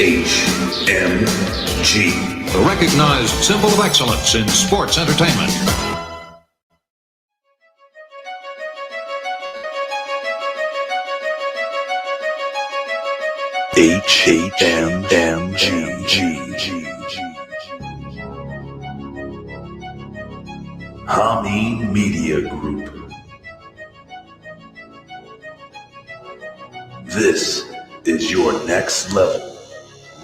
HMG, the recognized symbol of excellence in sports entertainment. HMG. Hami Media Group. This is your next level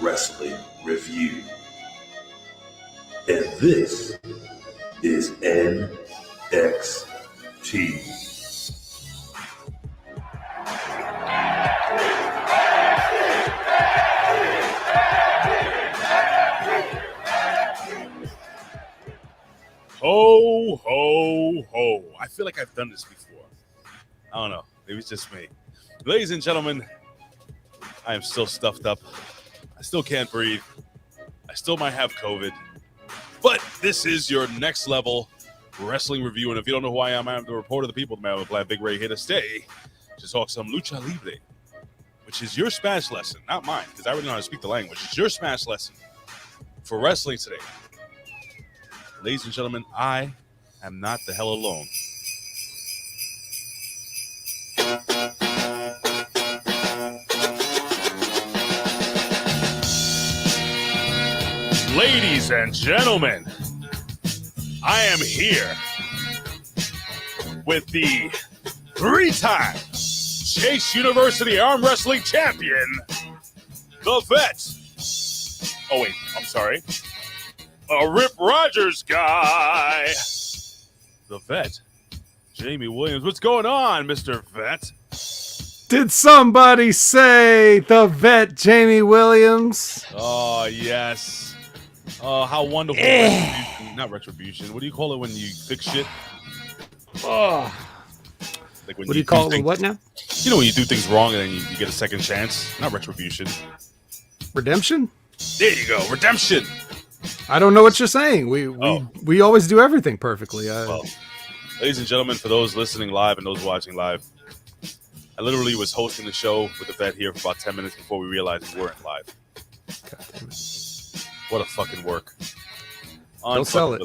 wrestling review. And this is NeXT. Ho, ho, ho. I feel like I've done this before. I don't know. Maybe it's just me. Ladies and gentlemen, I am still stuffed up. I still can't breathe. I still might have COVID. But this is your next level wrestling review. And if you don't know who I am the reporter of the people, the man with the plan, Big Ray, here to stay to talk some lucha libre, which is your Spanish lesson, not mine, because I already know how to speak the language. It's your Spanish lesson for wrestling today. Ladies and gentlemen, I am not the hell alone. Ladies and gentlemen, I am here with the three-time Chase University Arm Wrestling Champion, the Vet. Oh, wait, I'm sorry. A Rip Rogers guy, the Vet, Jamie Williams. What's going on, Mr. Vet? Did somebody say the Vet, Jamie Williams? Oh, yes. Oh, how wonderful. Retribution. Not retribution. What do you call it when you fix shit? Oh. Like when What do you call it? What now? You know when you do things wrong and then you get a second chance? Not retribution. Redemption? There you go. Redemption. I don't know what you're saying. We always do everything perfectly. Well, ladies and gentlemen, for those listening live and those watching live, I literally was hosting the show with the Vet here for about 10 minutes before we realized we weren't live. God damn it. What a fucking work. Don't sell it.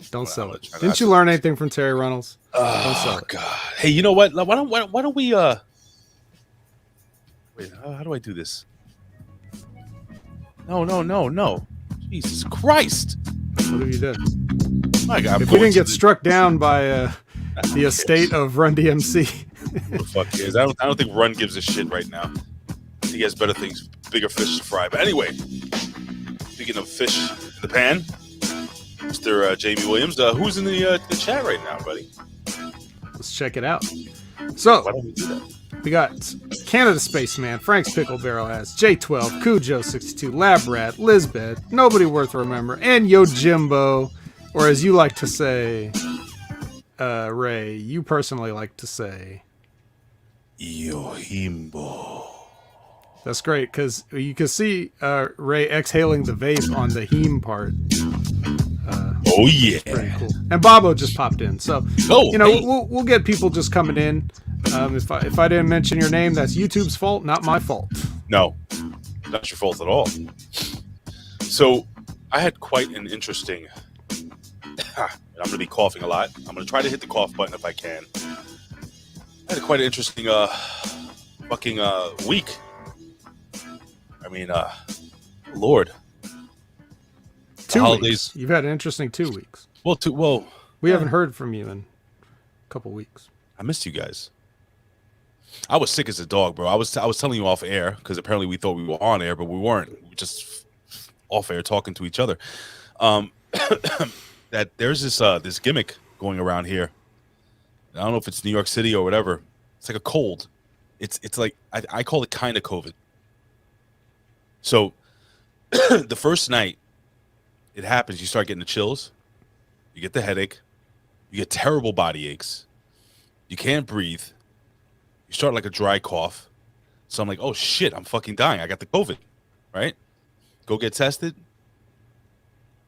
Don't sell it. Didn't you learn anything from Terry Reynolds? Don't sell it. God. Hey, you know what? Why don't we wait, how do I do this? No. Jesus Christ. What have you done? My God, if we didn't get struck down by the estate of Run DMC. Who the fuck cares? I don't think Run gives a shit right now. He has better things, bigger fish to fry. But anyway, speaking of fish in the pan, Mr. Jamie Williams, who's in the chat right now, buddy? Let's check it out. So, why don't we do that? We got Canada Spaceman, Frank's Pickle Barrel Ass, J12, Cujo62, Lab Rat, Lizbeth, Nobody Worth Remember, and Yojimbo, or as you like to say, Ray, you personally like to say, Yojimbo. That's great, because you can see Ray exhaling the vape on the heme part. Oh, yeah. Pretty cool. And Bobo just popped in. So, we'll get people just coming in. If I didn't mention your name, that's YouTube's fault, not my fault. No, not your fault at all. So, I had quite an interesting... I'm going to be coughing a lot. I'm going to try to hit the cough button if I can. I had quite an interesting fucking week. I mean, Lord. 2 holidays. Weeks. You've had an interesting 2 weeks. Well, we haven't heard from you in a couple weeks. I missed you guys. I was sick as a dog, bro. I was telling you off air because apparently we thought we were on air, but we weren't. We were just off air talking to each other. That there's this gimmick going around here. I don't know if it's New York City or whatever. It's like a cold. It's like I call it kind of COVID. So the first night it happens, you start getting the chills, you get the headache, you get terrible body aches, you can't breathe, you start like a dry cough. So I'm like, oh shit, I'm fucking dying. I got the COVID, right? Go get tested.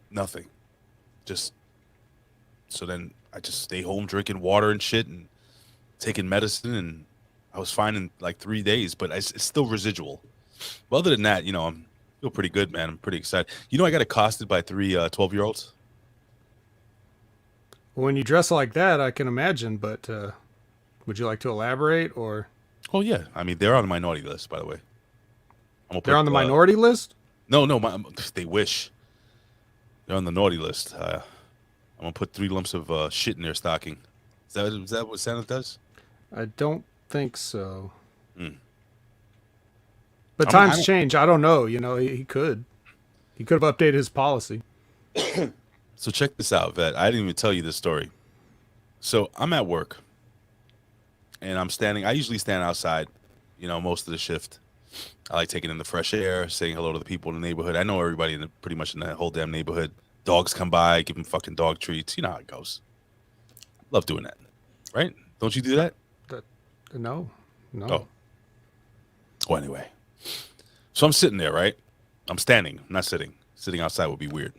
Nothing. So then I just stay home drinking water and shit and taking medicine, and I was fine in like 3 days, but it's still residual. But other than that, I'm Feel pretty good, man. I'm pretty excited. You know, I got accosted by three 12-year-olds. When you dress like that, I can imagine. But would you like to elaborate, or Oh yeah, I mean they're on the minority list, by the way. I'm gonna they're put, on the minority list? No, they wish they're on the naughty list. I'm gonna put 3 lumps of shit in their stocking. Is that what Santa does? I don't think so. Mm. But I times don't- change. I don't know. You know, he could. He could have updated his policy. So check this out, Vet. I didn't even tell you this story. So I'm at work, and I'm standing. I usually stand outside, most of the shift. I like taking in the fresh air, saying hello to the people in the neighborhood. I know everybody pretty much in the whole damn neighborhood. Dogs come by, give them fucking dog treats. You know how it goes. Love doing that, right? Don't you do that? No. Oh. Well, anyway. So I'm sitting there, right? I'm standing, not sitting. Sitting outside would be weird.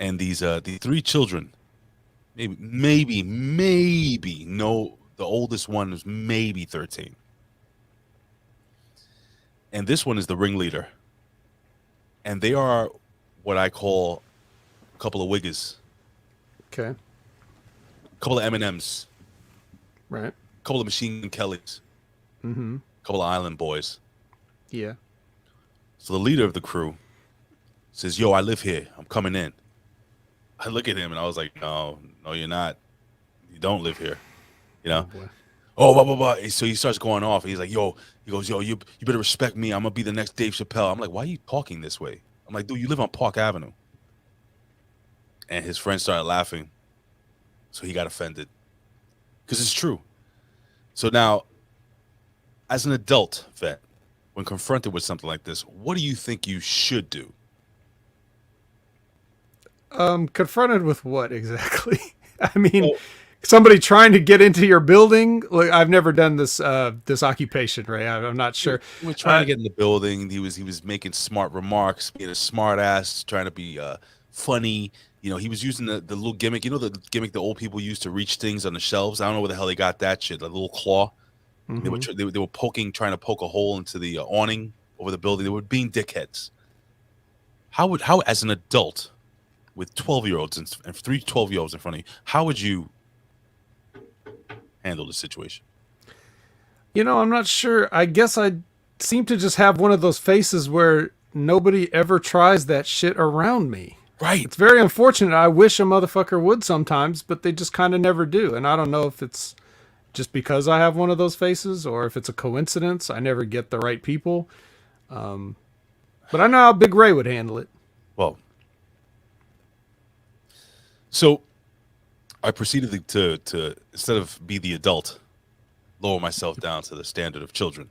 And these the 3 children, maybe, no, the oldest one is maybe 13. And this one is the ringleader. And they are what I call a couple of Wiggers, Okay. a couple of M&Ms, Right. a couple of Machine Gun Kellys, Mm-hmm. a couple of Island Boys. Yeah. So the leader of the crew says, "Yo, I live here. I'm coming in." I look at him and I was like, no, you're not. You don't live here. Oh, boy. Oh, blah, blah, blah. So he starts going off. He's like, yo, you better respect me. I'm going to be the next Dave Chappelle. I'm like, why are you talking this way? I'm like, dude, you live on Park Avenue. And his friend started laughing. So he got offended. Because it's true. So now, as an adult, Vet, when confronted with something like this, what do you think you should do? Confronted with what exactly? I mean, somebody trying to get into your building. Like, I've never done this occupation, Ray. I'm not sure. He was trying to get in the building. He was making smart remarks, being a smart ass, trying to be funny. He was using the little gimmick. The gimmick the old people used to reach things on the shelves. I don't know where the hell they got that shit. The little claw. Mhm. They were trying to poke a hole into the awning over the building. They were being dickheads. How as an adult with 12-year-olds and 3 12-year-olds in front of you, how would you handle the situation? I'm not sure. I guess I seem to just have one of those faces where nobody ever tries that shit around me. Right. It's very unfortunate. I wish a motherfucker would sometimes, but they just kind of never do. And I don't know if it's just because I have one of those faces or if it's a coincidence. I never get the right people. But I know how Big Ray would handle it. Well, so I proceeded to instead of be the adult, lower myself down to the standard of children.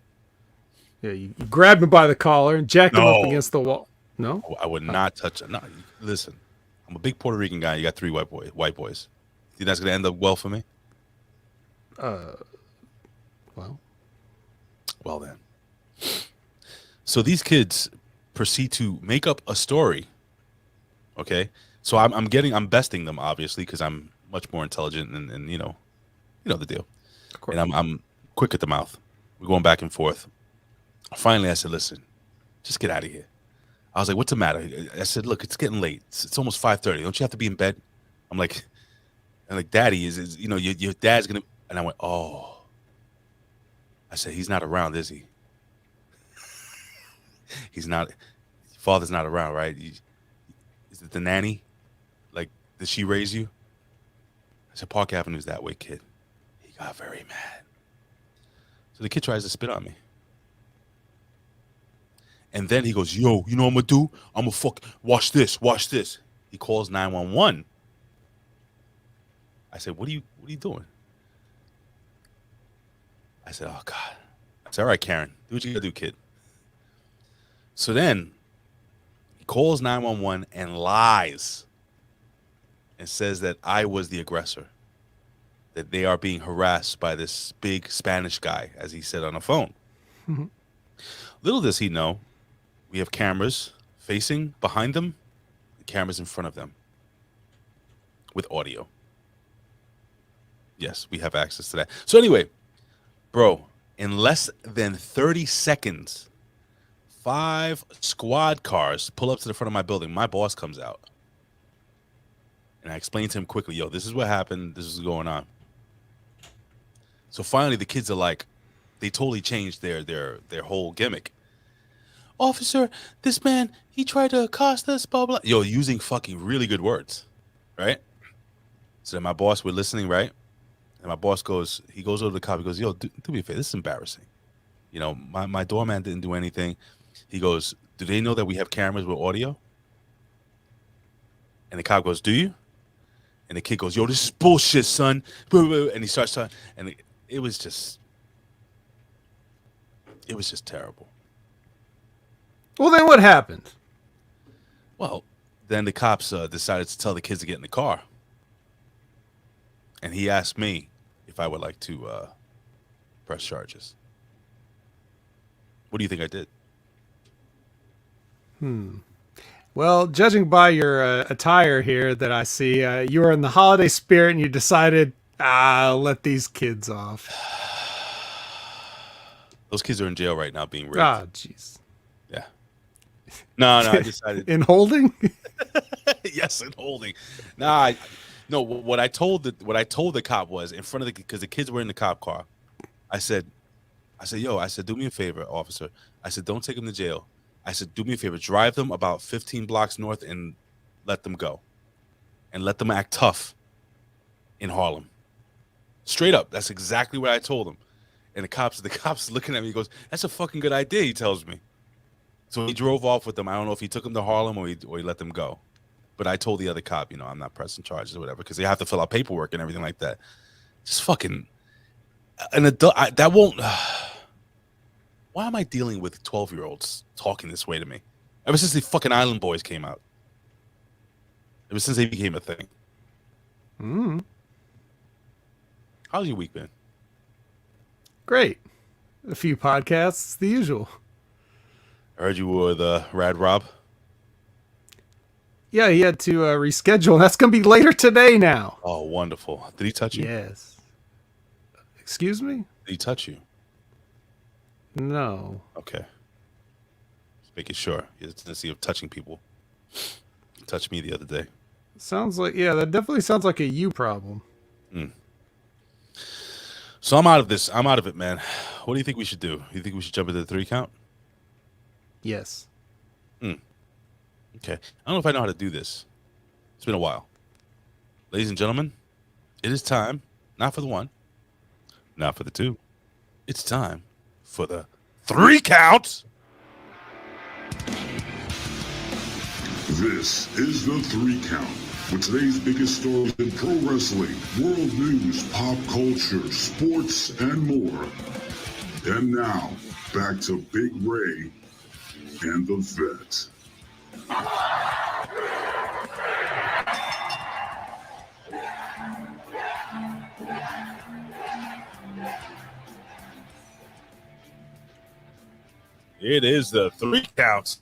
Yeah, you grabbed him by the collar and jacked him up No. against the wall. No? I would not touch it. No, listen, I'm a big Puerto Rican guy. You got 3 white boys. Think that's gonna end up well for me? Well then. So these kids proceed to make up a story. Okay, so I'm besting them obviously because I'm much more intelligent and you know the deal. Of course. And I'm quick at the mouth. We're going back and forth. Finally, I said, "Listen, just get out of here." I was like, "What's the matter?" I said, "Look, it's getting late. It's almost 5:30. Don't you have to be in bed?" I'm like, "Daddy is your dad's gonna." And I went, "Oh." I said, "He's not around, is he?" He's not. Father's not around, right? Is it the nanny? Like, did she raise you? I said, Park Avenue's that way, kid. He got very mad. So the kid tries to spit on me. And then he goes, "Yo, you know what I'm going to do? I'm going to watch this. He calls 911. I said, what are you doing? I said, oh, God. I said, all right, Karen, do what you got to do, kid. So then he calls 911 and lies and says that I was the aggressor, that they are being harassed by this big Spanish guy, as he said on the phone. Mm-hmm. Little does he know, we have cameras facing behind them and cameras in front of them with audio. Yes, we have access to that. So anyway, bro, in less than 30 seconds, 5 squad cars pull up to the front of my building. My boss comes out. And I explained to him quickly, yo, this is what happened. This is going on. So finally, the kids are like, they totally changed their whole gimmick. Officer, this man, he tried to accost us, blah, blah. Yo, using fucking really good words, right? So then my boss, we're listening, right? And my boss goes, he goes over to the cop. He goes, yo, do me a favor. This is embarrassing. You know, my doorman didn't do anything. He goes, do they know that we have cameras with audio? And the cop goes, do you? And the kid goes, yo, this is bullshit, son. And he starts talking. And it was just terrible. Well, then what happened? Well, then the cops decided to tell the kids to get in the car. And he asked me if I would like to press charges. What do you think I did? Well, judging by your attire here that I see, you were in the holiday spirit and you decided, I'll let these kids off. Those kids are in jail right now being raped. Ah, jeez. Yeah. No, I decided. In holding? Yes, in holding. No, what I told the cop was in front of because the kids were in the cop car. I said, yo, do me a favor, officer. I said, don't take them to jail. I said, do me a favor, drive them about 15 blocks north and let them go. And let them act tough in Harlem. Straight up. That's exactly what I told him. And the cops looking at me, he goes, that's a fucking good idea, he tells me. So he drove off with them. I don't know if he took them to Harlem or he let them go. But I told the other cop, I'm not pressing charges or whatever, because they have to fill out paperwork and everything like that. Just fucking an adult. That won't. Why am I dealing with 12-year-olds talking this way to me? Ever since the fucking Island Boys came out. Ever since they became a thing. How's your week been? Great. A few podcasts, the usual. I heard you were the Rad Rob. Yeah, he had to reschedule. That's going to be later today now. Oh, wonderful. Did he touch you? Yes. Excuse me? Did he touch you? No. Okay. Just making sure. He has a tendency of touching people. He touched me the other day. Sounds like, yeah, that definitely sounds like a you problem. So I'm out of this. I'm out of it, man. What do you think we should do? You think we should jump into the 3 count? Yes. Okay. I don't know if I know how to do this. It's been a while. Ladies and gentlemen, it is time, not for the 1, not for the 2. It's time for the 3 count. This is the 3 count with today's biggest stories in pro wrestling, world news, pop culture, sports, and more. And now, back to Big Ray and the Vet. It is the 3 count.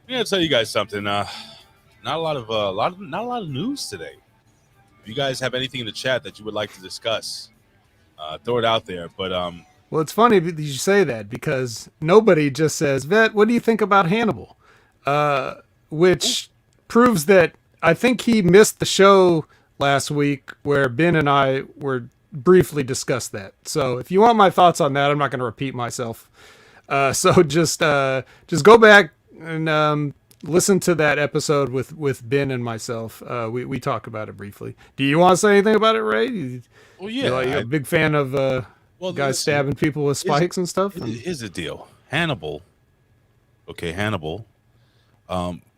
I'm gonna tell you guys something. Not a lot of news today. If you guys have anything in the chat that you would like to discuss, throw it out there. But well, it's funny that you say that because nobody just says, Vet, what do you think about Hannibal? Which proves that I think he missed the show last week where Ben and I were briefly discussed that. So if you want my thoughts on that, I'm not going to repeat myself. So just go back and listen to that episode with Ben and myself. We talk about it briefly. Do you want to say anything about it, Ray? well, yeah, You're a big fan of guys stabbing people with spikes and stuff? Here's the deal. Hannibal. Okay, Hannibal.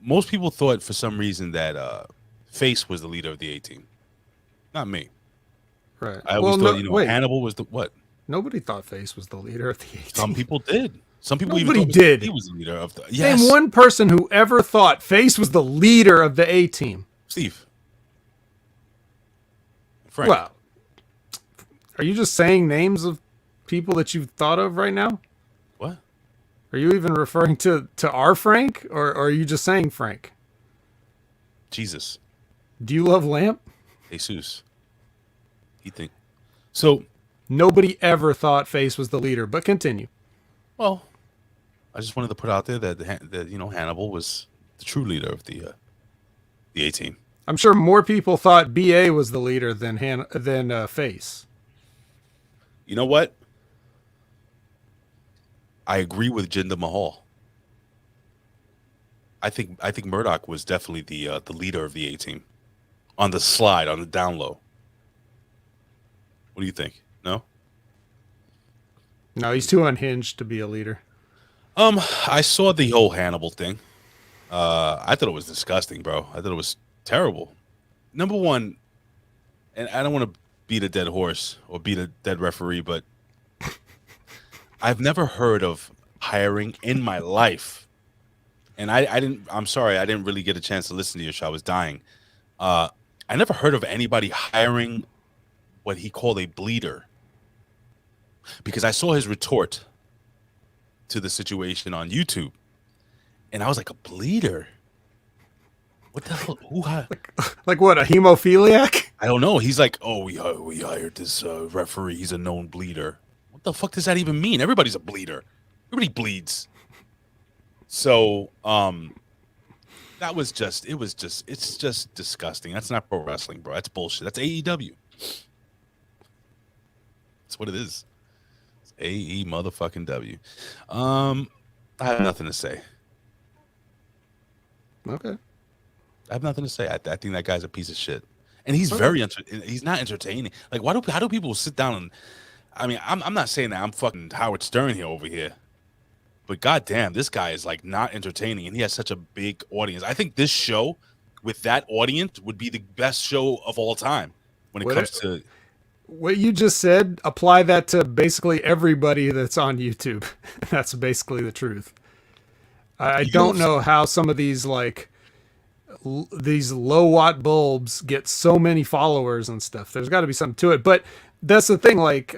Most people thought for some reason that Face was the leader of the A-Team. Not me. Right. I always thought, wait. Hannibal was the what? Nobody thought Face was the leader of the A-Team. Some people did. Some people Nobody even thought did. he was the leader of the. Yes. Name one person who ever thought Face was the leader of the A-Team. Steve. Frank. Well, are you just saying names of people that you've thought of right now? What? Are you even referring to our Frank, or are you just saying Frank? Jesus. Do you love Lamp? Jesus. You think? So, Nobody ever thought Face was the leader, but continue. well, I just wanted to put out there that you know, Hannibal was the true leader of the A team. I'm sure more people thought BA was the leader than Face. You know what? I agree with Jinder Mahal. I think Murdoch was definitely the leader of the A team on the slide, on the down low. What do you think? No? No, he's too unhinged to be a leader. I saw the whole Hannibal thing. I thought it was disgusting, bro. I thought it was terrible. Number one, and I don't want to beat a dead horse or beat a dead referee, but I've never heard of hiring in my life. And I'm sorry, I didn't really get a chance to listen to your show. I was dying. I never heard of anybody hiring what he called a bleeder, because I saw his retort to the situation on YouTube, and I was like, a bleeder? What the hell? Who hired? Like what, a hemophiliac? I don't know. He's like, oh, we hired this referee. He's a known bleeder. What the fuck does that even mean? Everybody's a bleeder. Everybody bleeds. So, it's just disgusting. That's not pro wrestling, bro. That's bullshit. That's AEW. That's what it is. It's AE motherfucking W. I have nothing to say. Okay. I have nothing to say. I think that guy's a piece of shit, and he's he's not entertaining. Like, how do people sit down and? I mean, I'm not saying that I'm fucking Howard Stern here over here, but goddamn, this guy is like not entertaining, and he has such a big audience. I think this show with that audience would be the best show of all time when it comes to. What you just said, apply that to basically everybody that's on YouTube. That's basically the truth. I don't know how some of these these low watt bulbs get so many followers and stuff. There's got to be something to it. But that's the thing. Like,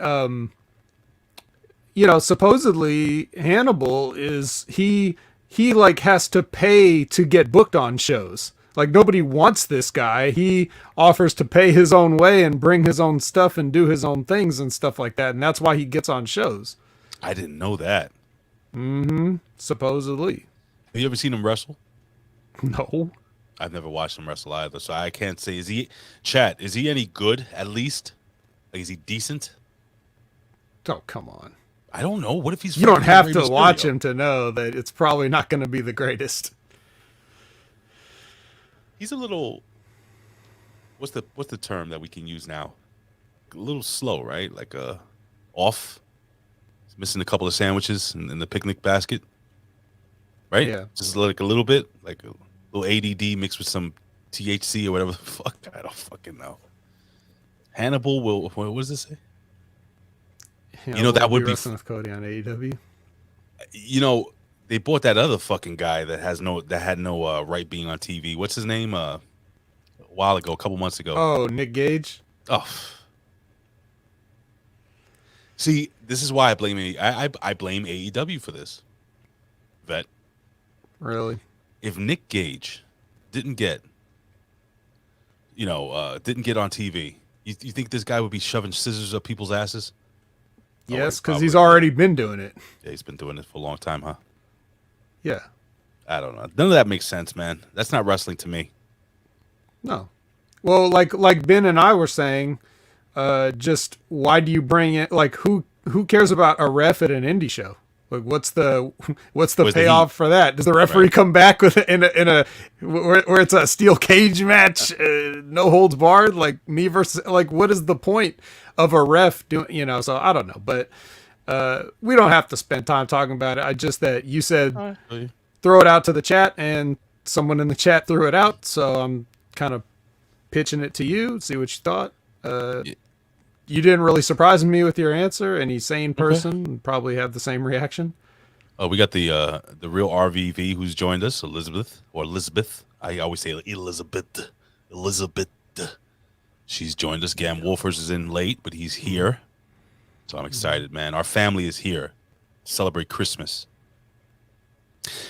supposedly Hannibal is he like has to pay to get booked on shows. Like, nobody wants this guy. He offers to pay his own way and bring his own stuff and do his own things and stuff like that. And that's why he gets on shows. I didn't know that. Mm-hmm. Supposedly. Have you ever seen him wrestle? No. I've never watched him wrestle either, so I can't say. Is he any good, at least? Like, is he decent? Oh, come on. I don't know. What if he's... You don't have to watch him to know that it's probably not going to be the greatest. He's a little... What's the term that we can use now? A little slow, right? Like, off. He's missing a couple of sandwiches in the picnic basket. Right? Yeah. Just like a little bit. Like a little ADD mixed with some THC or whatever the fuck. I don't fucking know. Hannibal will... What does this say? That would be wrestling with Cody on AEW. They bought that other fucking guy that had no right being on TV. What's his name? A while ago, a couple months ago. Oh, Nick Gage. Oh, see, this is why I blame I blame AEW for this. Vet. Really? If Nick Gage didn't get on TV, you think this guy would be shoving scissors up people's asses? Yes, because he's already been doing it. Yeah, he's been doing it for a long time, huh? Yeah. I don't know. None of that makes sense, man. That's not wrestling to me. No. Well, like Ben and I were saying, just why do you bring it? Like, who cares about a ref at an indie show? Like, what's the payoff for that? Does the referee come back with in a where it's a steel cage match, no holds barred, like me versus, like, what is the point of a ref doing? So I don't know, but we don't have to spend time talking about it. I just that you said throw it out to the chat, and someone in the chat threw it out, so I'm kind of pitching it to you, see what you thought. You didn't really surprise me with your answer. Any sane person would probably have the same reaction. Oh, we got the real RVV who's joined us, Elizabeth. I always say Elizabeth. She's joined us. Gam Wolfers is in late, but he's here. So I'm excited, man. Our family is here to celebrate Christmas.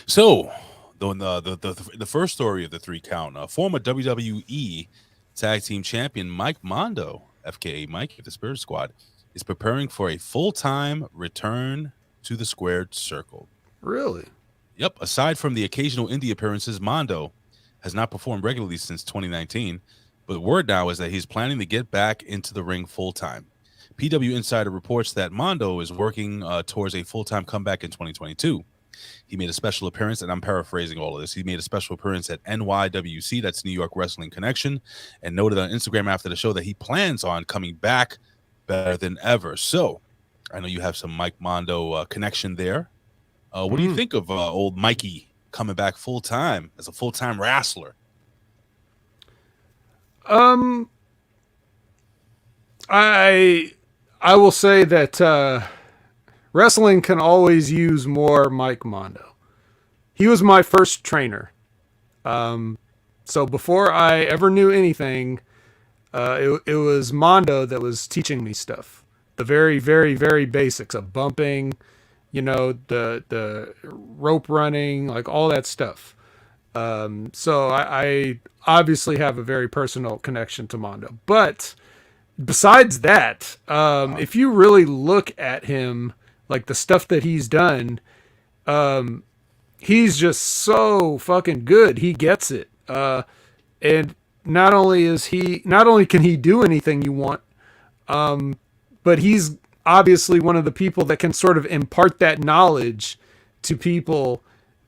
So, the first story of the 3 count, former WWE Tag-Team Champion Mike Mondo, FKA Mike of the Spirit Squad, is preparing for a full-time return to the squared circle. Really? Yep. Aside from the occasional indie appearances, Mondo has not performed regularly since 2019. But the word now is that he's planning to get back into the ring full time. PW Insider reports that Mondo is working towards a full-time comeback in 2022. He made a special appearance, and I'm paraphrasing all of this. He made a special appearance at NYWC, that's New York Wrestling Connection, and noted on Instagram after the show that he plans on coming back better than ever. So I know you have some Mike Mondo connection there. What do you think of old Mikey coming back full-time as a full-time wrestler? I will say that wrestling can always use more Mike Mondo. He was my first trainer. So before I ever knew anything, it was Mondo that was teaching me stuff. The very, very, very basics of bumping, the rope running, like all that stuff. So I obviously have a very personal connection to Mondo. But besides that, if you really look at him, like the stuff that he's done, he's just so fucking good. He gets it. And not only can he do anything you want, but he's obviously one of the people that can sort of impart that knowledge to people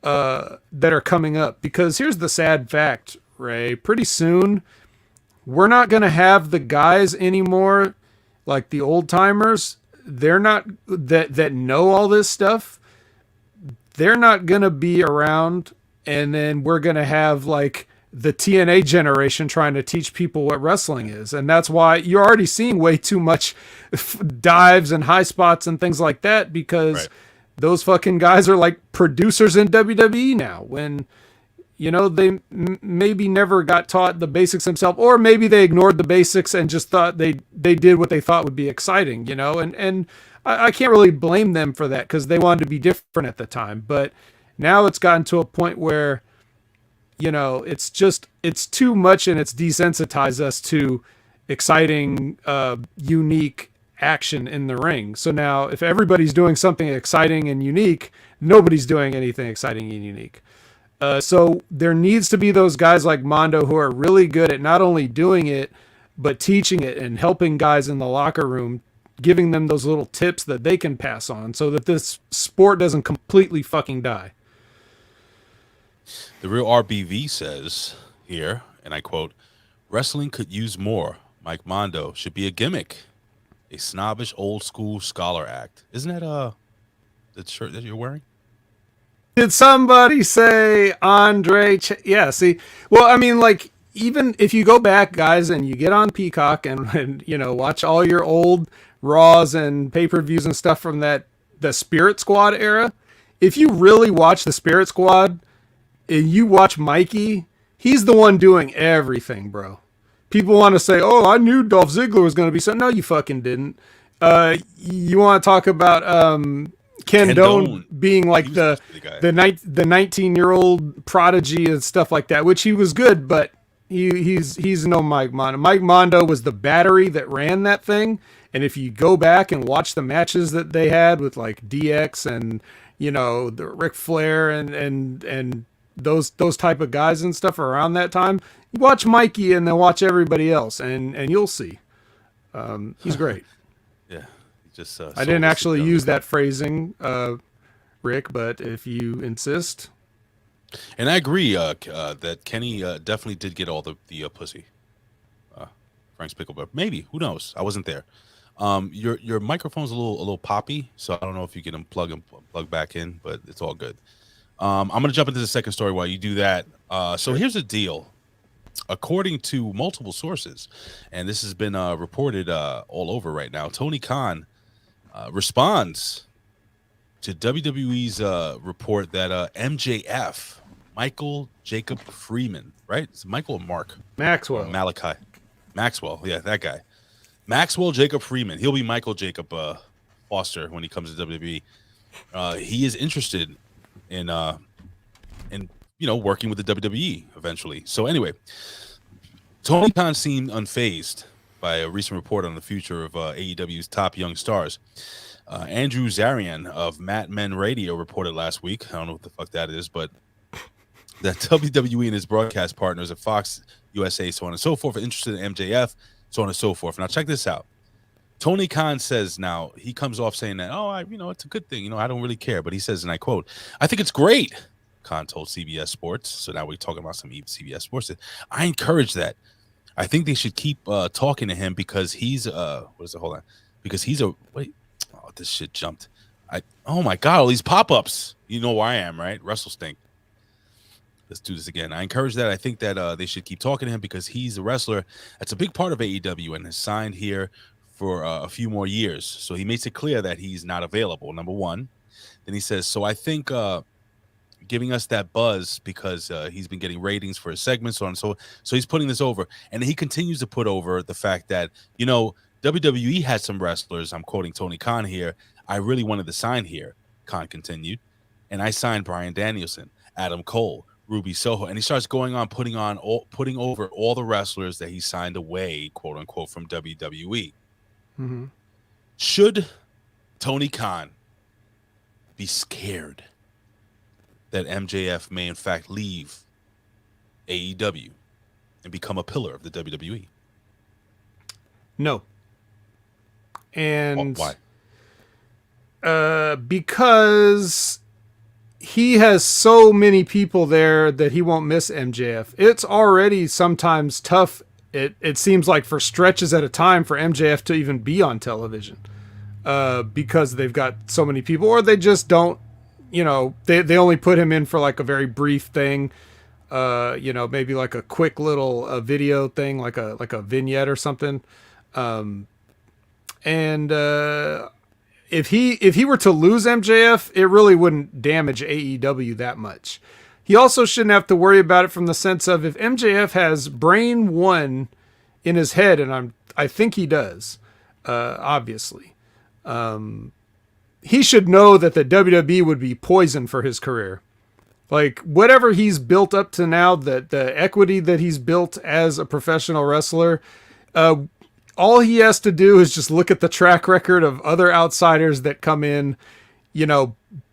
that are coming up. Because here's the sad fact, Ray. Pretty soon, we're not going to have the guys anymore, like the old timers. They're not that know all this stuff. They're not going to be around. And then we're going to have like the TNA generation trying to teach people what wrestling is. And that's why you're already seeing way too much dives and high spots and things like that, because those fucking guys are like producers in WWE now, when, they maybe never got taught the basics themselves, or maybe they ignored the basics and just thought they did what they thought would be exciting, and I can't really blame them for that, because they wanted to be different at the time. But now it's gotten to a point where, it's too much, and it's desensitized us to exciting, unique action in the ring. So now if everybody's doing something exciting and unique, nobody's doing anything exciting and unique. So there needs to be those guys like Mondo who are really good at not only doing it, but teaching it and helping guys in the locker room, giving them those little tips that they can pass on so that this sport doesn't completely fucking die. The real RBV says here, and I quote, "Wrestling could use more. Mike Mondo should be a gimmick, a snobbish old school scholar act." Isn't that the shirt that you're wearing? Did somebody say Andre? Yeah, see, well, I mean, like, even if you go back, guys, and you get on Peacock and watch all your old Raws and pay-per-views and stuff from the Spirit Squad era, if you really watch the Spirit Squad and you watch Mikey, he's the one doing everything, bro. People want to say, "Oh, I knew Dolph Ziggler was going to be so." No, you fucking didn't. You want to talk about Ken Doane being like the 19-year-old prodigy and stuff like that, which he was good, but he's no Mike Mondo. Mike Mondo was the battery that ran that thing. And if you go back and watch the matches that they had with like DX and the Ric Flair and those type of guys and stuff around that time, you watch Mikey and then watch everybody else, and you'll see he's great. Yeah. Just I didn't actually use that phrasing, Rick, but if you insist. And I agree that Kenny definitely did get all the pussy. Frank's Pickleberg, maybe, who knows? I wasn't there. Your microphone's a little poppy, so I don't know if you can unplug and plug back in, but it's all good. I'm gonna jump into the second story while you do that. So here's the deal. According to multiple sources, and this has been reported all over right now, Tony Khan responds to WWE's report that MJF, Michael Jacob Freeman, right? It's Michael or Mark? Maxwell. Malachi. Maxwell, yeah, that guy. Maxwell Jacob Freeman. He'll be Michael Jacob Foster when he comes to WWE. He is interested in working with the WWE eventually. So anyway, Tony Khan seemed unfazed by a recent report on the future of AEW's top young stars. Andrew Zarian of Mat Men Radio reported last week, I don't know what the fuck that is, but that WWE and his broadcast partners at Fox, USA, so on and so forth, are interested in MJF, so on and so forth. Now, check this out. Tony Khan says now, he comes off saying that, it's a good thing. I don't really care. But he says, and I quote, "I think it's great," Khan told CBS Sports. So now we're talking about some CBS Sports. "I encourage that. I think they should keep talking to him because he's because he's a wait. Oh, this shit jumped. Oh my God, all these pop-ups. You know where I am, right? Wrestle Stink. Let's do this again. I encourage that. I think that they should keep talking to him because he's a wrestler that's a big part of AEW and has signed here for a few more years. So he makes it clear that he's not available, number one. Then he says, so I think giving us that buzz because he's been getting ratings for his segments, so on. So he's putting this over. And he continues to put over the fact that, WWE had some wrestlers, I'm quoting Tony Khan here, I really wanted to sign here, Khan continued. And I signed Bryan Danielson, Adam Cole, Ruby Soho, and he starts going on putting over all the wrestlers that he signed away, quote unquote, from WWE. Mm-hmm. Should Tony Khan be scared that MJF may in fact leave AEW and become a pillar of the WWE? No. And why? Because he has so many people there that he won't miss MJF. It's already sometimes tough. It seems like for stretches at a time for MJF to even be on television because they've got so many people, or they just don't, they only put him in for like a very brief thing, maybe like a quick little video thing, like a vignette or something. If he were to lose MJF, it really wouldn't damage AEW that much. He also shouldn't have to worry about it from the sense of if MJF has brain one in his head, and I think he does, obviously. He should know that the WWE would be poison for his career. Like whatever he's built up to now, the equity that he's built as a professional wrestler, all he has to do is just look at the track record of other outsiders that come in,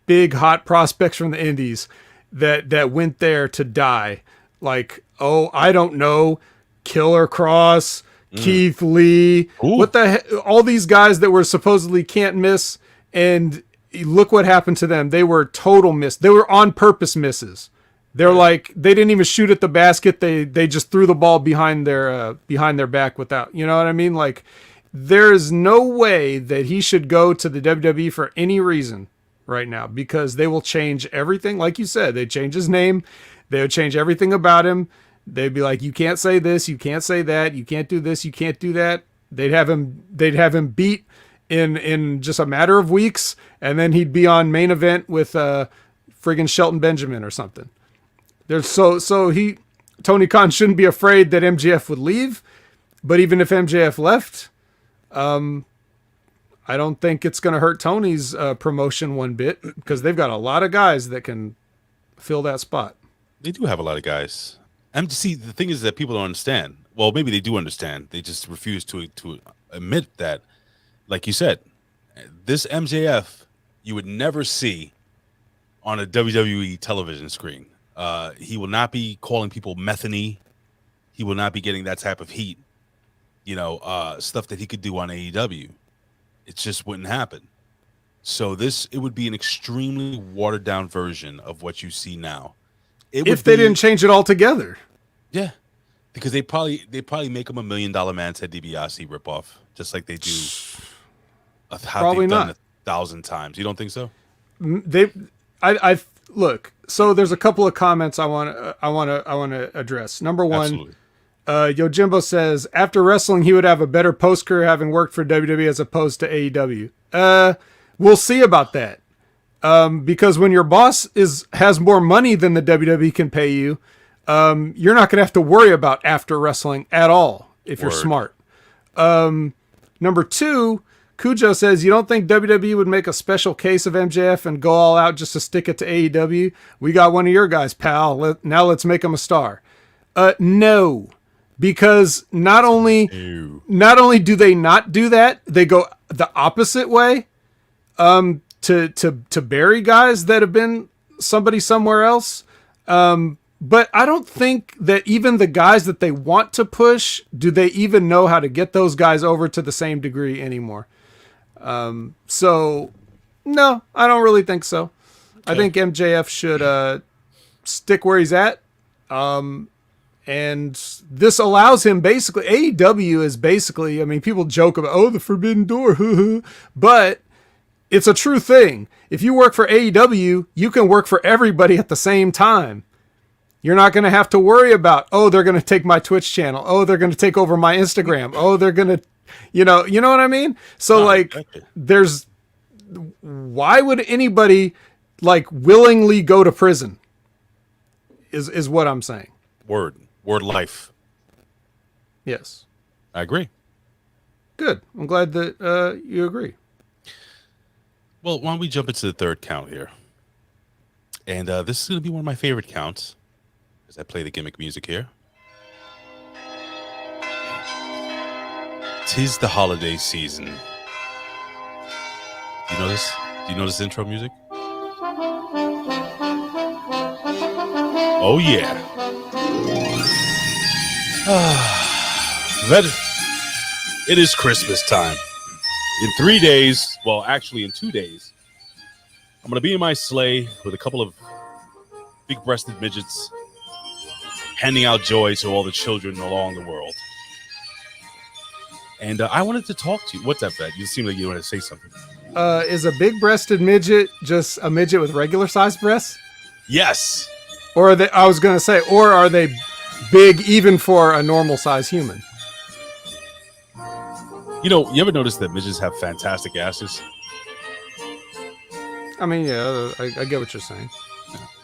big hot prospects from the indies that went there to die. Like, I don't know, Killer Cross, Keith Lee, Ooh. what the heck, all these guys that were supposedly can't miss, and look what happened to them. They were total miss. They were on purpose misses. They're like, they didn't even shoot at the basket. They just threw the ball behind their back without, you know what I mean? Like, there is no way that he should go to the WWE for any reason right now, because they will change everything. Like you said, they'd change his name. They would change everything about him. They'd be like, you can't say this, you can't say that, you can't do this, you can't do that. They'd have him beat in just a matter of weeks, and then he'd be on main event with friggin' Shelton Benjamin or something. Tony Khan shouldn't be afraid that MJF would leave, but even if MJF left, I don't think it's going to hurt Tony's promotion one bit, because they've got a lot of guys that can fill that spot. They do have a lot of guys. See, the thing is that people don't understand. Well, maybe they do understand. They just refuse to admit that, like you said, this MJF you would never see on a WWE television screen. He will not be calling people methany. He will not be getting that type of heat, stuff that he could do on AEW. It just wouldn't happen. So it would be an extremely watered down version of what you see now. If they didn't change it altogether. Yeah. Because they probably make him $1 million man Ted DiBiase ripoff, just like they do. Probably not 1,000 times. You don't think so? I look. So there's a couple of comments I want to address. Number one, Yojimbo says after wrestling he would have a better post career having worked for WWE as opposed to AEW. We'll see about that. Because when your boss has more money than the WWE can pay you, you're not going to have to worry about after wrestling at all if you're smart. Number two, Cujo says, you don't think WWE would make a special case of MJF and go all out just to stick it to AEW? We got one of your guys, pal. Now let's make him a star. No, because not only do they not do that, they go the opposite way to bury guys that have been somebody somewhere else. But I don't think that even the guys that they want to push, do they even know how to get those guys over to the same degree anymore? So no, I don't really think so. Okay. I think MJF should stick where he's at. And this allows him basically, AEW is basically, I mean, people joke about, oh, the forbidden door, but it's a true thing. If you work for AEW, you can work for everybody at the same time. You're not going to have to worry about, oh, they're going to take my Twitch channel. Oh, they're going to take over my Instagram. Oh, they're going to, you know what I mean? So why would anybody like willingly go to prison is what I'm saying. Word life. Yes. I agree. Good. I'm glad that you agree. Well, why don't we jump into the third count here? And this is going to be one of my favorite counts as I play the gimmick music here. 'Tis the holiday season. Do you know this? Do you know this intro music? Oh, yeah. It is Christmas time. In 3 days, well, actually in 2 days, I'm going to be in my sleigh with a couple of big-breasted midgets handing out joy to all the children along the world. And I wanted to talk to you. What's up, Vet? You seem like you want to say something. Is a big-breasted midget just a midget with regular-sized breasts? Yes. Or are they, I was going to say, or are they big even for a normal-sized human? You know, you ever notice that midgets have fantastic asses? I mean, yeah, I get what you're saying.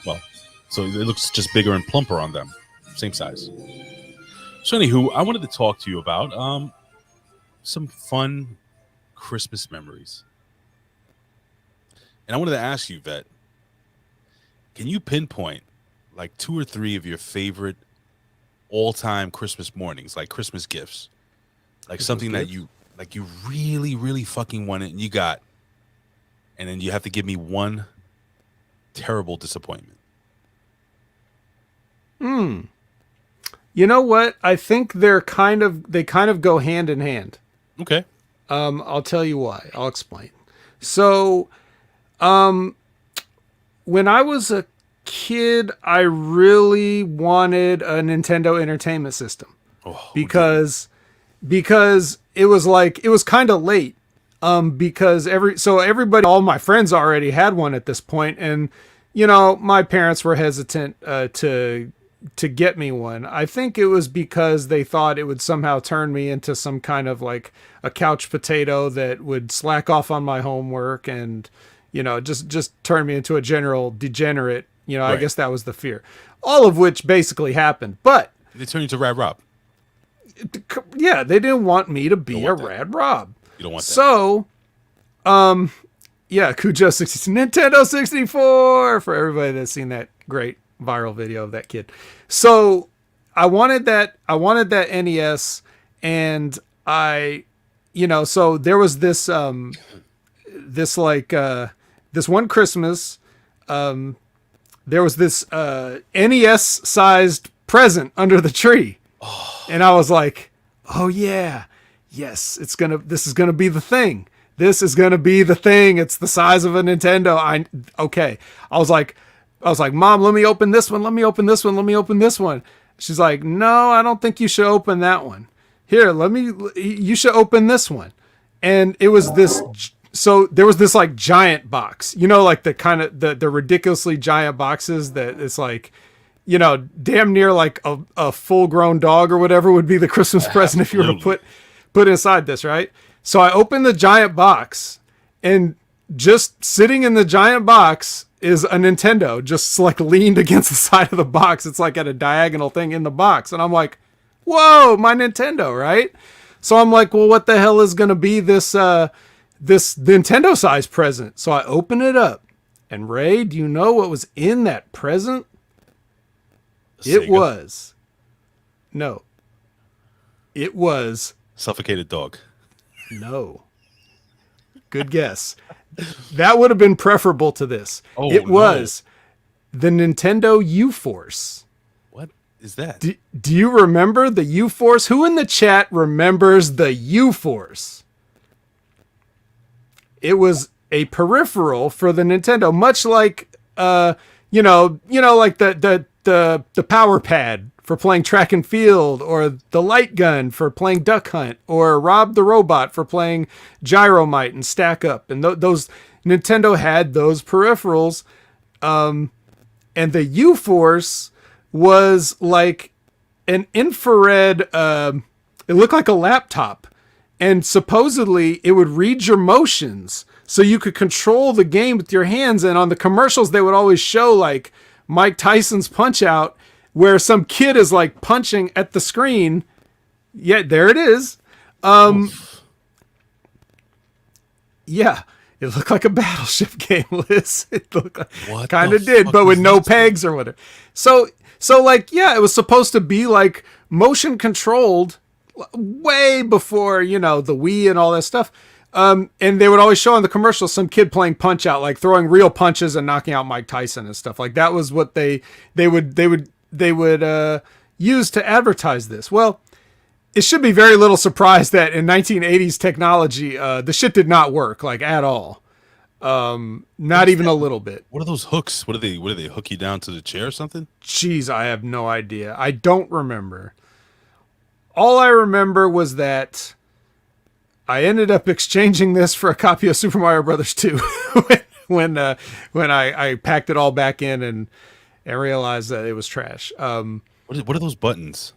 Well, so it looks just bigger and plumper on them. Same size. So anywho, I wanted to talk to you about some fun Christmas memories. And I wanted to ask you, Vet, can you pinpoint like 2 or 3 of your favorite all-time Christmas mornings, like Christmas gifts? Like something that you really, really fucking wanted and you got, and then you have to give me one terrible disappointment. You know what? I think they kind of go hand in hand. Okay. I'll tell you why. I'll explain. So, when I was a kid, I really wanted a Nintendo Entertainment System because it was kind of late. Because everybody, all my friends already had one at this point, and you know, my parents were hesitant to get me one. I think it was because they thought it would somehow turn me into some kind of like a couch potato that would slack off on my homework and, you know, just turn me into a general degenerate. You know, right. I guess that was the fear. All of which basically happened. But they turned you into Rad Rob. Yeah, they didn't want me to be a Rad Rob. You don't want that. So, yeah, Cujo 60, Nintendo 64 for everybody that's seen that great viral video of that kid. So I wanted that NES, and so there was this this one Christmas, there was this NES sized present under the tree. And I was like, oh yeah, yes, this is gonna be the thing. This is gonna be the thing. It's the size of a Nintendo. I was like, Mom, let me open this one. Let me open this one. Let me open this one. She's like, no, I don't think you should open that one. Here, you should open this one. And it was this. So there was this like giant box, you know, like the kind of the ridiculously giant boxes that it's like, you know, damn near like a full grown dog or whatever would be the Christmas present if you were to put inside this, right? So I opened the giant box, and just sitting in the giant box is a Nintendo, just like leaned against the side of the box. It's like at a diagonal thing in the box. And I'm like, whoa, my Nintendo, right? So I'm like, well, what the hell is going to be this Nintendo size present? So I open it up, and Ray, do you know what was in that present? Sega. It was no. It was Suffocated dog. no. Good guess. That would have been preferable to this. Oh, it no. was the Nintendo U-Force. What is that? Do you remember the U-Force? Who in the chat remembers the U-Force? It was a peripheral for the Nintendo, much like like the power pad for playing track and field, or the light gun for playing Duck Hunt, or Rob the Robot for playing Gyromite and Stack Up. And those Nintendo had those peripherals. And the U-Force was like an infrared, it looked like a laptop. And supposedly it would read your motions so you could control the game with your hands. And on the commercials, they would always show like Mike Tyson's Punch Out, where some kid is like punching at the screen. Yeah, there it is. Yeah, it looked like a Battleship game, Liz. It looked like, kind of did, but with no pegs or whatever. So like, yeah, it was supposed to be like motion controlled way before, the Wii and all that stuff. And they would always show on the commercials some kid playing Punch Out, like throwing real punches and knocking out Mike Tyson and stuff. Like that was what they would use to advertise this. Well, it should be very little surprise that in 1980s technology, the shit did not work like at all. Not even a little bit. What are those hooks? What do they hook you down to the chair or something? Jeez, I have no idea. I don't remember. All I remember was that I ended up exchanging this for a copy of Super Mario Brothers 2 when I packed it all back in and realized that it was trash. What are those buttons?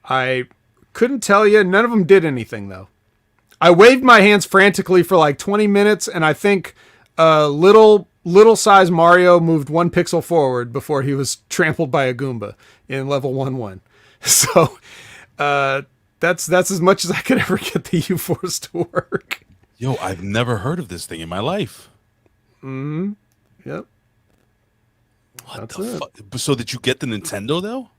I couldn't tell you. None of them did anything, though. I waved my hands frantically for like 20 minutes, and I think little size Mario moved 1 pixel forward before he was trampled by a Goomba in level 1-1. So that's as much as I could ever get the U-Force to work. Yo, I've never heard of this thing in my life. Mm-hmm. Yep. What That's the fuck? So did you get the Nintendo though?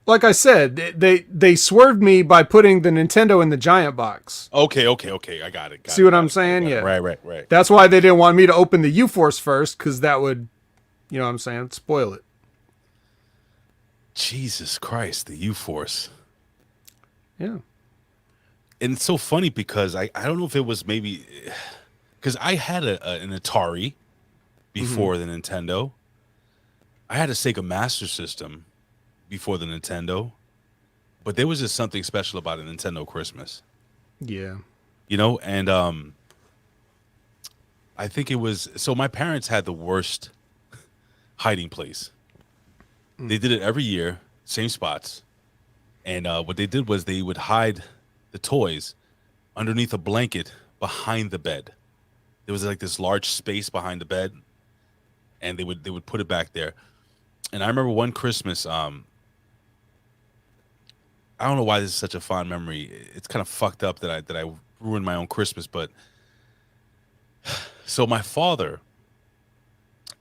Like I said, they swerved me by putting the Nintendo in the giant box. Okay. I got it. See what I'm saying? Yeah. Right. That's why they didn't want me to open the U-Force first, because that would, you know what I'm saying, spoil it. Jesus Christ, the U-Force. Yeah. And it's so funny because I don't know if it was maybe because I had an Atari before the Nintendo. I had a Sega Master System before the Nintendo, but there was just something special about a Nintendo Christmas. Yeah. And I think it was, so my parents had the worst hiding place. They did it every year, same spots. And what they did was they would hide the toys underneath a blanket behind the bed. There was like this large space behind the bed, and they would put it back there. And I remember one Christmas, I don't know why this is such a fond memory. It's kind of fucked up that I ruined my own Christmas, but so my father,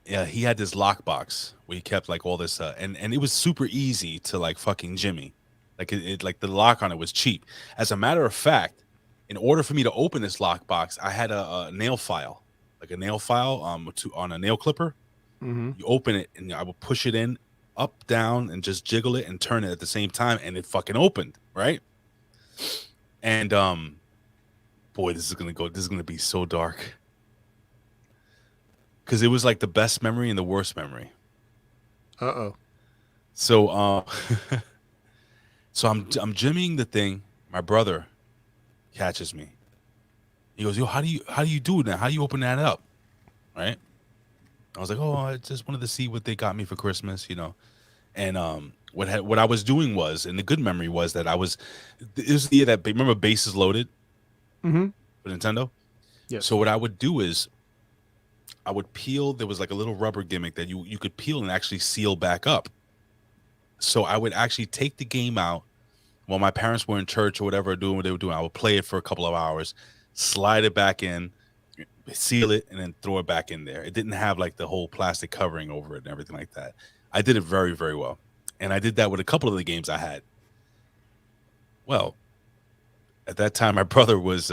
he had this lockbox where he kept like all this, and it was super easy to like fucking Jimmy. Like it like the lock on it was cheap. As a matter of fact, in order for me to open this lockbox, I had a nail file, on a nail clipper. You open it, and I would push it in, up, down, and just jiggle it and turn it at the same time, and it fucking opened, right? And boy, this is gonna be so dark, because it was like the best memory and the worst memory. So so I'm jimmying the thing. My brother catches me. He goes, "Yo, how do you do it now? How do you open that up?" Right? I was like, "Oh, I just wanted to see what they got me for Christmas, And what I was doing was, and the good memory was that it was the year that, remember Bases Loaded for Nintendo? Yeah. So what I would do is I would peel. There was like a little rubber gimmick that you could peel and actually seal back up. So I would actually take the game out while my parents were in church or whatever, doing what they were doing. I would play it for a couple of hours, slide it back in, seal it, and then throw it back in there. It didn't have like the whole plastic covering over it and everything like that. I did it very, very well. And I did that with a couple of the games I had. Well, at that time, my brother was.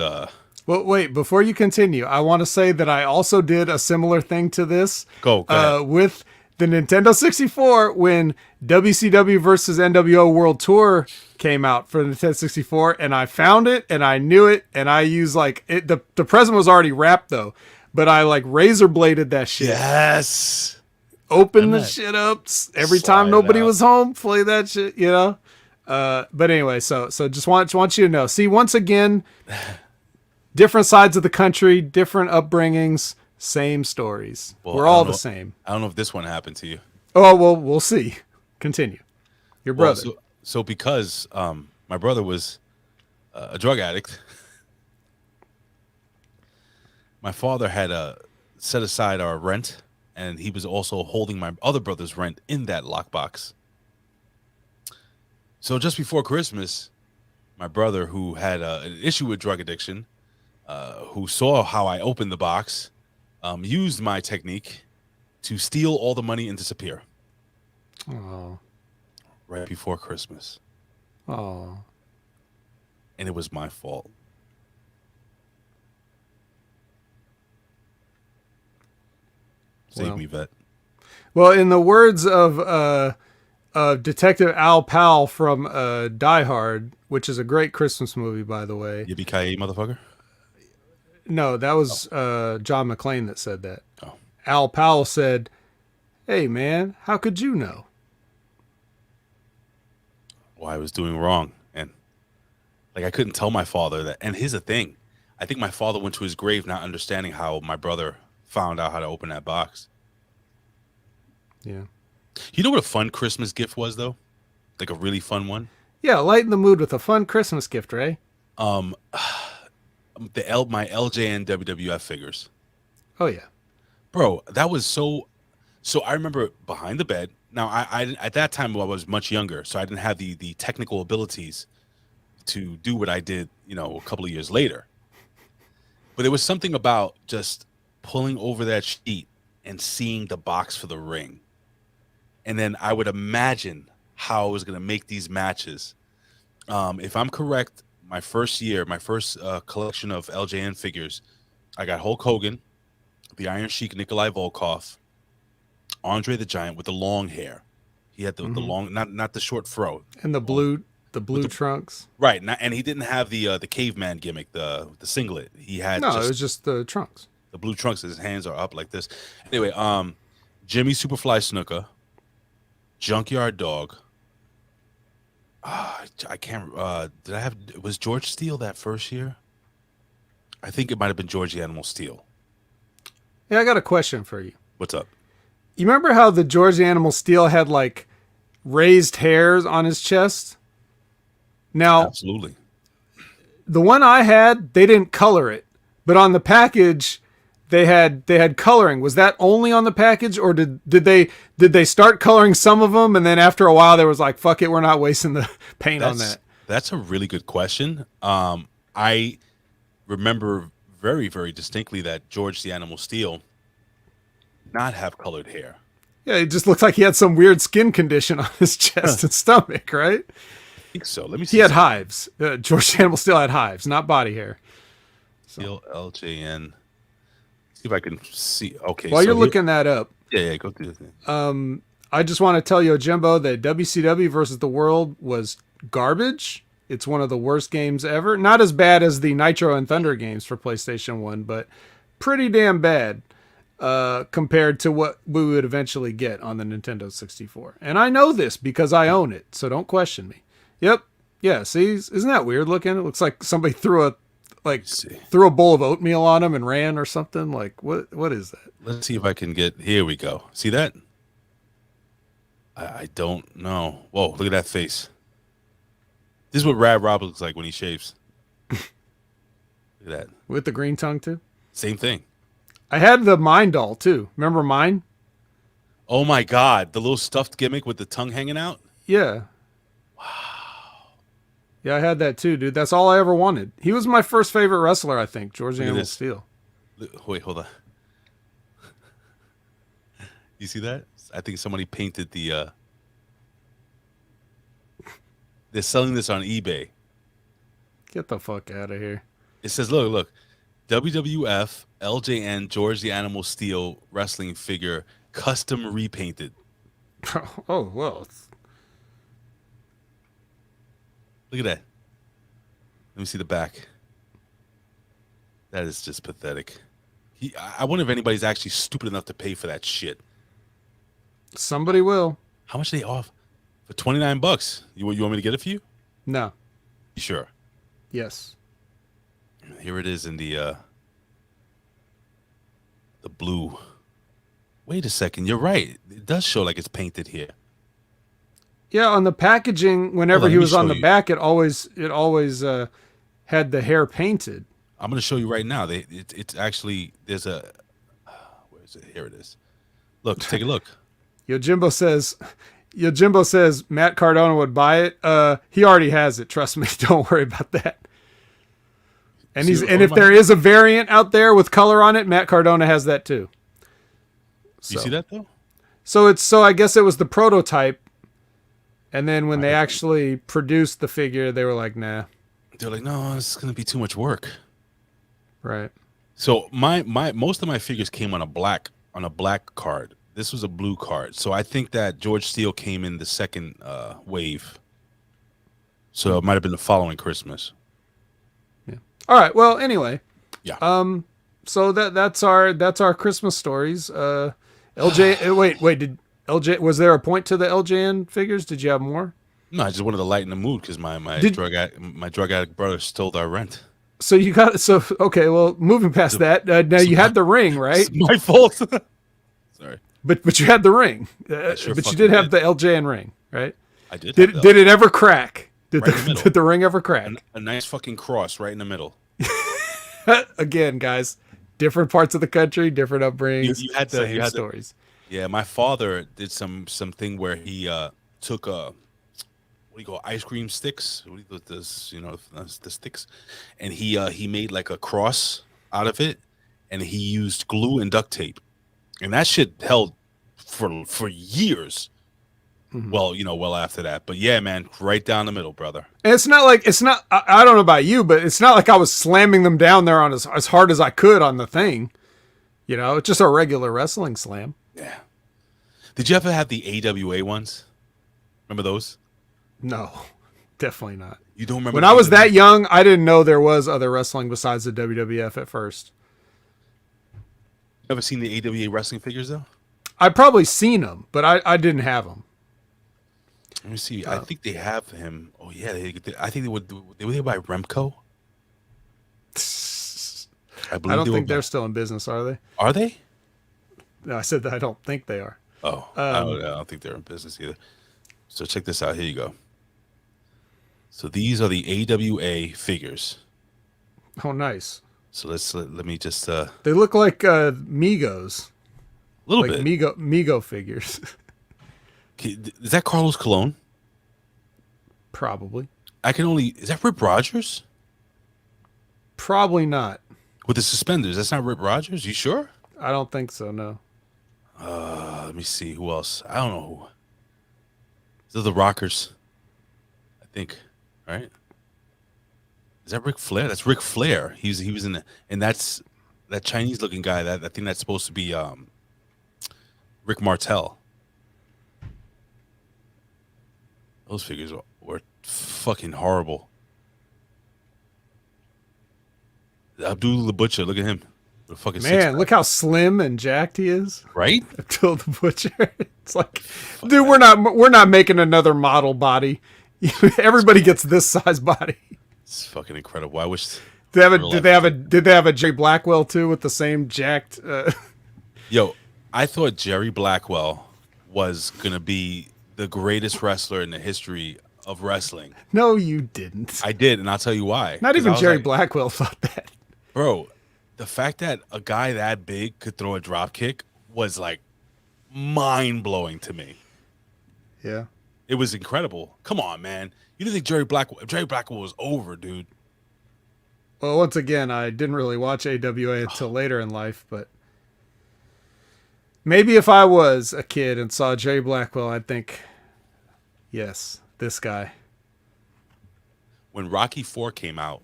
Well, wait, before you continue, I want to say that I also did a similar thing to this Go ahead. with the Nintendo 64 when WCW versus NWO World Tour came out for the Nintendo 64, and I found it and I knew it, and I used like it. The present was already wrapped though, but I like razor bladed that shit. Yes. Open the shit up every time nobody was home. Play that shit, you know. But anyway, so just want you to know. See, once again. Different sides of the country, different upbringings, same stories. Well, We're all the same. I don't know if this one happened to you. Oh, well, we'll see. Continue. Your brother. So because my brother was a drug addict, my father had set aside our rent, and he was also holding my other brother's rent in that lockbox. So just before Christmas, my brother, who had an issue with drug addiction, who saw how I opened the box, used my technique to steal all the money and disappear. Oh. Right before Christmas. Oh. And it was my fault. Save me, vet. Well, in the words of Detective Al Powell from Die Hard, which is a great Christmas movie, by the way. Yippee-ki-yay, motherfucker? No, that was John McClane that said that. Oh. Al Powell said, "Hey, man, how could you know?" Well, I was doing wrong. And like I couldn't tell my father that. And here's the thing. I think my father went to his grave not understanding how my brother found out how to open that box. Yeah. You know what a fun Christmas gift was, though? Like a really fun one? Yeah, lighten the mood with a fun Christmas gift, Ray. My LJN WWF figures. Oh, yeah. Bro, that was so I remember behind the bed. Now, I at that time I was much younger, so I didn't have the technical abilities to do what I did, a couple of years later. But there was something about just pulling over that sheet and seeing the box for the ring. And then I would imagine how I was going to make these matches. If I'm correct, my first collection of LJN figures, I got Hulk Hogan, the Iron Sheik Nikolai Volkov, Andre the Giant with the long hair. He had the long, not the short fro, and the blue trunks. Right, and he didn't have the caveman gimmick, the singlet. He had it was just the trunks. The blue trunks. His hands are up like this. Anyway, Jimmy Superfly Snuka, Junkyard Dog. I can't. Was George Steele that first year? I think it might have been George the Animal Steele. Yeah, I got a question for you. What's up? You remember how the George the Animal Steele had like raised hairs on his chest? Now, absolutely. The one I had, they didn't color it, but on the package, they had coloring. Was that only on the package, or did they start coloring some of them, and then after a while, there was like, fuck it, we're not wasting the paint on that? That's a really good question. I remember very, very distinctly that George the Animal Steele did not have colored hair. Yeah, it just looked like he had some weird skin condition on his chest and stomach, right? I think so. Let me see. He had hives. George the Animal Steele had hives, not body hair. Steele LJN. See if I can see. Okay. While you're looking that up. Yeah, go through the thing. I just want to tell you, Jimbo, that WCW versus the World was garbage. It's one of the worst games ever. Not as bad as the Nitro and Thunder games for PlayStation 1, but pretty damn bad compared to what we would eventually get on the Nintendo 64. And I know this because I own it, so don't question me. Yep. Yeah, see? Isn't that weird looking? It looks like somebody threw a bowl of oatmeal on him and ran or something. Like, what is that? Let's see if I can get... Here we go. See that? I don't know. Whoa, look at that face. This is what Rad Rob looks like when he shaves. Look at that. With the green tongue, too? Same thing. I had the Mine doll, too. Remember mine? Oh, my God. The little stuffed gimmick with the tongue hanging out? Yeah. Wow. Yeah, I had that, too, dude. That's all I ever wanted. He was my first favorite wrestler, I think, George Animal Steele. Wait, hold on. You see that? I think somebody painted the... They're selling this on eBay. Get the fuck out of here. It says, look, WWF LJN George the Animal Steel wrestling figure, custom repainted. Oh, well. Look at that. Let me see the back. That is just pathetic. I wonder if anybody's actually stupid enough to pay for that shit. Somebody will. How much are they off? For $29. You want me to get it for you? No. You sure? Yes. Here it is in the blue. Wait a second. You're right. It does show like it's painted here. Yeah, on the packaging, whenever he was on the back, it always had the hair painted. I'm going to show you right now. It's actually, there's a, where is it? Here it is. Look, take a look. Yojimbo says Matt Cardona would buy it. He already has it. Trust me. Don't worry about that. And if there is a variant out there with color on it, Matt Cardona has that too. So, you see that though? So I guess it was the prototype. And then when they actually produced the figure, they were like, nah. They're like, no, this is going to be too much work. Right. So my most of my figures came on a black card. This was a blue card. So I think that George Steele came in the second wave. So it might have been the following Christmas. Yeah. All right. Well, anyway. Yeah. So that's our Christmas stories. LJ did LJ, was there a point to the LJN figures? Did you have more? No, I just wanted to lighten the mood because my drug addict brother stole our rent. So okay. Well, moving past that, now you had the ring, right? It's my fault. Sorry, but you had the ring. Sure but you did have the LJN ring, right? I did. Did it ever crack? Did the ring ever crack? A nice fucking cross right in the middle. Again, guys, different parts of the country, different upbringings. You had stories. Yeah, my father did something where he took what do you call ice cream sticks? What do you call this? The sticks, and he made like a cross out of it, and he used glue and duct tape, and that shit held for years. Mm-hmm. Well after that, but yeah, man, right down the middle, brother. And it's not. I don't know about you, but it's not like I was slamming them down there on as hard as I could on the thing. It's just a regular wrestling slam. Yeah. Did you ever have the AWA ones? Remember those? No, definitely not. You don't remember? When I was that young, I didn't know there was other wrestling besides the WWF at first. Ever seen the AWA wrestling figures though? I probably seen them, but I didn't have them. Let me see. I think they have him. Oh yeah, I think they were by Remco. I don't think they're still in business, are they? Are they? No, I said that I don't think they are. Oh, I don't think they're in business either. So check this out. Here you go. So these are the AWA figures. Oh, nice. So let me just. They look like Migos. A little bit. Migo figures. Is that Carlos Colon? Probably. Is that Rip Rogers? Probably not. With the suspenders, that's not Rip Rogers. You sure? I don't think so. No. Let me see who else. I don't know who. These are the Rockers, I think. Right? Is that Ric Flair? That's Ric Flair. He was in the, and that's that Chinese looking guy. I think that's supposed to be Rick Martel. Those figures were fucking horrible. Abdul the Butcher, look at him. Fucking man, look how slim and jacked he is. Right? Abdul the Butcher. It's like, dude, we're not making another model body. Everybody gets this size body. It's fucking incredible. I wish. Did they have a Jerry Blackwell too with the same jacked? Yo, I thought Jerry Blackwell was gonna be the greatest wrestler in the history of wrestling. No, you didn't. I did, and I'll tell you why. Not even Jerry Blackwell thought that. Bro, the fact that a guy that big could throw a drop kick was like mind-blowing to me. Yeah. It was incredible. Come on, man. You didn't think Jerry Blackwell was over, dude. Well, once again, I didn't really watch AWA until later in life, but maybe if I was a kid and saw Jerry Blackwell, I'd think, yes, this guy. when Rocky 4 came out,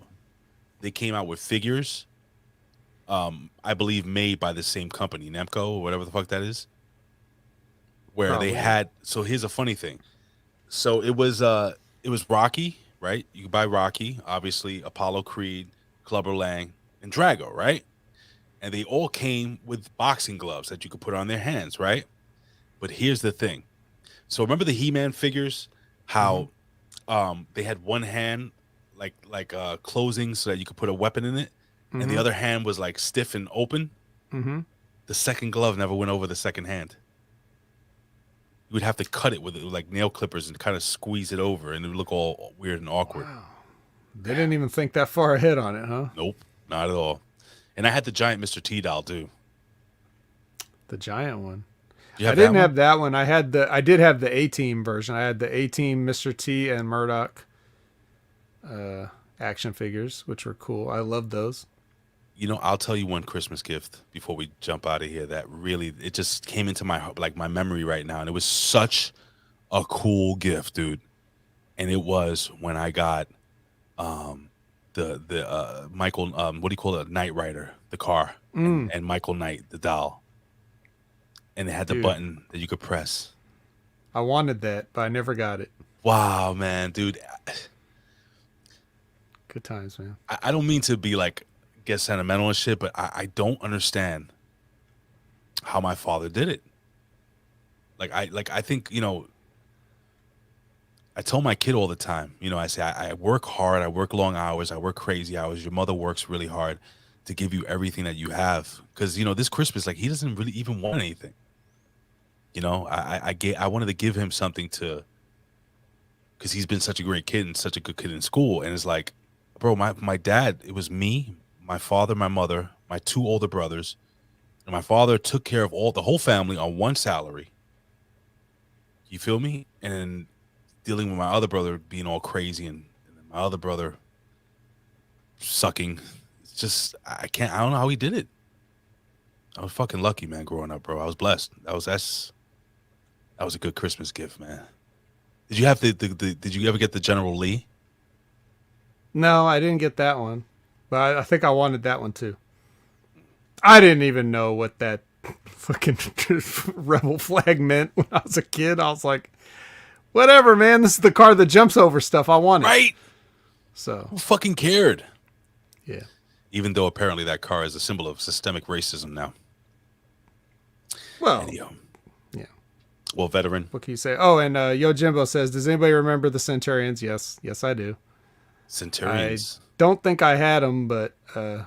they came out with figures, I believe made by the same company, Nemco or whatever the fuck that is. Where Probably. they had, so here's a funny thing. So it was Rocky, right? You could buy Rocky, obviously Apollo Creed, Clubber Lang, and Drago, right? And they all came with boxing gloves that you could put on their hands, right? But here's the thing. So remember the He-Man figures, how they had one hand like closing so that you could put a weapon in it, and the other hand was like stiff and open. The second glove never went over the second hand. You would have to cut it with like nail clippers and kind of squeeze it over, and it would look all weird and awkward. Wow. They didn't even think that far ahead on it, huh? Nope, not at all. And I had the giant Mr. T doll too. The giant one. I didn't have that one. I did have the A-Team version. I had the A-Team, Mr. T, and Murdoch action figures, which were cool. I loved those. You know, I'll tell you one Christmas gift before we jump out of here that really, it just came into my memory right now, and it was such a cool gift, dude. And it was when I got the Michael, what do you call it, Knight Rider, the car, and Michael Knight, the doll, and it had the button that you could press. I wanted that, but I never got it. Wow, man, dude. Good times, man. I don't mean to be like get sentimental and shit, but I don't understand how my father did it. I think, you know, I tell my kid all the time, you know, I say, I work hard, I work long hours, I work crazy hours. Your mother works really hard to give you everything that you have. Because, you know, this Christmas, like, he doesn't really even want anything. You know, I wanted to give him something to, because he's been such a great kid and such a good kid in school. And it's like, bro, my dad, it was me, my father, my mother, my two older brothers, and my father took care of the whole family on one salary. You feel me? And then dealing with my other brother being all crazy and my other brother sucking. It's just, I don't know how he did it. I was fucking lucky, man, growing up, bro. I was blessed. That was a good Christmas gift, man. Did you have did you ever get the General Lee? No, I didn't get that one, but I think I wanted that one too. I didn't even know what that fucking rebel flag meant when I was a kid. I was like, whatever, man. This is the car that jumps over stuff. I want it. Right. So who fucking cared? Yeah. Even though apparently that car is a symbol of systemic racism now. Well, yeah. Well, veteran. What can you say? Oh, and Yo Jimbo says, does anybody remember the Centurions? Yes, I do. Centurions. I don't think I had them, but I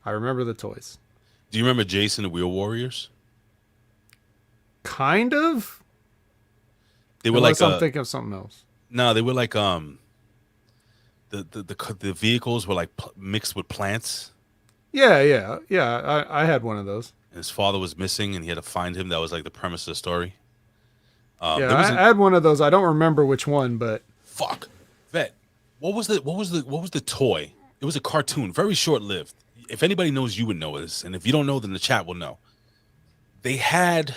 remember the toys. Do you remember Jason the Wheel Warriors? Kind of. They were Unless like I'm thinking of something else. No, they were like the vehicles were like mixed with plants. Yeah. I had one of those. And his father was missing, and he had to find him. That was like the premise of the story. I had one of those. I don't remember which one, but fuck, Vet. What was the toy? It was a cartoon, very short lived. If anybody knows, you would know this, and if you don't know, then the chat will know. They had,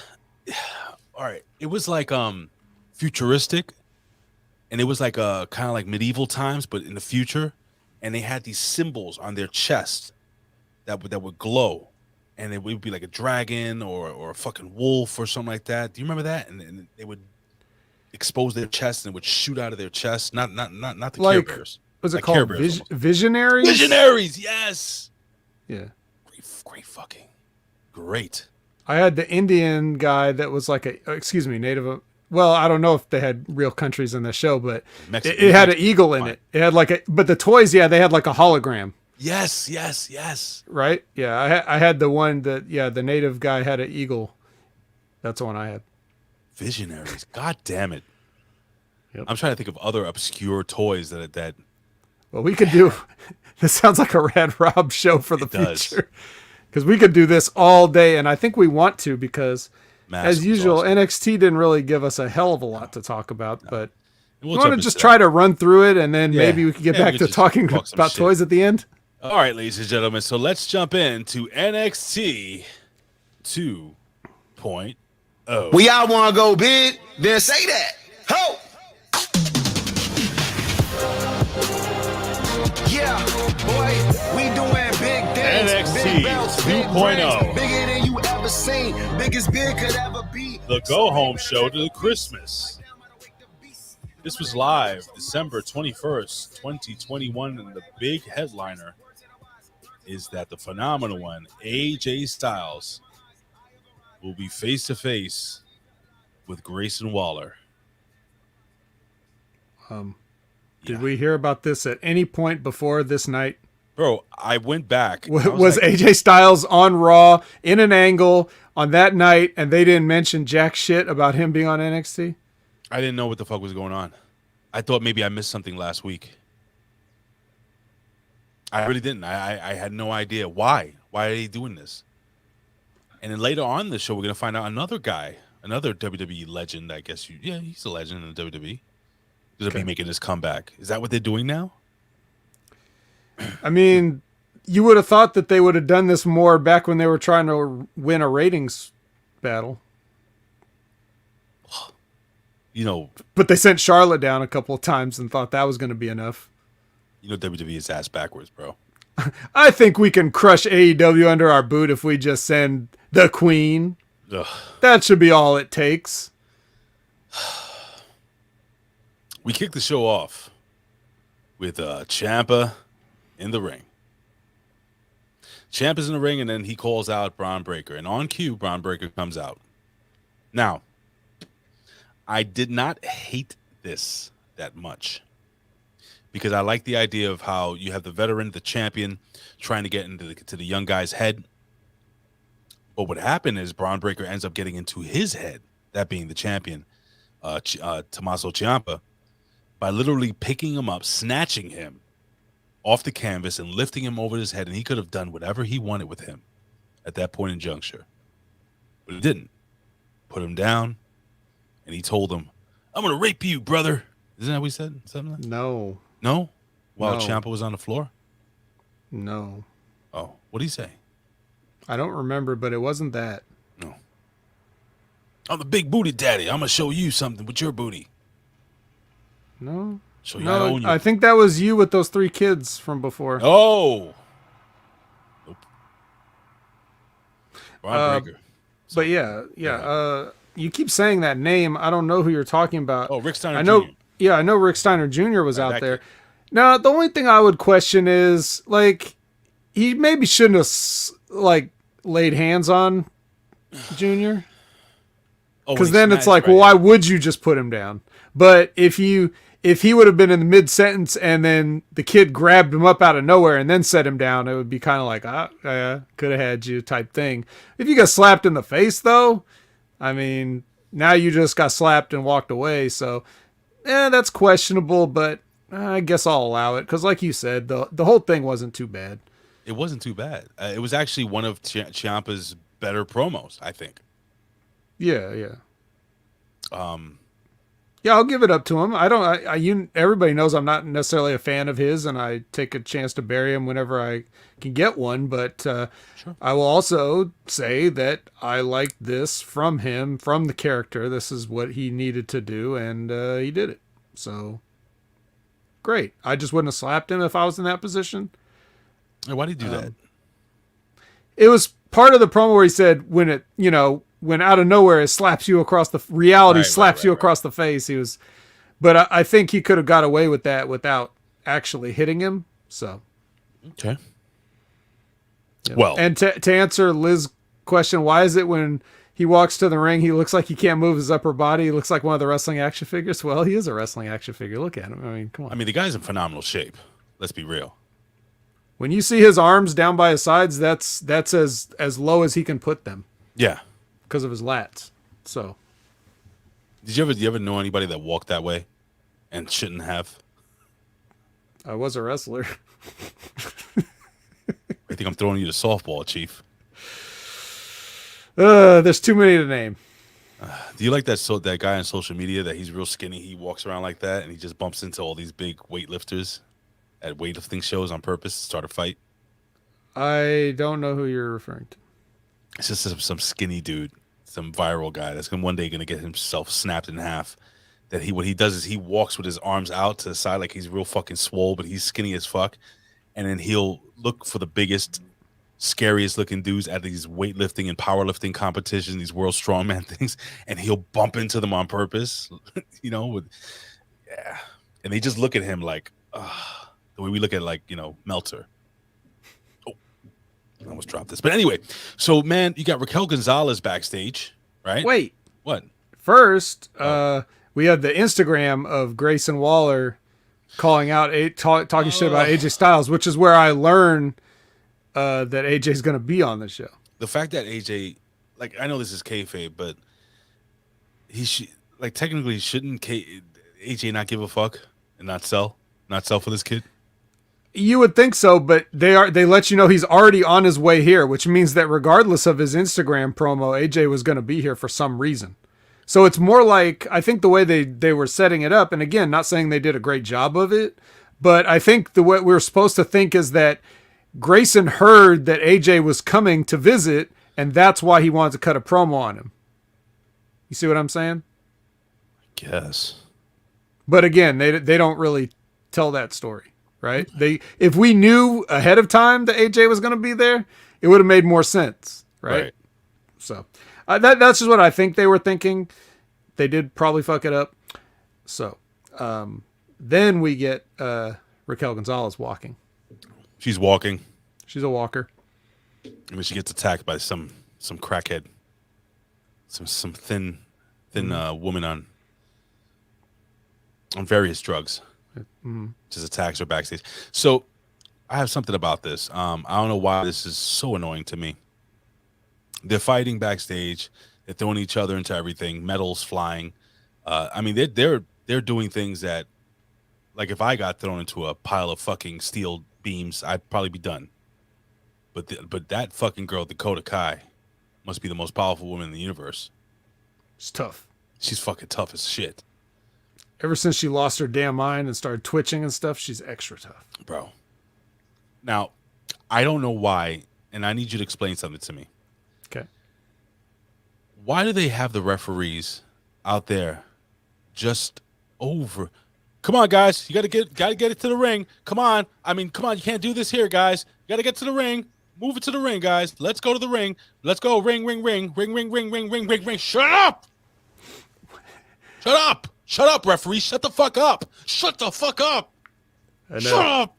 all right. It was like futuristic, and it was like kind of like medieval times, but in the future. And they had these symbols on their chest that would glow. And it would be like a dragon or a fucking wolf or something like that. Do you remember that? And they would expose their chest and it would shoot out of their chest. Not the Care Bears. Was it called Visionaries? Visionaries, yes. Yeah. Great fucking great. I had the Indian guy that was like native. Well, I don't know if they had real countries in the show, but it had an eagle in it. It had but the toys, they had like a hologram. Yes. Right? Yeah, I had the one that, the native guy had an eagle. That's the one I had. Visionaries. God damn it. Yep. I'm trying to think of other obscure toys that. Well, we could do. This sounds like a Rad Rob show for the future. Because we could do this all day, and I think we want to because, as usual, awesome. NXT didn't really give us a hell of a lot to talk about, but we want to just try to run through it, and then maybe we can get back to talking about toys at the end. All right, ladies and gentlemen, so let's jump into NXT 2.0. We all want to go big, then say that. Ho! Boy, we doing big things. NXT big belts, big 2.0. brands, bigger than you ever seen. Biggest big could ever be. The go-home show to Christmas. This was live December 21st, 2021, and the big headliner is that the phenomenal one, AJ Styles, will be face-to-face with Grayson Waller. Did we hear about this at any point before this night? Bro, I went back. Was AJ Styles on Raw in an angle on that night, and they didn't mention jack shit about him being on NXT? I didn't know what the fuck was going on. I thought maybe I missed something last week. I really didn't. I had no idea. Why? Why are they doing this? And then later on in the show, we're going to find out another guy, another WWE legend, I guess. He's a legend in the WWE. He's going to be making his comeback. Is that what they're doing now? I mean, you would have thought that they would have done this more back when they were trying to win a ratings battle. You know, but they sent Charlotte down a couple of times and thought that was going to be enough. You know, WWE is ass backwards, bro. I think we can crush AEW under our boot if we just send the Queen. Ugh. That should be all it takes. We kicked the show off with Ciampa in the ring. Ciampa's in the ring, and then he calls out Braun Breaker. And on cue, Braun Breaker comes out. Now, I did not hate this that much because I like the idea of how you have the veteran, the champion, trying to get into the young guy's head. But what happened is Braun Breaker ends up getting into his head, that being the champion, Tommaso Ciampa, by literally picking him up, snatching him off the canvas and lifting him over his head. And he could have done whatever he wanted with him at that point in juncture. But he didn't. Put him down. And he told him, "I'm going to rape you, brother." Isn't that what he said? Something like that? No. No? While No. Ciampa was on the floor? No. Oh, what did he say? I don't remember, but it wasn't that. No. "I'm the big booty daddy. I'm going to show you something with your booty." No. Show you how to own No, you. I think that was you with those 3 kids from before. Oh. Nope. Braun Breaker. But yeah. You keep saying that name. I don't know who you're talking about. Oh, Rick Steiner I know. Jr. Yeah, I know Rick Steiner Jr. was Right, out that there. kid. Now, the only thing I would question is like he maybe shouldn't have laid hands on Junior. Oh, Because when he then it's smashed, like, right, well, why yeah. would you just put him down? But if he would have been in the mid sentence and then the kid grabbed him up out of nowhere and then set him down, it would be kind of like, could have had you type thing. If you got slapped in the face, though, I mean, now you just got slapped and walked away. So, that's questionable, but I guess I'll allow it. Because like you said, the whole thing wasn't too bad. It wasn't too bad. It was actually one of Ciampa's better promos, I think. Yeah. Yeah, I'll give it up to him. Everybody knows I'm not necessarily a fan of his, and I take a chance to bury him whenever I can get one. But Sure. I will also say that I liked this from him, from the character. This is what he needed to do, and he did it. So, great. I just wouldn't have slapped him if I was in that position. Hey, why did he do that? It was part of the promo where he said, when out of nowhere it slaps you across the reality, slaps you across the face. But I think he could have got away with that without actually hitting him. So, Okay. yeah. Well, and to answer Liz's question, why is it when he walks to the ring, he looks like he can't move his upper body? He looks like one of the wrestling action figures. Well, he is a wrestling action figure. Look at him. I mean, come on. the guy's in phenomenal shape. Let's be real. When you see his arms down by his sides, that's as low as he can put them Yeah. because of his lats. So, Did you ever know anybody that walked that way and shouldn't have? I was a wrestler. I think I'm throwing you the softball, Chief. There's too many to name. Do you like that guy on social media that he's real skinny? He walks around like that and he just bumps into all these big weightlifters at weightlifting shows on purpose to start a fight. I don't know who you're referring to. It's just some skinny dude, some viral guy that's one day gonna get himself snapped in half. What he does is he walks with his arms out to the side like he's real fucking swole, but he's skinny as fuck. and then he'll look for the biggest, scariest looking dudes at these weightlifting and powerlifting competitions, these world strongman things, and he'll bump into them on purpose, yeah. And they just look at him like the way we look at, like, Meltzer. Oh, I almost dropped this. But anyway, so, man, you got Raquel Gonzalez backstage, right? Wait. What? First, we had the Instagram of Grayson Waller calling out, talking shit about AJ Styles, which is where I learned that AJ's going to be on the show. The fact that AJ, like, I know this is kayfabe, but technically, shouldn't AJ not give a fuck and not sell for this kid? You would think so, but they let you know he's already on his way here, which means that regardless of his Instagram promo, AJ was going to be here for some reason. So it's more like, I think the way they were setting it up, and again, not saying they did a great job of it, but I think the way we're supposed to think is that Grayson heard that AJ was coming to visit, and that's why he wanted to cut a promo on him. You see what I'm saying? I guess. But again, they don't really tell that story, right? If we knew ahead of time that AJ was going to be there, it would have made more sense, right? So that's just what I think they were thinking. They did probably fuck it up. So then we get Raquel Gonzalez walking. She's walking. She's a walker. And then she gets attacked by some crackhead, some thin woman on various drugs. Just attacks her backstage. So I have something about this. I don't know why this is so annoying to me. They're fighting backstage. They're throwing each other into everything. Metals flying. I mean, they're doing things that, like, if I got thrown into a pile of fucking steel beams, I'd probably be done. But that fucking girl, Dakota Kai, must be the most powerful woman in the universe. She's tough. She's fucking tough as shit. Ever since she lost her damn mind and started twitching and stuff, she's extra tough. Bro. Now, I don't know why, and I need you to explain something to me. Okay. Why do they have the referees out there just over? Come on, guys. You gotta get it to the ring. Come on. I mean, come on. You can't do this here, guys. You gotta get to the ring. Move it to the ring, guys. Let's go to the ring. Let's go. Ring, ring, ring. Ring, ring, ring, ring, ring, ring, ring. Shut up! Shut up! Shut up, referee. Shut the fuck up. Shut the fuck up. Shut up.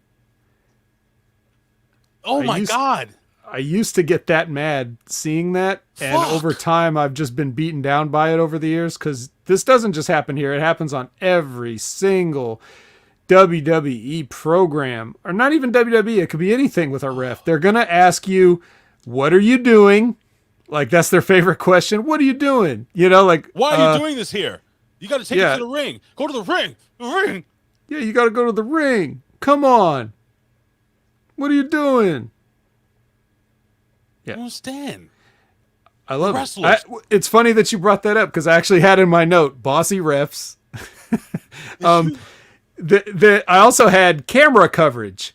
Oh, my God. I used to get that mad seeing that, and over time I've just been beaten down by it over the years, because this doesn't just happen here. It happens on every single WWE program, or not even WWE. It could be anything with a ref. They're going to ask you, what are you doing? Like, that's their favorite question. What are you doing? Like, why are you doing this here? You got to take it to the ring. Go to the ring. The ring. Yeah, you got to go to the ring. Come on. What are you doing? Yeah. I don't understand. I love it. It's funny that you brought that up, because I actually had in my note, bossy refs. I also had camera coverage.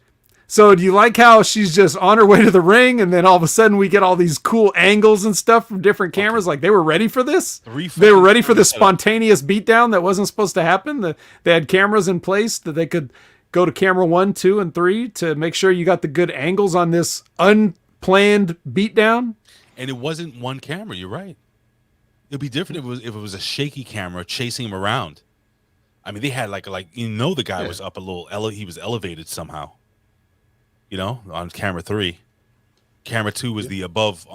So do you like how she's just on her way to the ring, and then all of a sudden we get all these cool angles and stuff from different cameras? Like, they were ready for this? They were ready for the spontaneous beatdown that wasn't supposed to happen? They had cameras in place that they could go to camera 1, 2, and 3 to make sure you got the good angles on this unplanned beatdown? And it wasn't one camera. You're right. It'd be different if it was a shaky camera chasing him around. I mean, they had like the guy was up a little. He was elevated somehow. On camera 3. Camera 2 was the above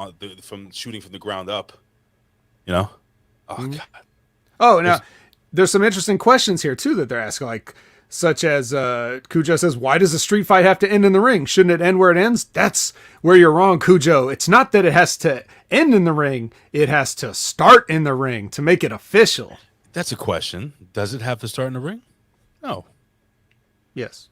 from shooting from the ground up. Oh God. Oh, now there's some interesting questions here too that they're asking, like, such as Cujo says, why does a street fight have to end in the ring? Shouldn't it end where it ends? That's where you're wrong, Cujo. It's not that it has to end in the ring. It has to start in the ring to make it official. That's a question. Does it have to start in the ring? No. Yes.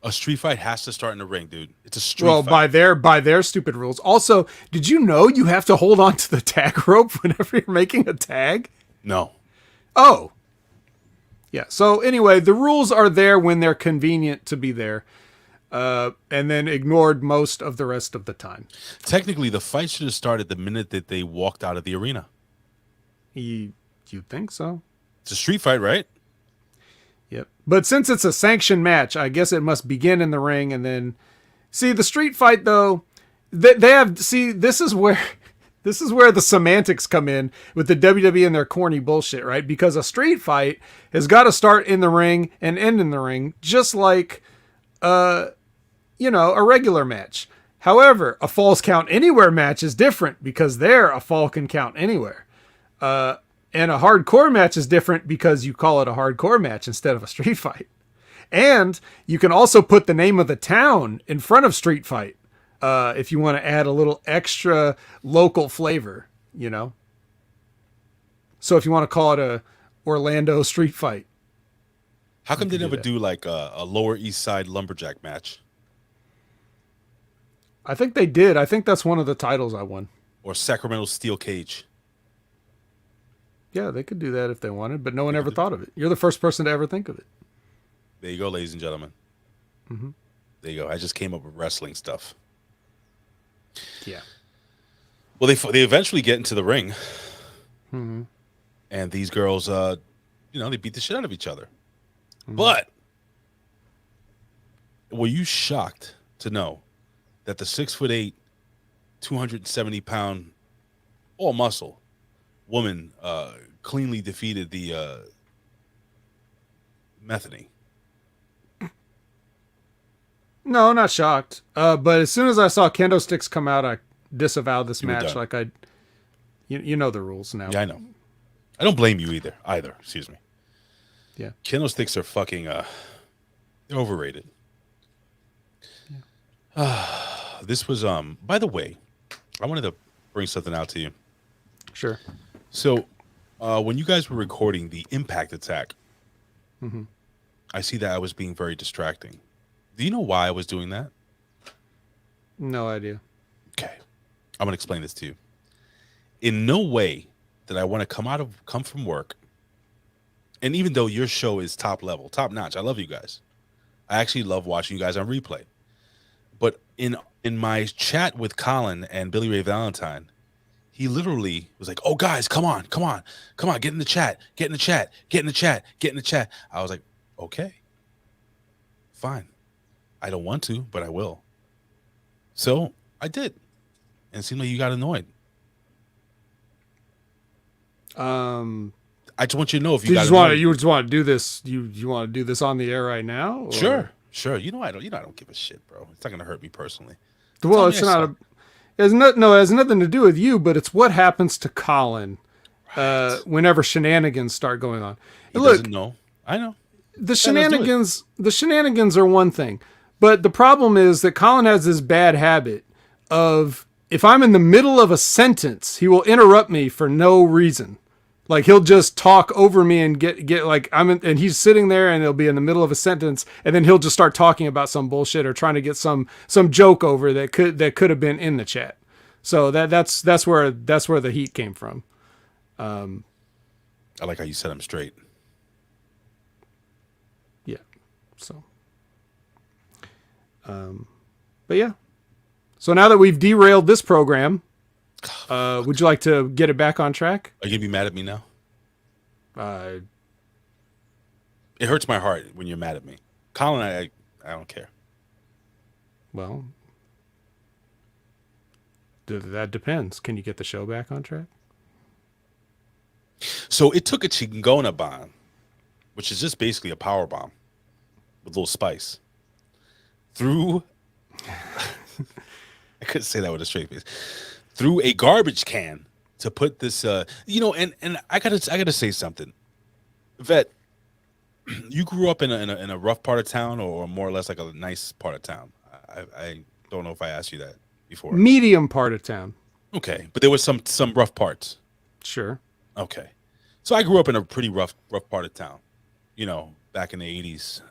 A street fight has to start in the ring, dude. It's a street fight. Well, by their stupid rules. Also, did you know you have to hold on to the tag rope whenever you're making a tag? No. Oh. Yeah. So anyway, the rules are there when they're convenient to be there, and then ignored most of the rest of the time. Technically, the fight should have started the minute that they walked out of the arena. You think so? It's a street fight, right? Yep. But since it's a sanctioned match, I guess it must begin in the ring and then See, the street fight though, they have. See, this is where the semantics come in with the WWE and their corny bullshit, right? Because a street fight has got to start in the ring and end in the ring, just like, a regular match. However, a Falls Count Anywhere match is different because there a fall can count anywhere. And a hardcore match is different because you call it a hardcore match instead of a street fight. And you can also put the name of the town in front of street fight if you want to add a little extra local flavor, So if you want to call it a Orlando street fight. How come they never do like a Lower East Side lumberjack match? I think they did. I think that's one of the titles I won. Or Sacramento Steel Cage? Yeah, they could do that if they wanted, but no one ever thought of it. You're the first person to ever think of it. There you go, ladies and gentlemen. Mm-hmm. There you go. I just came up with wrestling stuff. Yeah. Well, they eventually get into the ring. Mm-hmm. And these girls, they beat the shit out of each other. Mm-hmm. But were you shocked to know that the 6'8", 270-pound, all muscle woman cleanly defeated the Metheny? No, not shocked. But as soon as I saw kendo sticks come out, I disavowed this match. Done. Like you know the rules now. Yeah, I know. I don't blame you either. Excuse me. Yeah. Kendo sticks are fucking they're overrated. Yeah. This was by the way, I wanted to bring something out to you. Sure. So, when you guys were recording the Impact Attack, mm-hmm. I see that I was being very distracting. Do you know why I was doing that? No idea. Okay. I'm going to explain this to you. In no way did I want to come from work. And even though your show is top level, top notch, I love you guys. I actually love watching you guys on replay. But in my chat with Colin and Billy Ray Valentine, he literally was like, "Oh, guys, come on, get in the chat, get in the chat." I was like, "Okay, fine. I don't want to, but I will." So I did, and it seemed like you got annoyed. I just want you to know if you just want to do this. You want to do this on the air right now? Or? Sure. I don't give a shit, bro. It's not gonna hurt me personally. Well, it's not. It has nothing to do with you, but it's what happens to Colin whenever shenanigans start going on. He doesn't know. I know. The shenanigans are one thing, but the problem is that Colin has this bad habit of, if I'm in the middle of a sentence, he will interrupt me for no reason. Like, he'll just talk over me and get like and he's sitting there and he'll be in the middle of a sentence and then he'll just start talking about some bullshit or trying to get some joke over that could have been in the chat. So that's where the heat came from. I like how you set him straight. Yeah. So. But yeah. So now that we've derailed this program, would you like to get it back on track? Are you gonna be mad at me now? It hurts my heart when you're mad at me. Colin, I don't care. Well, that depends. Can you get the show back on track? So it took a Chingona bomb, which is just basically a power bomb with a little spice, through. I couldn't say that with a straight face. Through a garbage can to put this, and I gotta say something, Vet. You grew up in a rough part of town, or more or less like a nice part of town. I don't know if I asked you that before. Medium part of town. Okay, but there was some rough parts. Sure. Okay, so I grew up in a pretty rough part of town. Back in the 80s,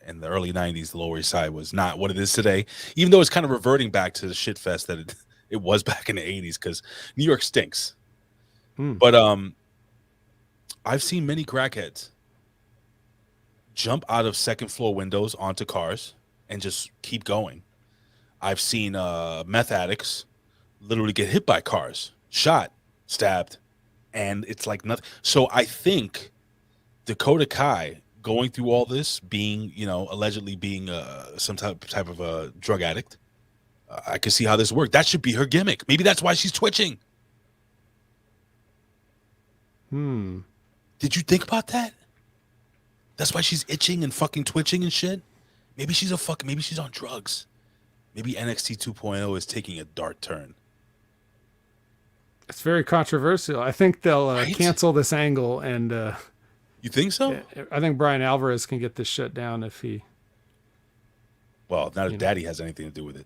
and the early 90s, the Lower East Side was not what it is today. Even though it's kind of reverting back to the shit fest that it was back in the 80s, because New York stinks. But I've seen many crackheads jump out of second floor windows onto cars and just keep going. I've seen meth addicts literally get hit by cars, shot, stabbed, and it's like nothing. So I think Dakota Kai going through all this, being, allegedly being some type of a drug addict. I can see how this worked. That should be her gimmick. Maybe that's why she's twitching. Did you think about that? That's why she's itching and fucking twitching and shit. Maybe she's on drugs. Maybe NXT 2.0 is taking a dark turn. It's very controversial. I think they'll Right? cancel this angle, and You think so? I think Brian Alvarez can get this shut down if he. Well, not if Daddy has anything to do with it.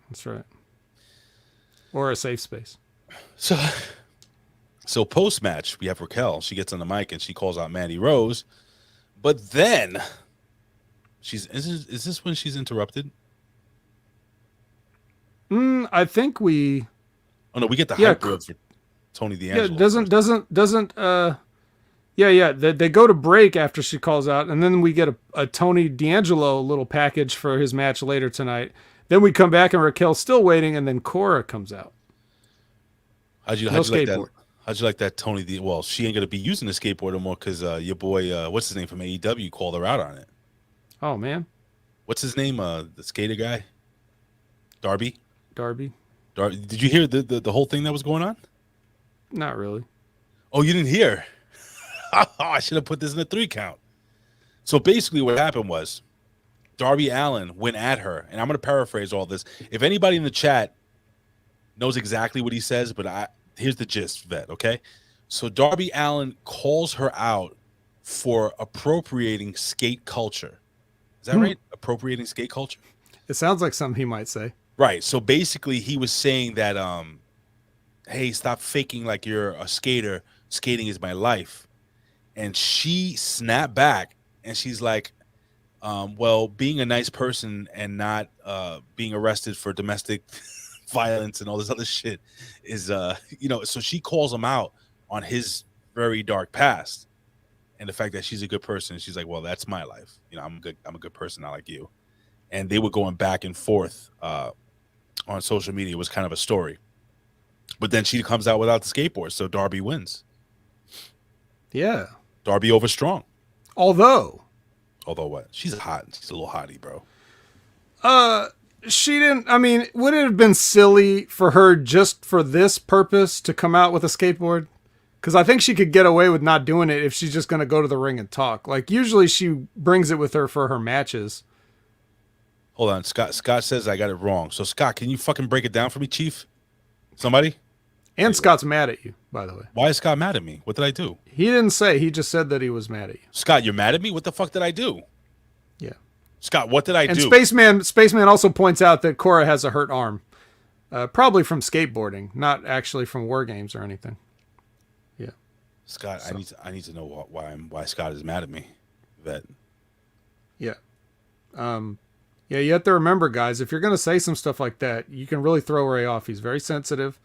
That's right. Or a safe space. So post match, we have Raquel. She gets on the mic and she calls out Mandy Rose, but then is this when she's interrupted? I think we. Oh no, we get the hype word for Tony D'Angelo. They go to break after she calls out, and then we get a Tony D'Angelo little package for his match later tonight. Then we come back and Raquel's still waiting, and then Cora comes out. How'd you like that Tony D? Well, she ain't gonna be using the skateboard anymore because your boy, what's his name from AEW, called her out on it. Oh man, what's his name? The skater guy, Darby. Did you hear the whole thing that was going on? Not really. Oh, you didn't hear? I should have put this in a 3 count. So basically, what happened was Darby Allin went at her, and I'm going to paraphrase all this. If anybody in the chat knows exactly what he says, but here's the gist, Vet, okay? So Darby Allin calls her out for appropriating skate culture. Is that right? Appropriating skate culture? It sounds like something he might say. Right. So basically, he was saying that, hey, stop faking like you're a skater. Skating is my life. And she snapped back, and she's like, well, being a nice person and not being arrested for domestic violence and all this other shit is, so she calls him out on his very dark past and the fact that she's a good person. She's like, well, that's my life. I'm a good person, not like you. And they were going back and forth on social media. It was kind of a story. But then she comes out without the skateboard, so Darby wins. Yeah. Darby over strong. Although what? She's hot. She's a little hottie, bro. She didn't. I mean, would it have been silly for her just for this purpose to come out with a skateboard? Because I think she could get away with not doing it if she's just going to go to the ring and talk. Like, usually she brings it with her for her matches. Hold on. Scott says I got it wrong. So, Scott, can you fucking break it down for me, Chief? Somebody? And Scott's mad at you, by the way. Why is Scott mad at me? What did I do? He didn't say. He just said that he was mad at you. Scott, you're mad at me? What the fuck did I do? Yeah. Scott, what did I do? And Spaceman also points out that Cora has a hurt arm. Probably from skateboarding, not actually from War Games or anything. Yeah. Scott, so. I need to know why Scott is mad at me. Vet. Yeah. Yeah, you have to remember, guys, if you're going to say some stuff like that, you can really throw Ray off. He's very sensitive.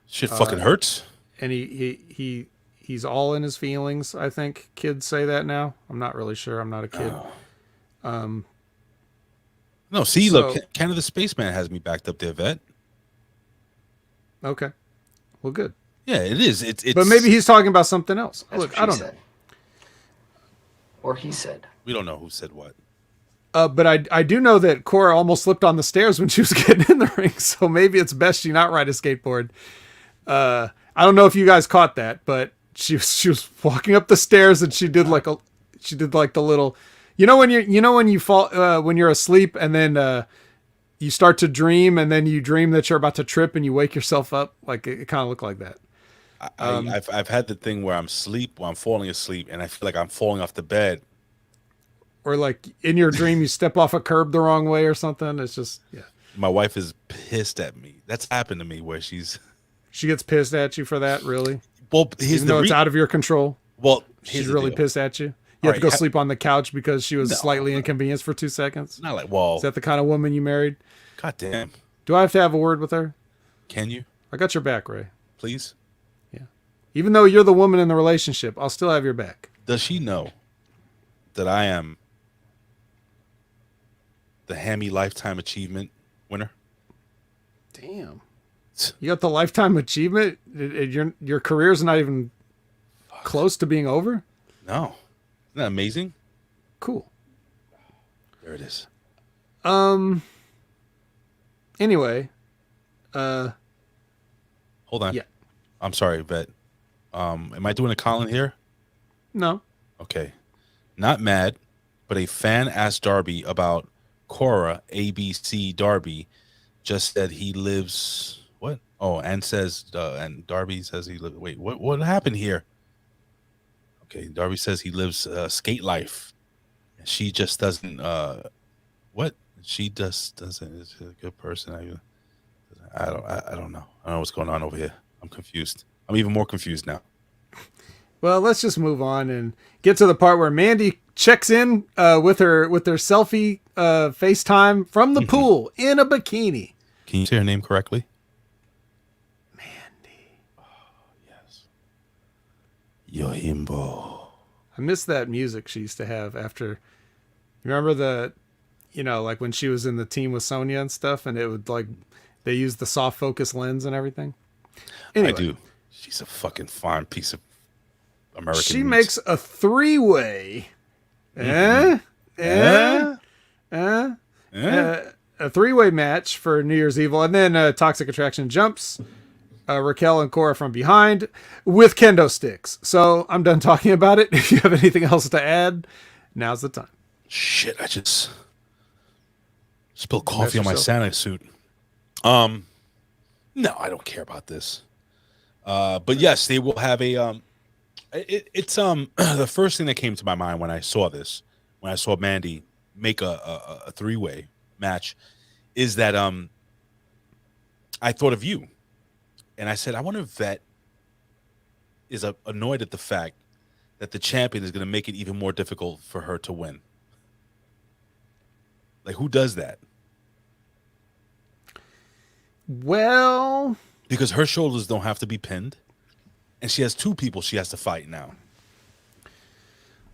Shit fucking hurts. And he's all in his feelings, I think. Kids say that now. I'm not really sure. I'm not a kid. No, see, look, Canada Spaceman has me backed up there, Vet. Okay. Well, good. Yeah, it is. It's But maybe he's talking about something else. That's Look, what I don't she said. know. Or he said. We don't know who said what. But I do know that Cora almost slipped on the stairs when she was getting in the ring, so maybe it's best she not ride a skateboard. I don't know if you guys caught that, but she was walking up the stairs and she did like the little, when you fall when you're asleep and then you start to dream and then you dream that you're about to trip and you wake yourself up. Like it kind of looked like that. I've had the thing where I'm falling asleep and I feel like I'm falling off the bed. Or like in your dream, you step off a curb the wrong way or something. It's just, yeah. My wife is pissed at me. That's happened to me where she gets pissed at you for that, really? Well, even though it's out of your control. Well, she's really pissed at you. You have to go sleep on the couch because she was slightly inconvenienced for 2 seconds. Not like, whoa. Is that the kind of woman you married? God damn. Do I have to have a word with her? Can you? I got your back, Ray. Please? Yeah. Even though you're the woman in the relationship, I'll still have your back. Does she know that I am the Hammy Lifetime Achievement winner? Damn. You got the Lifetime Achievement? Your career's not even close to being over? No. that amazing? Cool. There it is. Anyway, Hold on. yeah. I'm sorry, Vet. Am I doing a Colin here? No. Okay. Not mad, but a fan asked Darby about Cora ABC Darby. Just said he lives what? Oh, and says and Darby says he lives. Wait, what happened here? Okay, Darby says he lives skate life. She just doesn't. What? She just doesn't. Is a good person. I don't know. I don't know what's going on over here. I'm confused. I'm even more confused now. Well, let's just move on and get to the part where Mandy checks in with her selfie FaceTime from the pool in a bikini. Can you say her name correctly? Mandy. Oh, yes. Yohimbo. I miss that music she used to have after. Remember like when she was in the team with Sonya and stuff, and it would like they used the soft focus lens and everything. Anyway, I do. She's a fucking fine piece of American. She meat. makes a three-way. A three-way match for New Year's Evil, and then Toxic Attraction jumps Raquel and Cora from behind with kendo sticks. So I'm done talking about it. If you have anything else to add, now's the time. Shit, I just spilled coffee on Mess my yourself. Santa suit. No, I don't care about this. But yes, they will have a it's the first thing that came to my mind when I saw this, when I saw Mandy make a three-way match, is that I thought of you. And I said, I wonder if Vet is annoyed at the fact that the champion is going to make it even more difficult for her to win. Like, who does that? Well, Because her shoulders don't have to be pinned, and she has two people she has to fight now.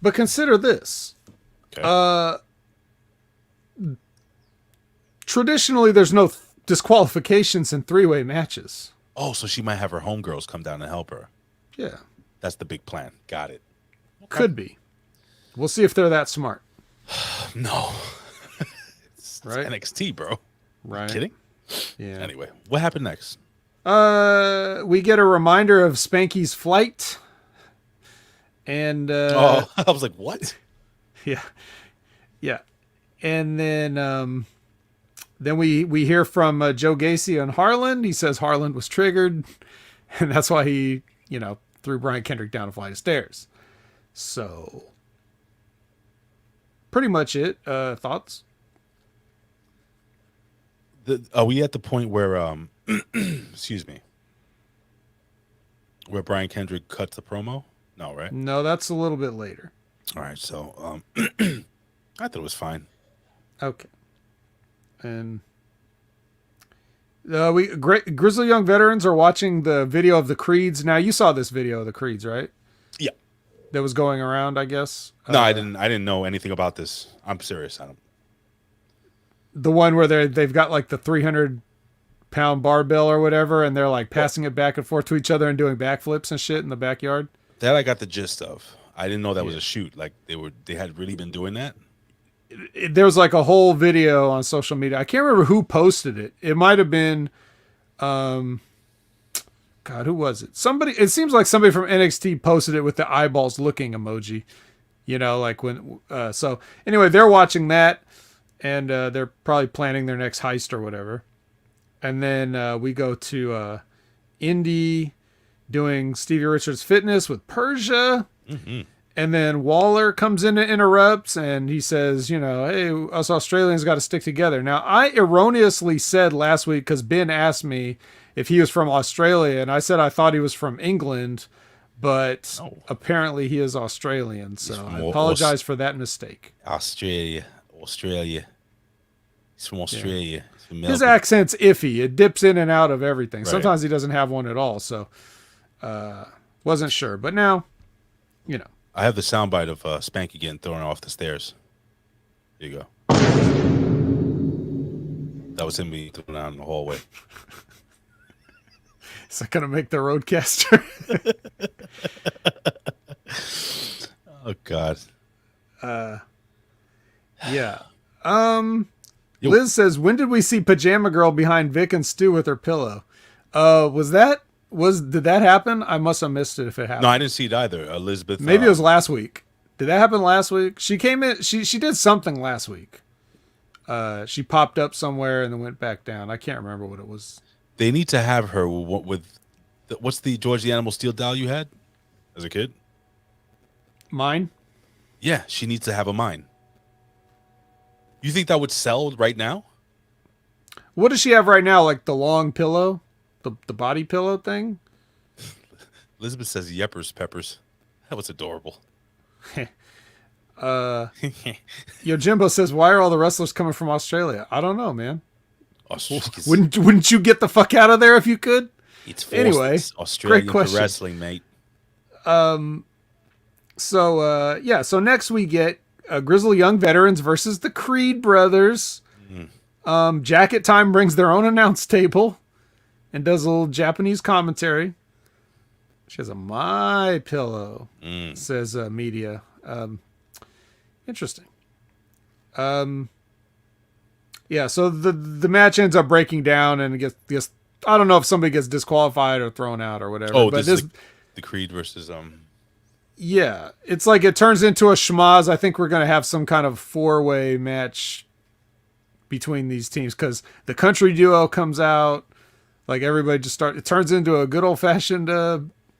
but consider this. Okay. Traditionally, there's no disqualifications in three-way matches. Oh, so she might have her homegirls come down and help her. Yeah, That's the big plan. Got it. could be. We'll see if they're that smart. No. It's Right? NXT, bro. Right. Kidding? Yeah. Anyway, what happened next? We get a reminder of Spanky's flight. And I was like, what? yeah. Yeah. And then we hear from Joe Gacy on Harland. He says Harland was triggered, and that's why he, threw Brian Kendrick down a flight of stairs. So pretty much it. Thoughts? Are we at the point where excuse me, where Brian Kendrick cuts the promo? No, right? No, that's a little bit later. All right, so I thought it was fine. Okay. And Grizzly Young veterans are watching the video of the Creeds. Now, you saw this video of the Creeds, right? Yeah. That was going around, I guess. No, I didn't know anything about this. I'm serious. I don't. The one where they've got like the 300-pound barbell or whatever, and they're like passing it back and forth to each other and doing backflips and shit in the backyard. That I got the gist of. I didn't know that was a shoot. Like they had really been doing that. There was like a whole video on social media. I can't remember who posted it. It might have been, God, who was it? Somebody. It seems like somebody from NXT posted it with the eyeballs looking emoji. Like when. So anyway, they're watching that, and they're probably planning their next heist or whatever. And then we go to Indy doing Stevie Richards Fitness with Persia. Mm-hmm. And then Waller comes in and interrupts, and he says, hey, us Australians got to stick together. Now, I erroneously said last week, because Ben asked me if he was from Australia, and I said I thought he was from England, but apparently he is Australian. So I apologize for that mistake. Australia. He's from Australia. Yeah. He's from His Melbourne. accent's iffy. It dips in and out of everything. Right. Sometimes he doesn't have one at all, so wasn't sure. But now, I have the soundbite of Spanky getting thrown off the stairs. Here you go. That was him being thrown out in the hallway. Is that going to make the roadcaster? Oh, God. Yeah. Yo. Liz says, when did we see Pajama Girl behind Vic and Stu with her pillow? Did that happen? I must have missed it if it happened. No, I didn't see it either. Elizabeth. Maybe it was last week. Did that happen last week? She came in. She did something last week. She popped up somewhere and then went back down. I can't remember what it was. They need to have her with what's the George the Animal Steel doll you had as a kid? Mine? Yeah, she needs to have a mine. You think that would sell right now? What does she have right now? Like the long pillow, the body pillow thing? Elizabeth says Yeppers Peppers. That was adorable. Yo, Jimbo says, why are all the wrestlers coming from Australia? I don't know, man. Wouldn't you get the fuck out of there if you could? It's forced. Anyway, It's Australian great for question. wrestling, mate. So next we get Grizzly Young Veterans versus the Creed Brothers. Jacket Time brings their own announce table and does a little Japanese commentary. She has a My Pillow, says media. Interesting. Yeah, so the match ends up breaking down and it gets I don't know if somebody gets disqualified or thrown out or whatever. Oh, but this is the Creed versus Yeah, it's like it turns into a schmoz. I think we're going to have some kind of 4-way match between these teams because the country duo comes out. Like everybody it turns into a good old fashioned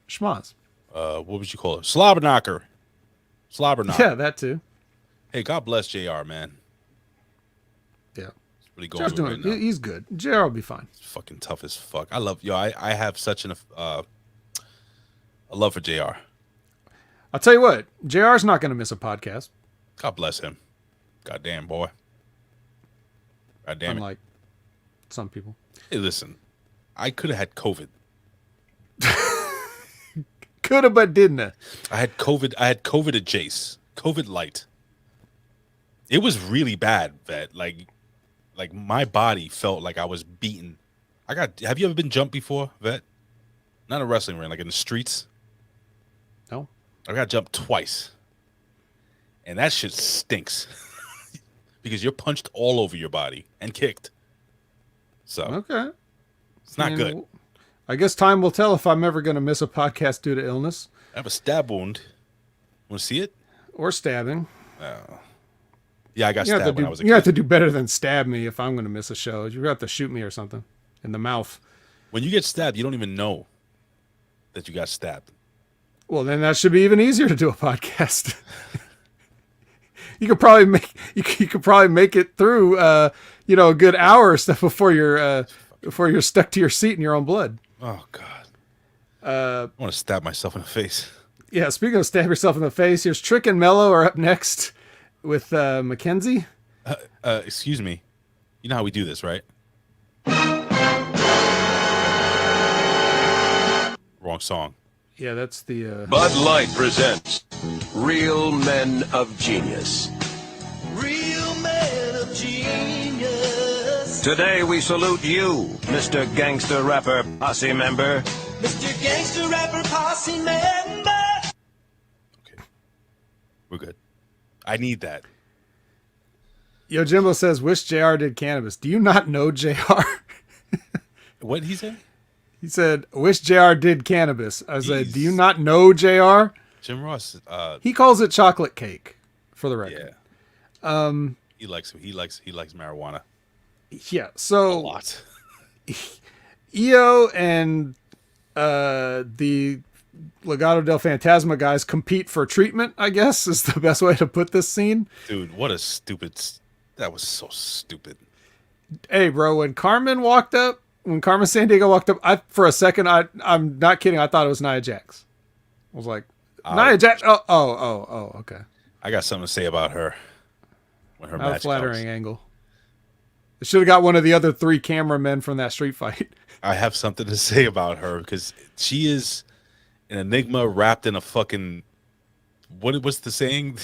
schmoz. what would you call it? Slobber knocker. Yeah, that too. Hey, God bless JR, man. Yeah. He's really going JR's through it doing right now. He's good. JR will be fine. He's fucking tough as fuck. I love I have such a love for JR. I'll tell you what, JR's not going to miss a podcast. God bless him. Goddamn boy. Goddamn. Unlike some people. Hey, listen. I could have had COVID. Coulda but didn't. I had COVID at Jace. COVID light. It was really bad, Vet. Like my body felt like I was beaten. Have you ever been jumped before, Vet? Not in a wrestling ring, like in the streets. No. I got jumped twice. And that shit stinks. Because you're punched all over your body and kicked. So Okay. it's not good. I guess time will tell if I'm ever going to miss a podcast due to illness. I have a stab wound. Want to see it? Or stabbing. Yeah, I got stabbed when I was a kid. You have to do better than stab me if I'm going to miss a show. You have to shoot me or something in the mouth. When you get stabbed, you don't even know that you got stabbed. Well, then that should be even easier to do a podcast. You could probably make it through a good hour or stuff before you're stuck to your seat in your own blood. Oh God. I want to stab myself in the face. Yeah, speaking of stab yourself in the face, here's Trick and Mello are up next with Mackenzie. Excuse me. You know how we do this, right? Wrong song. Yeah, that's the Bud Light presents Real Men of Genius. Real man of genius. Today we salute you, Mr. Gangster Rapper Posse Member. Mr. Gangster Rapper Posse Member. Okay. We're good. I need that. Yo Jimbo says, wish JR did cannabis. Do you not know JR? What did he say? He said, wish JR did cannabis. I said, Jeez. do you not know JR? Jim Ross. He calls it chocolate cake, for the record. Yeah. He likes marijuana Yeah. a So lot. EO and the Legado del Fantasma guys compete for treatment, I guess, is the best way to put this scene. Dude, what a stupid. That was so stupid. Hey, bro, when Carmen Sandiego walked up, for a second, I'm not kidding, I thought it was Nia Jax. I was like, Nia Jax? Oh, okay. I got something to say about her when her Not a match flattering comes. angle. They should have got one of the other 3 cameramen from that street fight. I have something to say about her because she is an enigma wrapped in a fucking. What's the saying?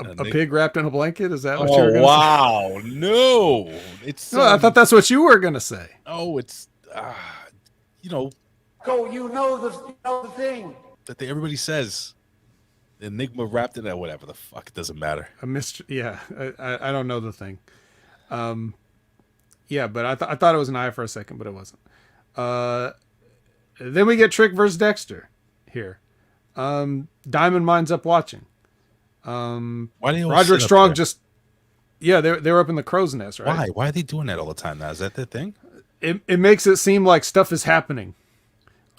A pig wrapped in a blanket? Is that what you were Oh going to wow! No, it's. say? No, I thought that's what you were going to say. Oh, it's. Go, you know the thing. That everybody says. Enigma wrapped in that, whatever the fuck, it doesn't matter. A mystery. Yeah, I don't know the thing. Yeah, but I thought it was an eye for a second, but it wasn't. Then we get Trick versus Dexter here. Diamond Mine's up watching. Why do they all Roderick sit up Strong there? just they were up in the crow's nest, right? Why are they doing that all the time now? Is that their thing? It makes it seem like stuff is happening.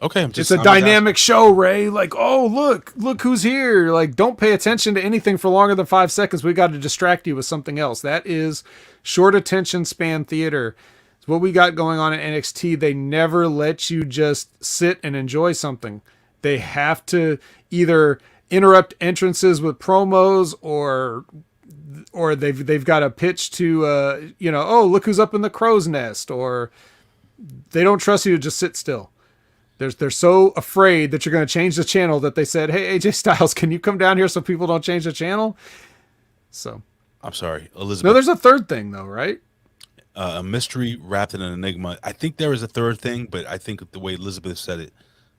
Okay, It's a dynamic show, Ray. Like, oh, look who's here. Like, don't pay attention to anything for longer than 5 seconds. We got to distract you with something else. That is short attention span theater. It's what we got going on at NXT. They never let you just sit and enjoy something. They have to either interrupt entrances with promos or they've got a pitch to oh, look who's up in the crow's nest, or they don't trust you to just sit still. They're so afraid that you're going to change the channel that they said, "Hey, AJ Styles, can you come down here so people don't change the channel?" So, I'm sorry, Elizabeth. no, there's a third thing though, right? A mystery wrapped in an enigma. I think there is a third thing, but I think the way Elizabeth said it,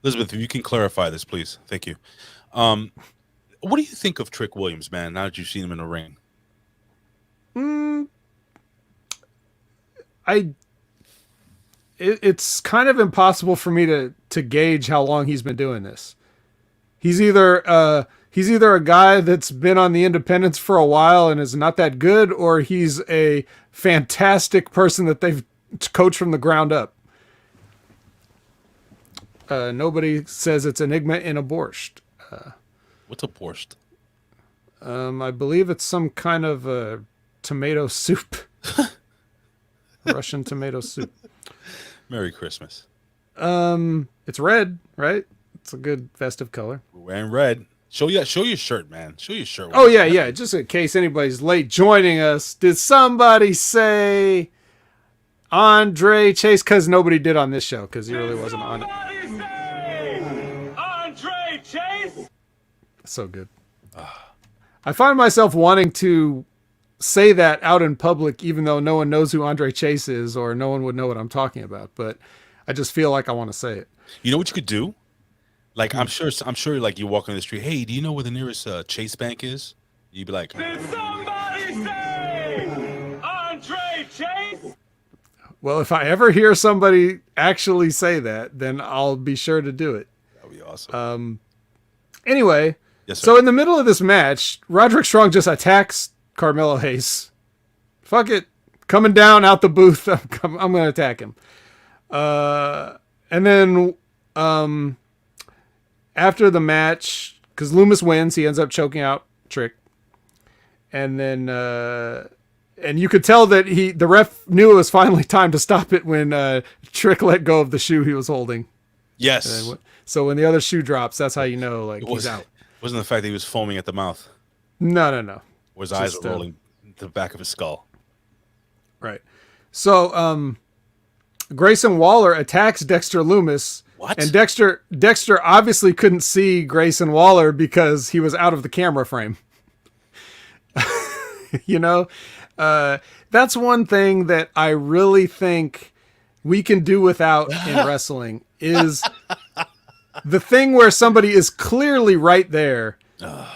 Elizabeth, if you can clarify this, please. Thank you. What do you think of Trick Williams, man? Now that you've seen him in the ring, It's kind of impossible for me to gauge how long he's been doing this. He's either a guy that's been on the independents for a while and is not that good, or he's a fantastic person that they've coached from the ground up. Nobody says it's enigma in a borscht. what's a borscht? I believe it's some kind of tomato soup. Russian tomato soup. Merry Christmas. It's red, right? It's a good festive color. We're wearing red. Show your shirt, man. Show your shirt. Oh yeah. Just in case anybody's late joining us, did somebody say Andre Chase? Because nobody did on this show, because he really wasn't on it. Andre Chase. So good. I find myself wanting to say that out in public, even though no one knows who Andre Chase is, or no one would know what I'm talking about. But I just feel like I want to say it. You know what you could do? Like, I'm sure, like, you walk on the street. Hey, do you know where the nearest Chase Bank is? You'd be like, Did somebody say Andre Chase? Well, if I ever hear somebody actually say that, then I'll be sure to do it. that'd be awesome. Anyway, Yes, sir. so in the middle of this match, Roderick Strong just attacks Carmelo Hayes. Fuck it. Coming down out the booth. I'm going to attack him. And then after the match, because Loomis wins, he ends up choking out Trick. And then and you could tell that the ref knew it was finally time to stop it when Trick let go of the shoe he was holding. Yes. So when the other shoe drops, that's how you know, like, he's out. Wasn't the fact that he was foaming at the mouth, No. or his eyes Just, were rolling to the back of his skull. Right. So Grayson Waller attacks Dexter Loomis. What? And Dexter obviously couldn't see Grayson Waller because he was out of the camera frame. You know? That's one thing that I really think we can do without in wrestling is the thing where somebody is clearly right there.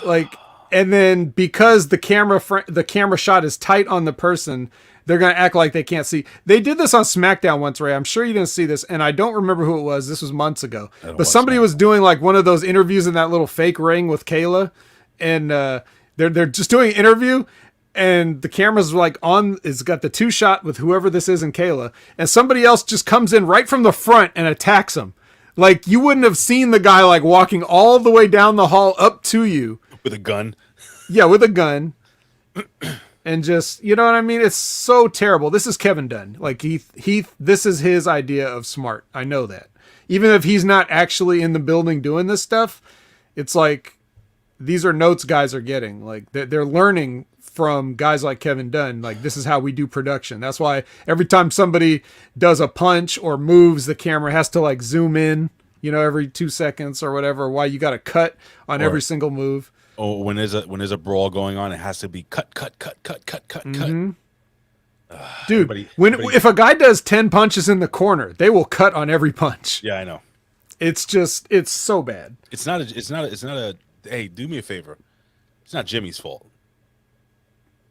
Like, and then because the camera shot is tight on the person, they're going to act like they can't see. They did this on SmackDown once, Ray. I'm sure you didn't see this, and I don't remember who it was. This was months ago. But somebody was doing like one of those interviews in that little fake ring with Kayla, and they're just doing an interview, and the camera's like on. It's got the two shot with whoever this is and Kayla, and somebody else just comes in right from the front and attacks them. Like, you wouldn't have seen the guy like walking all the way down the hall up to you With a gun. Yeah, with a gun. And just, you know what I mean? It's so terrible. This is Kevin Dunn. Like, this is his idea of smart. I know that. Even if he's not actually in the building doing this stuff, it's like, these are notes guys are getting. Like, they're learning from guys like Kevin Dunn. Like, this is how we do production. That's why every time somebody does a punch or moves, the camera has to like zoom in, you know, every 2 seconds or whatever. Why you got to cut on every single move. Oh, when there's a brawl going on, it has to be cut. Mm-hmm. Dude, if a guy does 10 punches in the corner, they will cut on every punch. Yeah, I know. It's so bad. It's not a hey, do me a favor. It's not Jimmy's fault.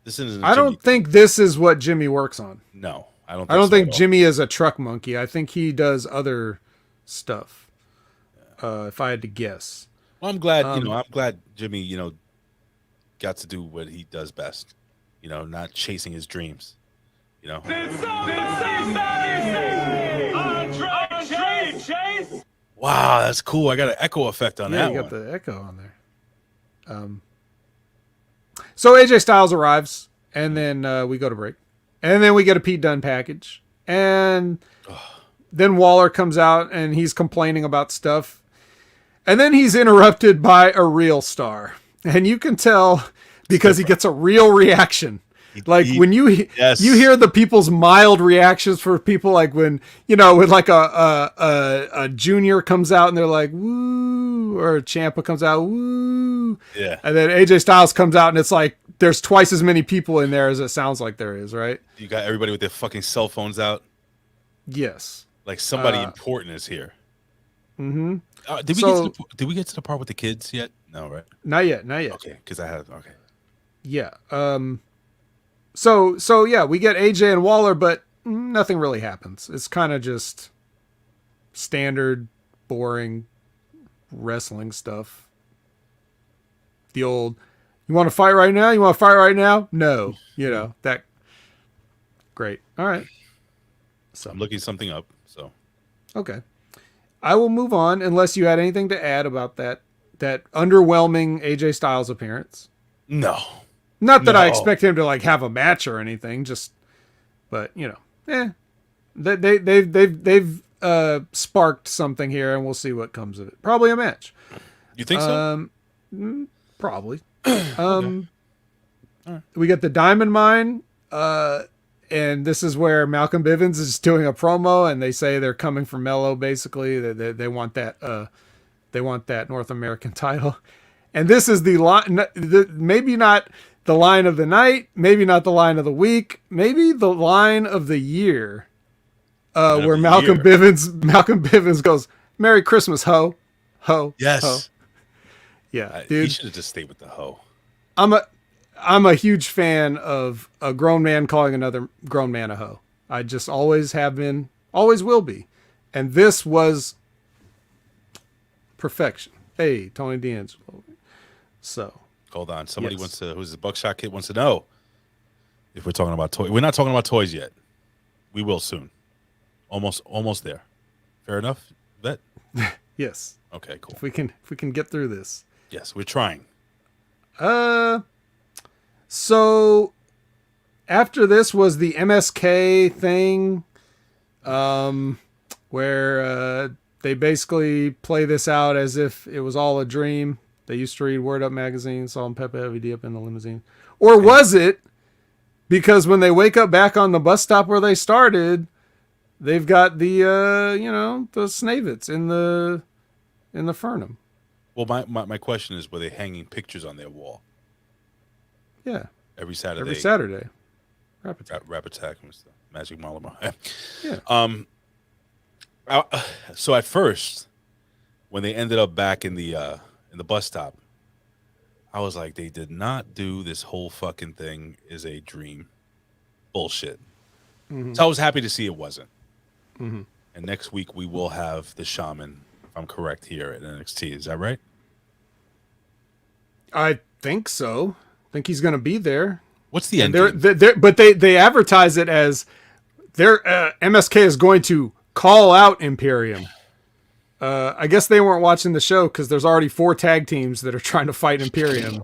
This isn't. I don't think this is what Jimmy works on. No, I don't. I don't so think at all. Jimmy is a truck monkey. I think he does other stuff. If I had to guess. Well, I'm glad. I'm glad Jimmy. Got to do what he does best. Not chasing his dreams. Did somebody say Andre Chase? Wow, that's cool. I got an echo effect on Yeah, that you one. got the echo on there. So AJ Styles arrives, and then we go to break, and then we get a Pete Dunne package, and then Waller comes out and he's complaining about stuff, and then he's interrupted by a real star, and you can tell because he gets a real reaction. Like when you hear the people's mild reactions for people, like when like a junior comes out and they're like woo, or a Ciampa comes out woo, Yeah, and then AJ Styles comes out and it's like there's twice as many people in there as it sounds like there is, right? you got everybody with their fucking cell phones out. Yes. Like somebody important is here. Mm-hmm. Did we get to the part with the kids yet? No, right? Not yet. Okay, because okay. Yeah. So yeah, we get AJ and Waller, but nothing really happens. It's kind of just standard, boring wrestling stuff. The old, you want to fight right now? You want to fight right now? No. That. Great. All right. So I'm looking something up. So okay. I will move on unless you had anything to add about that underwhelming AJ Styles appearance. no. Not that I No. expect him to like have a match or anything, but they've sparked something here, and we'll see what comes of it. Probably a match. You think so? Probably. We got the Diamond Mine, and this is where Malcolm Bivens is doing a promo, and they say they're coming for Mello. Basically, they want that North American title, and this is the line. Maybe not the line of the night, maybe not the line of the week, maybe the line of the year, where Malcolm Bivens goes, "Merry Christmas, ho, ho." Yes. Ho. Yeah, He dude. should have just stayed with the hoe. I'm a huge fan of a grown man calling another grown man a hoe. I just always have been, always will be, and this was perfection. Hey, Tony D'Angelo. So. Hold on. Somebody Yes. wants to, who's the Buckshot Kid, wants to know if we're talking about toys. We're not talking about toys yet. We will soon. Almost there. Fair enough, Vet? Yes. Okay, cool. If we can get through this. Yes, we're trying. So after this was the MSK thing, where they basically play this out as if it was all a dream. They used to read Word Up magazine, saw him Pepe LVD up in the limousine. Or was it because when they wake up back on the bus stop where they started, they've got the the Snavits in the Fernum. Well, my question is, were they hanging pictures on their wall Yeah. every Saturday? Every Saturday. Rap Attack. Rap Attack was the Magic Malama. Yeah. So at first, when they ended up back in the bus stop, I was like, they did not do this whole fucking thing is a dream bullshit. Mm-hmm. So I was happy to see it wasn't. Mm-hmm. And next week we will have the Shaman, if I'm correct, here at NXT. Is that right? I think so. I think he's going to be there. What's the end? But they advertise it as their MSK is going to call out Imperium. I guess they weren't watching the show because there's already 4 tag teams that are trying to fight Imperium.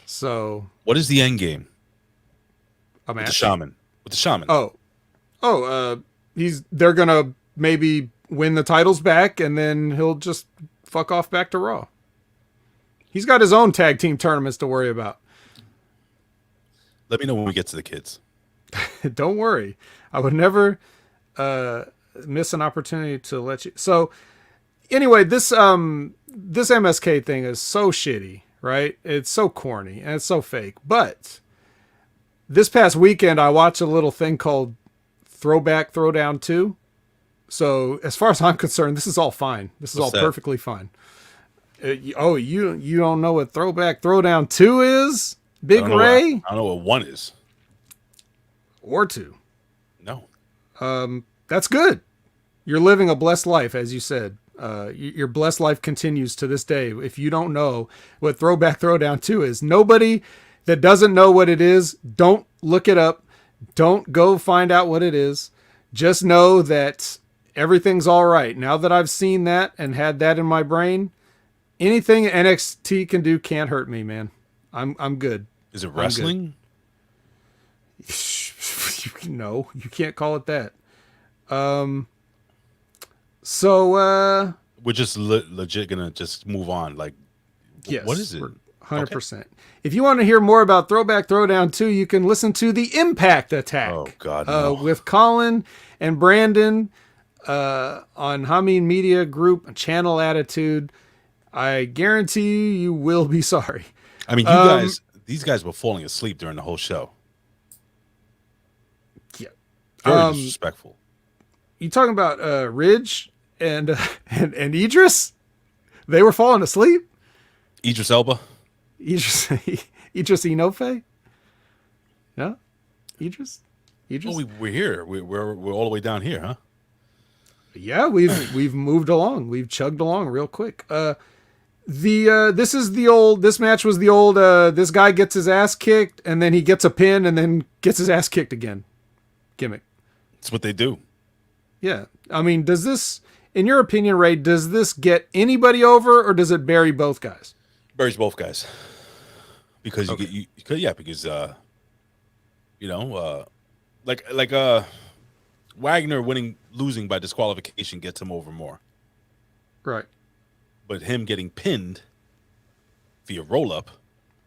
So what is the end game? I'm With the Shaman. With the Shaman. They're gonna maybe win the titles back, and then he'll just fuck off back to Raw. He's got his own tag team tournaments to worry about. Let me know when we get to the kids. Don't worry, I would never miss an opportunity to let you. So anyway, this MSK thing is so shitty, right? It's so corny and it's so fake. But this past weekend, I watched a little thing called Throwback Throwdown 2. So as far as I'm concerned, this is all fine. This is What's all that? perfectly fine. You don't know what Throwback Throwdown 2 is? Big Ray? I don't know what 1 is. Or 2. No. That's good. You're living a blessed life, as you said. Your blessed life continues to this day. If you don't know what Throwback Throwdown 2 is, nobody that doesn't know what it is, don't look it up. Don't go find out what it is. Just know that everything's all right. Now that I've seen that and had that in my brain, anything NXT can do can't hurt me, man. I'm good. Is it wrestling? No, you can't call it that. So we're just legit gonna just move on. Like, yes, what is it? 100%. Okay. If you want to hear more about Throwback Throwdown 2, you can listen to the Impact Attack. Oh God, no. With Colin and Brandon on Hameen Media Group Channel Attitude. I guarantee you will be sorry. I mean, these guys were falling asleep during the whole show. Yeah, very disrespectful. You talking about Ridge and Idris? They were falling asleep. Idris Elba. Idris Enofe? No? Idris? Oh, we're here. We're all the way down here, huh? Yeah, we've moved along. We've chugged along real quick. This match was the old this guy gets his ass kicked and then he gets a pin and then gets his ass kicked again gimmick. That's what they do. Yeah. I mean, does this, in your opinion, Ray, does this get anybody over or does it bury both guys? Buries both guys. Because okay. Wagner losing by disqualification gets him over more. Right. But him getting pinned via roll-up,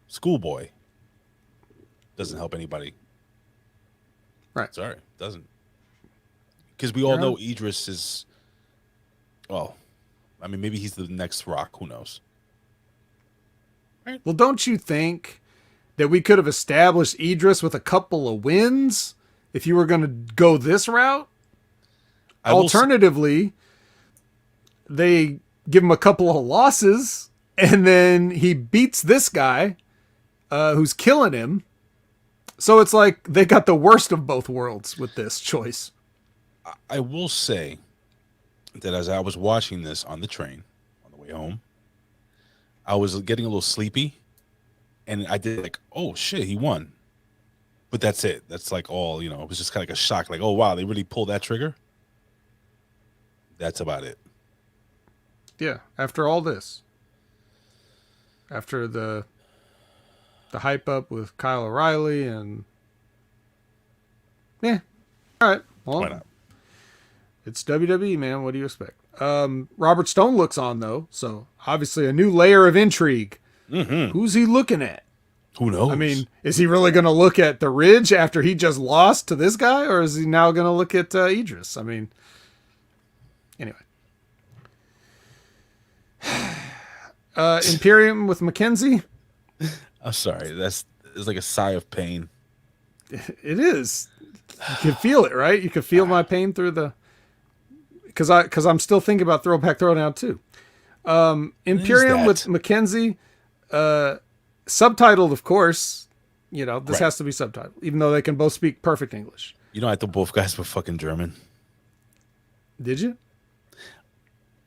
schoolboy, doesn't help anybody. Right. Sorry, doesn't. Because we all know Idris is, well, I mean, maybe he's the next Rock. Who knows? Right. Well, don't you think that we could have established Idris with a couple of wins if you were going to go this route? Alternatively, they give him a couple of losses and then he beats this guy who's killing him. So it's like they got the worst of both worlds with this choice. I will say that as I was watching this on the train on the way home, I was getting a little sleepy and I did like, oh shit, he won. But that's it. That's like all, it was just kind of like a shock. Like, oh wow, they really pulled that trigger. That's about it. Yeah. After all this, after the hype up with Kyle O'Reilly and yeah. All right. Well, why not? It's WWE, man. What do you expect? Robert Stone looks on though. So obviously a new layer of intrigue. Mm-hmm. Who's he looking at? Who knows? I mean, is he really going to look at the Ridge after he just lost to this guy? Or is he now going to look at Idris? I mean, anyway. Imperium with Mackenzie. I'm sorry. It's like a sigh of pain. It is. You can feel it, right? You can feel my pain through the... Because I'm still thinking about Throwback Throwdown too. Imperium with Mackenzie. Subtitled, of course. This right. has to be subtitled, even though they can both speak perfect English. I thought both guys were fucking German. Did you?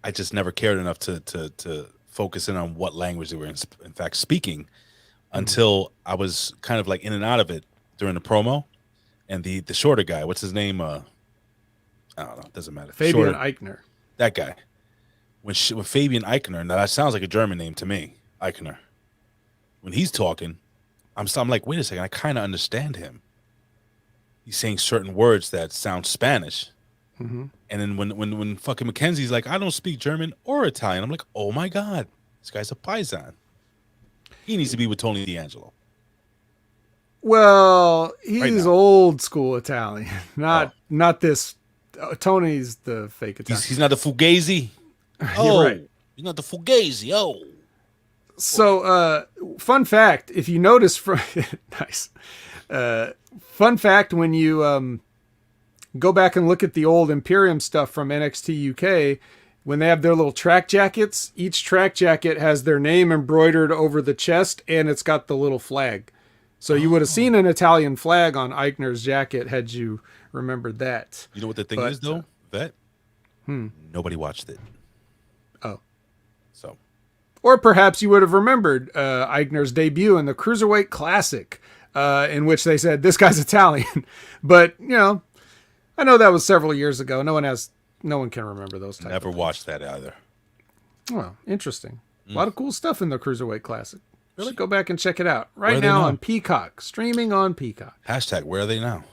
I just never cared enough to focus in on what language they were in fact speaking until I was kind of like in and out of it during the promo. And the shorter guy, what's his name? I don't know. It doesn't matter. Fabian Eichner. That guy. When Fabian Eichner, now that sounds like a German name to me, Eichner. When he's talking, I'm like, wait a second, I kind of understand him. He's saying certain words that sound Spanish. Mm-hmm. And then when fucking Mackenzie's like, I don't speak German or Italian, I'm like, oh my God, this guy's a paisan. He needs to be with Tony D'Angelo. Well, he's right old school Italian, not this. Tony's the fake Italian. He's not the Fugazi. You're right. He's not the Fugazi. Oh. So, fun fact, if you notice from nice. Fun fact, when you go back and look at the old Imperium stuff from NXT UK, when they have their little track jackets, each track jacket has their name embroidered over the chest, and it's got the little flag. So you would have seen an Italian flag on Eichner's jacket had you remembered that. You know what the thing is, though, Vet? Nobody watched it. Oh. So. Or perhaps you would have remembered Eichner's debut in the Cruiserweight Classic, in which they said, this guy's Italian. But, you know, I know that was several years ago. No one can remember those types. Never watched that either. Oh, interesting. A lot of cool stuff in the Cruiserweight Classic. Really go back and check it out. Right now on Peacock. Streaming on Peacock. Hashtag, where are they now?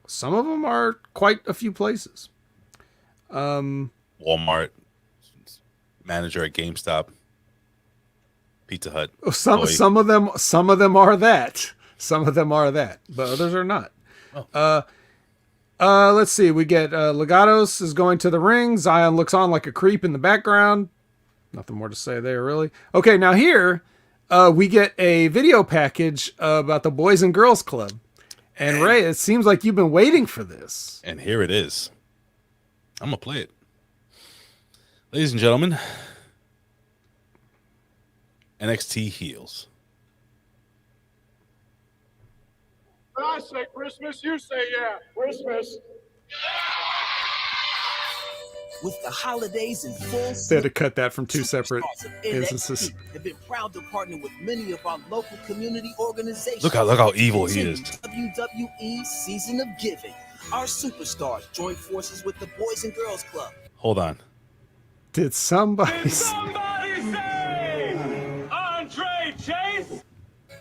Some of them are quite a few places. Walmart, manager at GameStop, Pizza Hut. Some of them are that. Some of them are that, but others are not. Let's see. We get Legatos is going to the ring. Zion looks on like a creep in the background. Nothing more to say there, really. Okay, now here we get a video package about the Boys and Girls Club. And Ray, it seems like you've been waiting for this. And here it is. I'm going to play it. Ladies and gentlemen, NXT heels. When I say Christmas, you say yeah, Christmas. With the holidays in full They had to cut that from two separate instances. Have been proud to partner with many of our local community organizations. Look how evil he is. WWE Season of Giving. Our superstars join forces with the Boys and Girls Club. Hold on. Did somebody Did somebody say Andre Chase?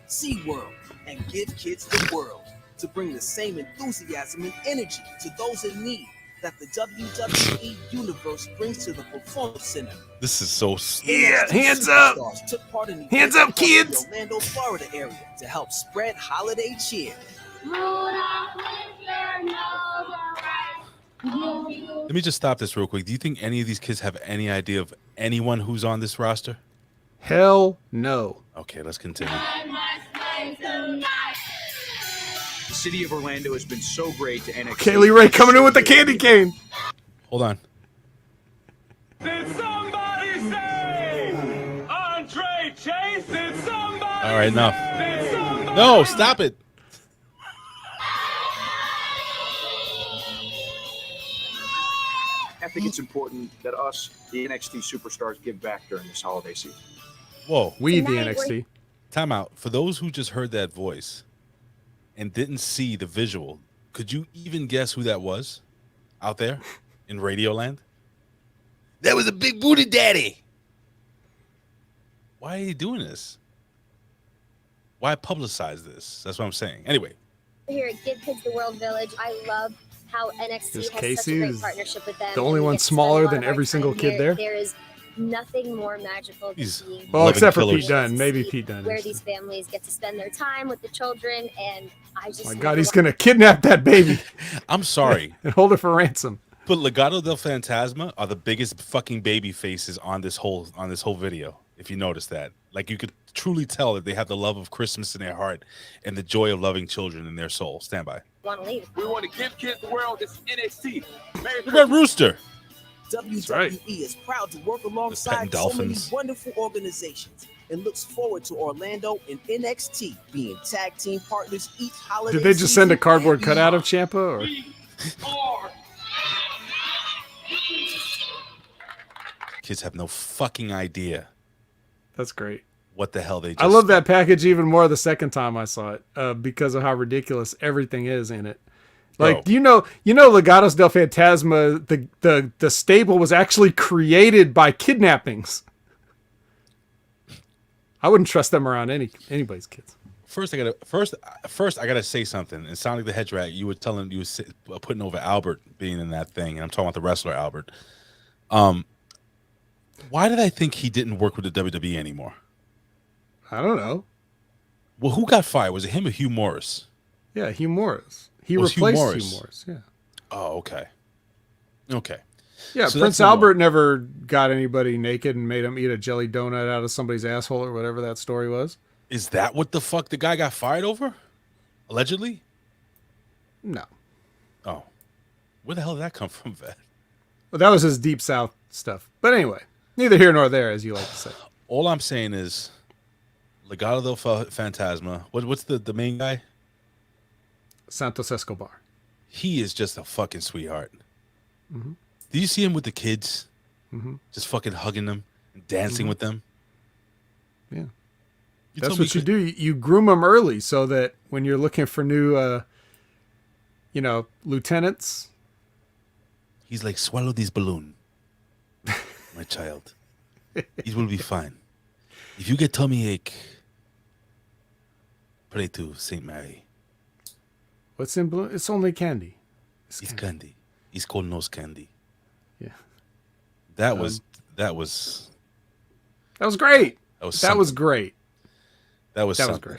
SeaWorld and give kids the world to bring the same enthusiasm and energy to those in need that the WWE Universe brings to the Performance Center. This is so... Yeah, hands up! Took part in the Hands up, kids! The Orlando, Florida area to help spread holiday cheer. Let me just stop this real quick. Do you think any of these kids have any idea of anyone who's on this roster? Hell no. Okay, let's continue. The city of Orlando has been so great to NXT. Kaylee Ray coming in with the candy cane. Hold on. Did somebody say Andre Chase? Did somebody All right, enough. Did somebody No, stop it. I think it's important that us, the NXT superstars, give back during this holiday season. Whoa. We, the NXT. Time out. For those who just heard that voice and didn't see the visual, could you even guess who that was out there in Radioland? That was a big booty daddy. Why are you doing this? Why publicize this? That's what I'm saying. Anyway. Here at Give Kids the World Village, I love how NXT This has Casey such a great is partnership with them. the only and we one get to spend a smaller lot than of our every single time kid here. there. There is nothing more magical than He's being Well, Loving except for killers. Pete Dunne. Maybe Pete Dunne. where is. these families get to spend their time with the children, and I just My God, he's going to kidnap that baby I'm sorry, and hold it for ransom. but Legado del Fantasma are the biggest fucking baby faces on this whole video. If you notice that, like, you could truly tell that they have the love of Christmas in their heart and the joy of loving children in their soul. Stand by. want to leave. We want to give kids the world. It's NXT. Merry The Red Rooster. WWE right. is proud to work petting alongside so many dolphins. wonderful organizations and looks forward to Orlando and NXT being tag team partners each holiday. Did they just send a season cardboard and cutout of beyond. Ciampa? Or? are. Kids have no fucking idea That's great. what the hell they just... I love that package even more the second time I saw it because of how ridiculous everything is in it. Like, Bro. you know, Legados del Fantasma, the stable was actually created by kidnappings. I wouldn't trust them around anybody's kids. First, I gotta say something. And Sonic the Hedgehog, you were putting over Albert being in that thing, and I'm talking about the wrestler Albert. Why did I think he didn't work with the WWE anymore? I don't know. Well, who got fired? Was it him or Hugh Morris? Yeah, Hugh Morris. He Was Hugh replaced Morris? Hugh Morris. Yeah. Oh, okay. Okay. Yeah, So Prince that's number Albert never got anybody naked and made him eat a jelly donut out of somebody's asshole or whatever that story was. Is that what the fuck the guy got fired over? Allegedly? No. Oh. Where the hell did that come from, Vet? Well, that was his Deep South stuff. But anyway, neither here nor there, as you like to say. All I'm saying is, Legado del Fantasma. What's the main guy? Santos Escobar. He is just a fucking sweetheart. Mm-hmm. Do you see him with the kids? Mm-hmm. Just fucking hugging them and dancing with them. Yeah. You That's told me what you do. You groom them early so that when you're looking for new, lieutenants. He's like, swallow this balloon, my child. It will be fine. If you get tummy ache, pray to Saint Mary. What's in blue? It's only candy. It's candy. It's called nose candy. Yeah. That was great. That was great. That was great.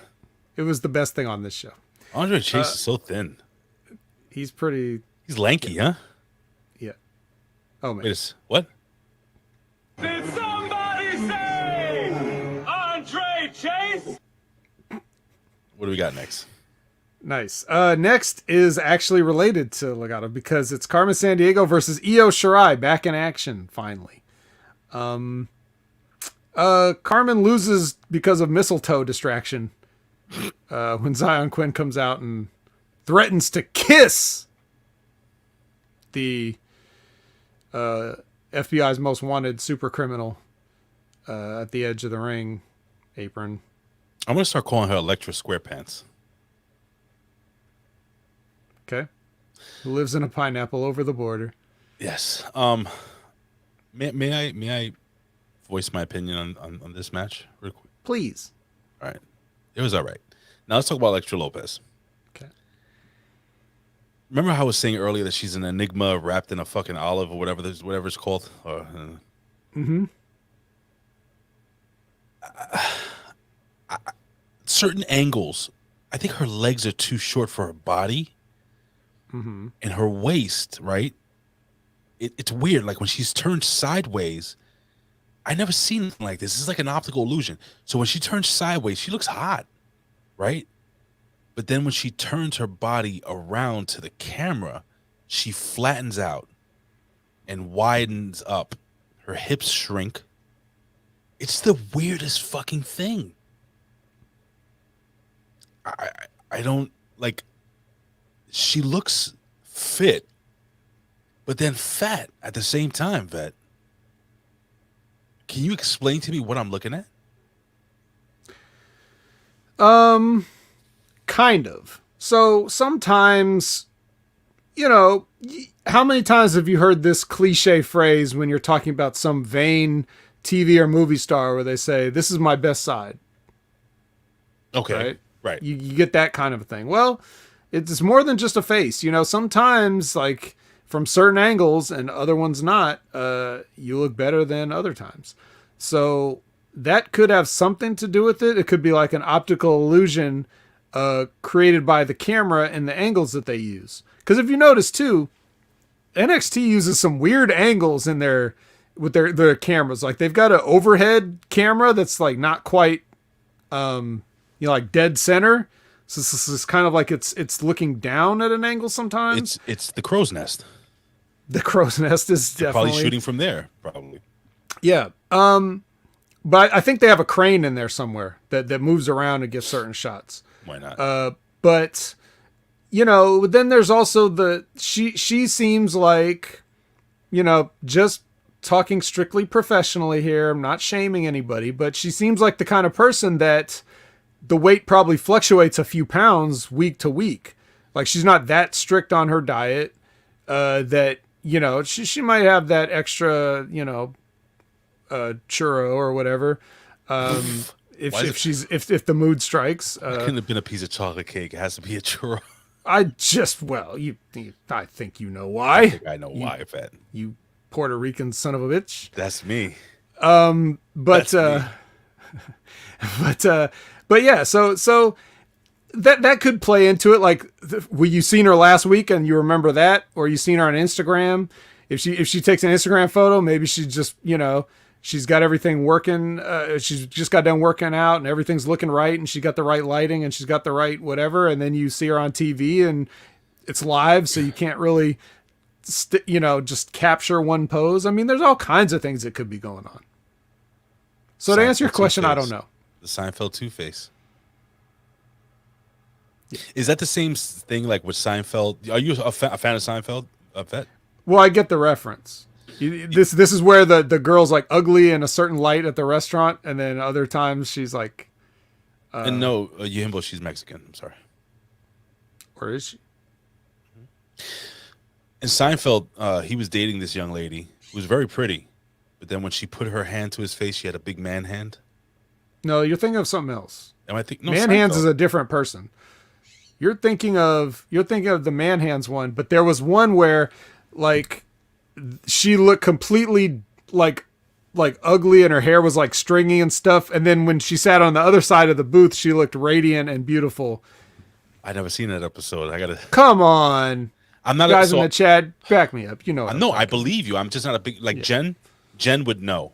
It was the best thing on this show. Andre Chase is so thin. He's lanky, huh? Yeah. Oh man. What? Did somebody say Andre Chase? What do we got next? Nice. Next is actually related to Legado because it's Carmen Sandiego versus Io Shirai back in action finally. Carmen loses because of mistletoe distraction when Zion Quinn comes out and threatens to kiss the FBI's most wanted super criminal at the edge of the ring apron. I'm gonna start calling her Electra Squarepants. Okay. Who lives in a pineapple over the border. Yes. May I voice my opinion on this match real quick? Please. All right. It was all right. Now let's talk about Elektra Lopez. Okay. Remember how I was saying earlier that she's an enigma wrapped in a fucking olive or whatever it's called? Mm-hmm. Certain angles, I think her legs are too short for her body. Mm-hmm. And her waist, right? It's weird. Like when she's turned sideways, I never seen anything like this. This is like an optical illusion. So when she turns sideways, she looks hot, right? But then when she turns her body around to the camera, she flattens out and widens up. Her hips shrink. It's the weirdest fucking thing. I don't like. She looks fit, but then fat at the same time, Vet. Can you explain to me what I'm looking at? Kind of. So sometimes, how many times have you heard this cliche phrase when you're talking about some vain TV or movie star where they say, "This is my best side"? Okay. Right. You get that kind of a thing. Well, it's more than just a face. Sometimes like from certain angles and other ones not, you look better than other times. So that could have something to do with it. It could be like an optical illusion created by the camera and the angles that they use. Because if you notice too, NXT uses some weird angles in with their cameras. Like they've got an overhead camera that's like not quite, like dead center. So this is kind of like it's looking down at an angle sometimes. It's the crow's nest. The crow's nest is definitely probably shooting from there. Probably. Yeah. But I think they have a crane in there somewhere that moves around and gets certain shots. Why not? But then there's also she seems like, just talking strictly professionally here. I'm not shaming anybody, but she seems like the kind of person that the weight probably fluctuates a few pounds week to week. Like she's not that strict on her diet, that, she might have that extra, churro or whatever. If the mood strikes, it couldn't have been a piece of chocolate cake. It has to be a churro. I think you know why. I think I know why, Fat. You Puerto Rican son of a bitch. That's me. But yeah, so that could play into it. Like, were you seen her last week and you remember that, or you seen her on Instagram? If she takes an Instagram photo, maybe she just she's got everything working. She's just got done working out and everything's looking right, and she got the right lighting and she's got the right whatever. And then you see her on TV and it's live, so you can't really just capture one pose. I mean, there's all kinds of things that could be going on. So to answer your question, I don't know. The Seinfeld Two-Face. Yeah. Is that the same thing like with Seinfeld? Are you a fan of Seinfeld? A vet? Well, I get the reference. This is where the girl's like ugly in a certain light at the restaurant, and then other times she's like. And no, Yimbo, she's Mexican. I'm sorry. Or is she? In Seinfeld, he was dating this young lady who was very pretty, but then when she put her hand to his face, she had a big man hand. No, you're thinking of something else. Am I thinking? No, man Seinfeld. hands is a different person. You're thinking of the man hands one, but there was one where, like, she looked completely like ugly and her hair was like stringy and stuff, and then when she sat on the other side of the booth, she looked radiant and beautiful. I never seen that episode. I gotta. Come on. I'm not guys in the chat. Back me up. You know. No, I believe you. I'm just not a big like Jen. Jen would know.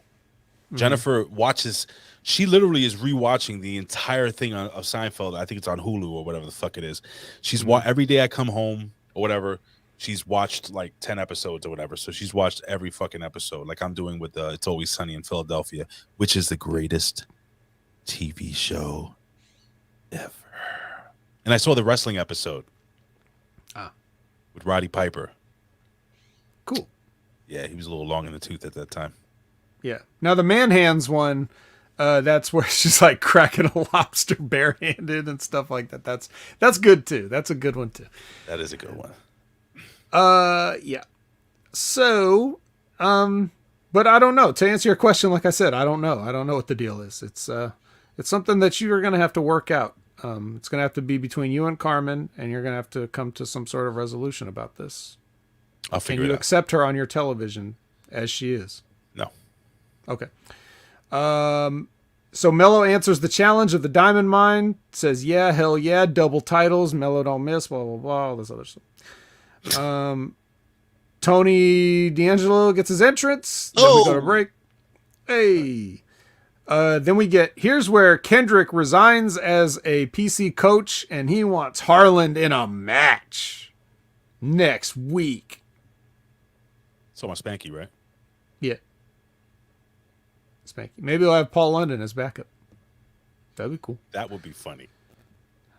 Mm-hmm. Jennifer watches. She literally is rewatching the entire thing of Seinfeld. I think it's on Hulu or whatever the fuck it is. She's every day I come home or whatever. She's watched like 10 episodes or whatever. So she's watched every fucking episode, like I'm doing with It's Always Sunny in Philadelphia, which is the greatest TV show ever. And I saw the wrestling episode. With Roddy Piper. Cool. Yeah, he was a little long in the tooth at that time. Yeah. Now the man hands one, that's where she's like cracking a lobster barehanded and stuff like that. That's good too. That's a good one too. That is a good one. Yeah. So, but I don't know. To answer your question, like I said, I don't know. I don't know what the deal is. It's something that you are going to have to work out. It's going to have to be between you and Carmen, and you're going to have to come to some sort of resolution about this. I'll figure it out. And you accept her on your television as she is. No. Okay. So Mello answers the challenge of the Diamond Mine, says, yeah, hell yeah, double titles, Mello don't miss, blah, blah, blah, all this other stuff. Tony D'Angelo gets his entrance. Then we go to break. Hey. Then we get, here's where Kendrick resigns as a PC coach, and he wants Harland in a match next week. So much Spanky, right? Yeah. Spanky. Maybe we'll have Paul London as backup. That'd be cool. That would be funny.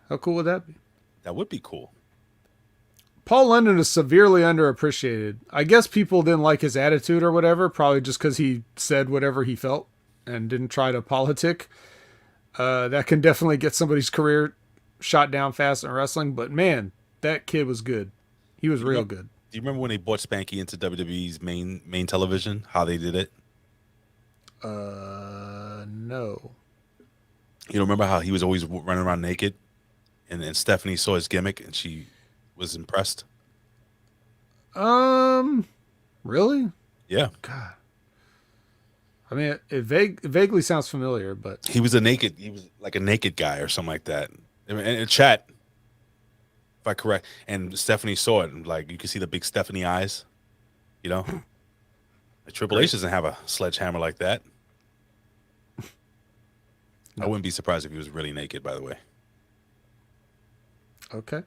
How cool would that be? That would be cool. Paul London is severely underappreciated. I guess people didn't like his attitude or whatever, probably just because he said whatever he felt and didn't try to politic. That can definitely get somebody's career shot down fast in wrestling. But man, that kid was good. He was real good. Do you remember when they brought Spanky into WWE's main television? How they did it? No. You don't remember how he was always running around naked, and Stephanie saw his gimmick and she was impressed? Really? Yeah. God. I mean, it vaguely sounds familiar, but he was like a naked guy or something like that. In chat, if I correct, and Stephanie saw it, and like you can see the big Stephanie eyes, you know. Triple H doesn't have a sledgehammer like that. No. I wouldn't be surprised if he was really naked, by the way. Okay.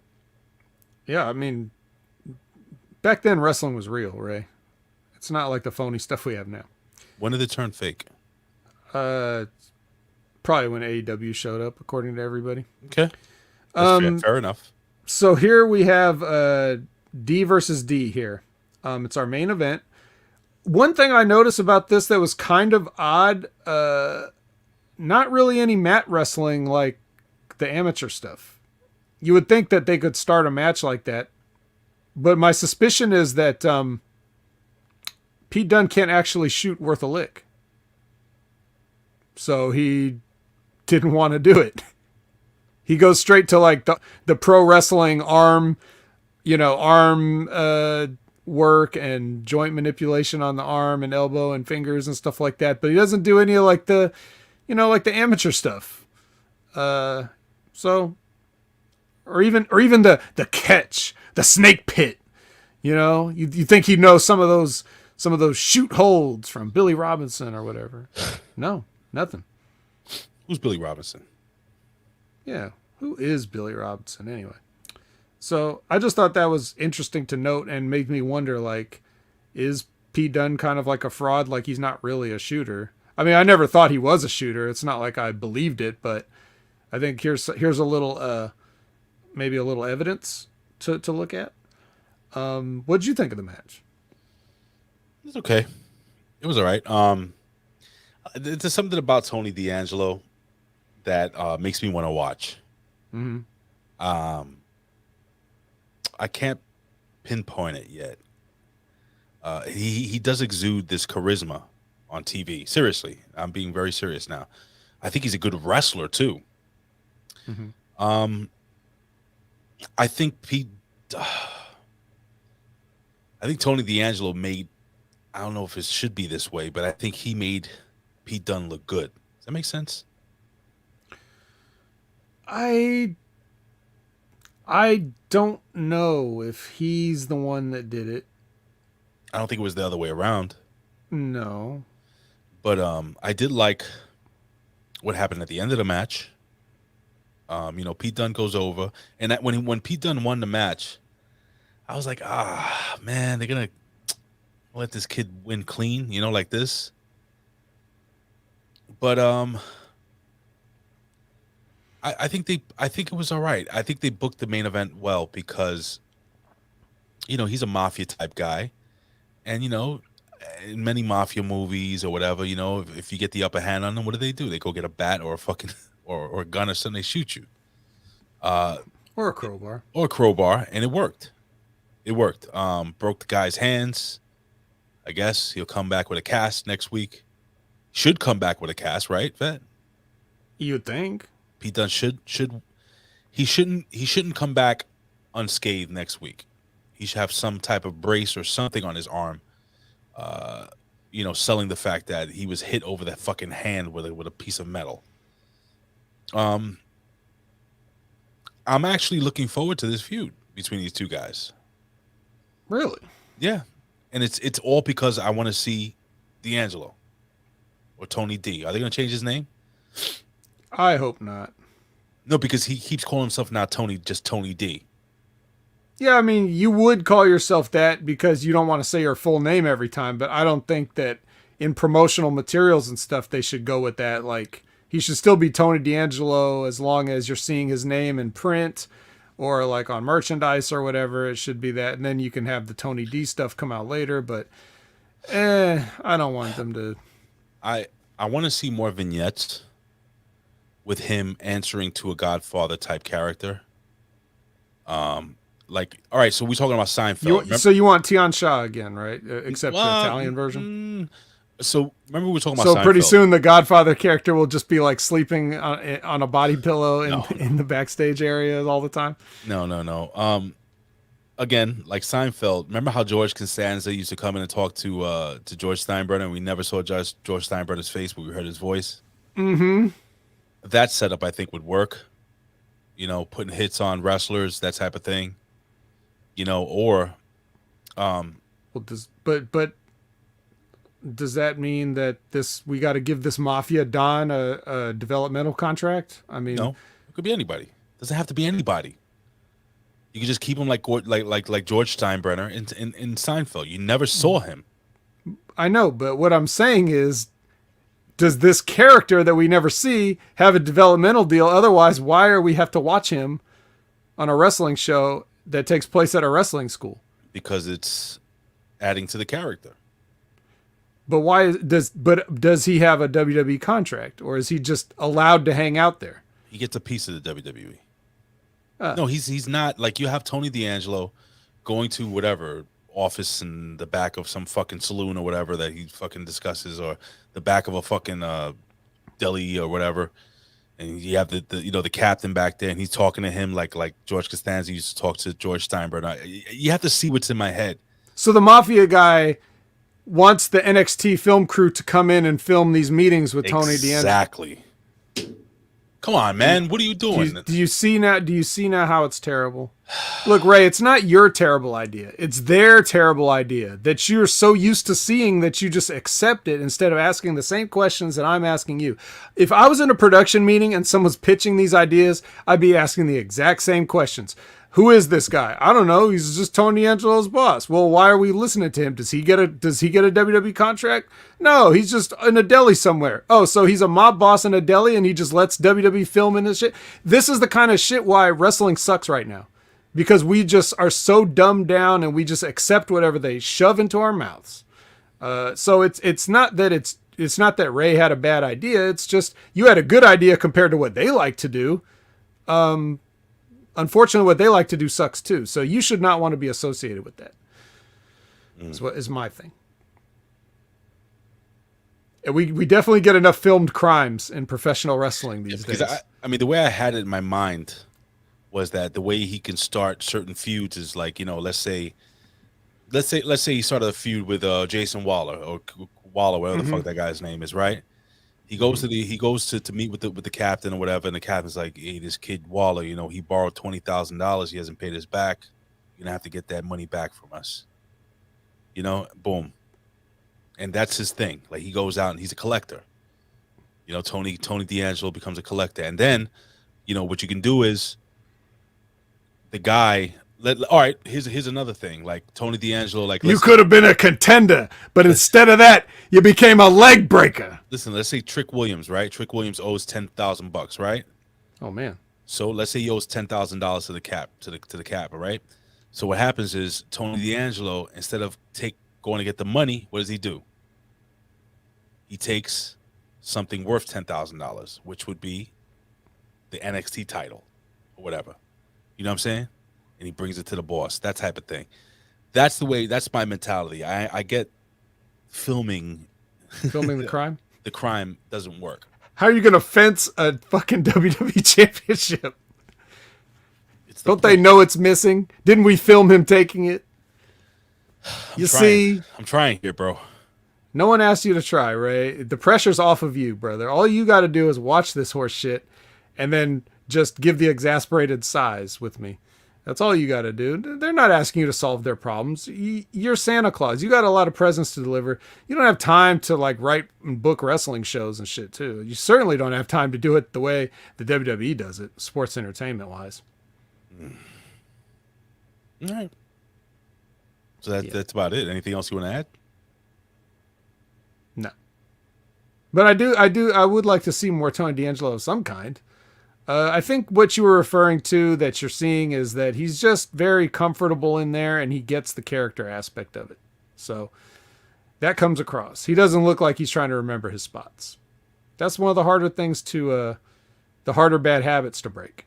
Yeah, I mean, back then wrestling was real, Ray. It's not like the phony stuff we have now. When did it turn fake? Probably when AEW showed up, according to everybody. Okay. Fair enough. So here we have D versus D here. It's our main event. One thing I noticed about this that was kind of odd, not really any mat wrestling like the amateur stuff. You would think that they could start a match like that, but my suspicion is that Pete Dunne can't actually shoot worth a lick. So he didn't want to do it. He goes straight to like the pro wrestling arm work and joint manipulation on the arm and elbow and fingers and stuff like that. But he doesn't do any of like the amateur stuff. Or even the catch, the snake pit. You think he'd know some of those shoot holds from Billy Robinson or whatever. No, nothing. Who's Billy Robinson? Yeah. Who is Billy Robinson anyway? So I just thought that was interesting to note and made me wonder, like, is Pete Dunne kind of like a fraud? Like he's not really a shooter. I mean, I never thought he was a shooter. It's not like I believed it, but I think here's a little, maybe a little evidence to look at. What'd you think of the match? It's okay. It was all right. There's something about Tony D'Angelo that makes me want to watch. Mm-hmm. I can't pinpoint it yet. He does exude this charisma on TV. Seriously, I'm being very serious now. I think he's a good wrestler too. Mm-hmm. I think Tony D'Angelo made. I don't know if it should be this way, but I think he made Pete Dunne look good. Does that make sense? I don't know if he's the one that did it. I don't think it was the other way around. No. But I did like what happened at the end of the match. Pete Dunne goes over, and when Pete Dunne won the match, I was like, man, they're gonna let this kid win clean, like this. But I think it was all right. I think they booked the main event well because, he's a mafia type guy, and in many mafia movies or whatever, if you get the upper hand on them, what do? They go get a bat or a fucking or a gun or something. They shoot you, or a crowbar, and it worked. It worked. Broke the guy's hands. I guess he'll come back with a cast next week. Should come back with a cast, right, Vet? You'd think. Pete Dunne shouldn't come back unscathed next week. He should have some type of brace or something on his arm. Selling the fact that he was hit over that fucking hand with a piece of metal. I'm actually looking forward to this feud between these two guys. Really? Yeah. And it's all because I want to see D'Angelo or Tony D. Are they going to change his name? I hope not. No, because he keeps calling himself now just Tony D. Yeah, I mean, you would call yourself that because you don't want to say your full name every time, but I don't think that in promotional materials and stuff they should go with that. Like, he should still be Tony D'Angelo as long as you're seeing his name in print or like on merchandise or whatever. It should be that, and then you can have the Tony D stuff come out later, but I don't want them to. I want to see more vignettes with him answering to a Godfather type character. Like, all right, so we're talking about Seinfeld. So you want Tian Sha again, right? Except the Italian version. So remember we were talking about. So Seinfeld. Pretty soon the Godfather character will just be like sleeping on a body pillow in the backstage area all the time. No. Again, like Seinfeld. Remember how George Costanza used to come in and talk to George Steinbrenner, and we never saw George Steinbrenner's face, but we heard his voice. Mm-hmm. That setup, I think, would work. Putting hits on wrestlers, that type of thing. Or, well, does that mean that we got to give this Mafia Don a developmental contract? I mean, no, it could be anybody. It doesn't have to be anybody. You could just keep him like George Steinbrenner in Seinfeld. You never saw him. I know, but what I'm saying is, does this character that we never see have a developmental deal? Otherwise, why are we have to watch him on a wrestling show that takes place at a wrestling school? Because it's adding to the character. But does he have a WWE contract, or is he just allowed to hang out there? He gets a piece of the WWE. No, he's not. Like, you have Tony D'Angelo going to whatever office in the back of some fucking saloon or whatever that he fucking discusses, or the back of a fucking deli or whatever, and you have the captain back there, and he's talking to him like George Costanza used to talk to George Steinbrenner. You have to see what's in my head. So the Mafia guy wants the NXT film crew to come in and film these meetings with Tony D'Angelo. Exactly. Come on, man. What are you doing? Do you see now how it's terrible? Look, Ray, it's not your terrible idea. It's their terrible idea that you're so used to seeing that you just accept it instead of asking the same questions that I'm asking you. If I was in a production meeting and someone's pitching these ideas, I'd be asking the exact same questions. Who is this guy? I don't know. He's just Tony D'Angelo's boss. Well, why are we listening to him? Does he get a WWE contract? No, he's just in a deli somewhere. Oh, so he's a mob boss in a deli and he just lets WWE film in his shit. This is the kind of shit why wrestling sucks right now. Because we just are so dumbed down and we just accept whatever they shove into our mouths. So it's not that Ray had a bad idea. It's just you had a good idea compared to what they like to do. Unfortunately, what they like to do sucks too. So you should not want to be associated with that. Is what is my thing. And we definitely get enough filmed crimes in professional wrestling these days. I mean, the way I had it in my mind was that the way he can start certain feuds is like, let's say he started a feud with Jason Waller or whatever the fuck that guy's name is, right? He goes to meet with the captain or whatever, and the captain's like, "Hey, this kid Waller, he borrowed $20,000. He hasn't paid us back. You're gonna have to get that money back from us." Boom. And that's his thing. Like he goes out and he's a collector. Tony D'Angelo becomes a collector, and then, what you can do is the guy. All right, here's another thing. Like Tony D'Angelo, you could have been a contender, but instead of that, you became a leg breaker. Listen, let's say Trick Williams, right? Trick Williams owes $10,000, right? Oh man. So let's say he owes $10,000 to the cap, to the cap, all right? So what happens is Tony D'Angelo, instead of going to get the money, what does he do? He takes something worth $10,000, which would be the NXT title or whatever. You know what I'm saying? And he brings it to the boss, that type of thing. That's my mentality. I get filming the crime. The crime doesn't work. How are you gonna fence a fucking WWE championship? Don't they know it's missing? Didn't we film him taking it? I'm trying here, bro. No one asked you to try, Ray. The pressure's off of you, brother. All you got to do is watch this horse shit and then just give the exasperated sighs with me. That's all you got to do. They're not asking you to solve their problems. You're Santa Claus. You got a lot of presents to deliver. You don't have time to write and book wrestling shows and shit too. You certainly don't have time to do it the way the WWE does it, sports entertainment wise. All right. So that's about it. Anything else you want to add? No. But I would like to see more Tony D'Angelo of some kind. I think what you were referring to that you're seeing is that he's just very comfortable in there and he gets the character aspect of it. So that comes across. He doesn't look like he's trying to remember his spots. That's one of the harder things the harder bad habits to break.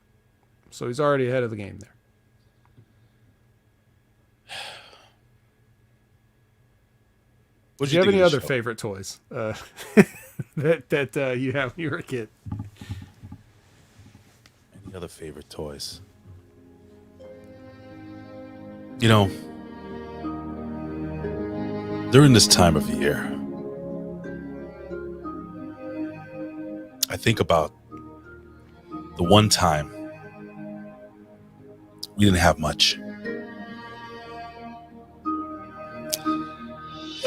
So he's already ahead of the game there. Do you have any other favorite toys that you have when you were a kid? Any other favorite toys? During this time of year, I think about the one time we didn't have much.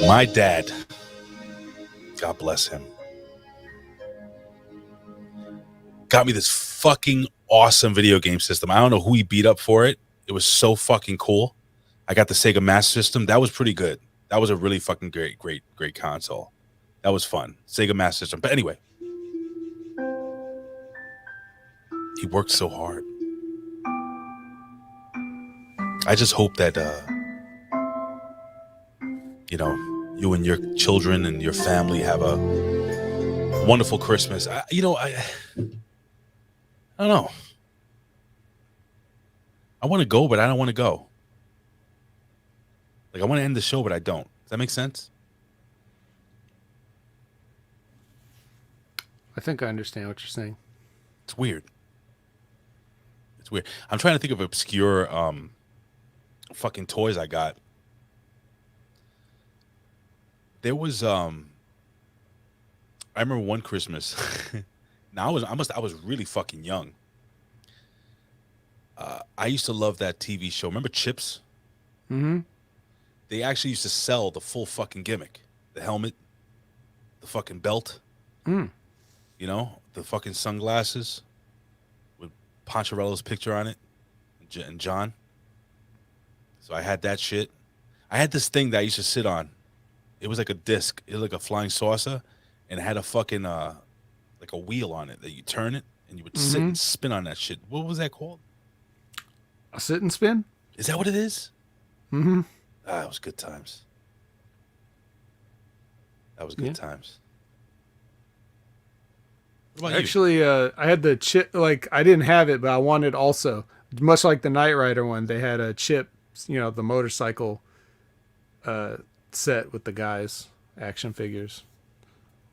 My dad, God bless him, got me this fucking awesome video game system. I don't know who he beat up for it. It was so fucking cool. I got the Sega Master System. That was pretty good. That was a really fucking great console. That was fun. Sega Master System. But anyway, he worked so hard. I just hope that you and your children and your family have a wonderful Christmas. I don't know. I want to go, but I don't want to go. I want to end the show, but I don't. Does that make sense? I think I understand what you're saying. It's weird. I'm trying to think of obscure fucking toys I got. There was I remember one Christmas. Now I was really fucking young. I used to love that TV show. Remember Chips? Mm-hmm. They actually used to sell the full fucking gimmick. The helmet, the fucking belt. Mm. The fucking sunglasses with Poncherello's picture on it. and John. So I had that shit. I had this thing that I used to sit on. It was like a disc. It was like a flying saucer, and it had a fucking like a wheel on it that you turn it and you would sit and spin on that shit. What was that called? A sit and spin? Is that what it is? Mm-hmm. Ah, it was good times. That was good times. What about Actually, I had the chip. Like, I didn't have it, but I wanted also, much like the Knight Rider one, they had a chip, the motorcycle set with the guys, action figures.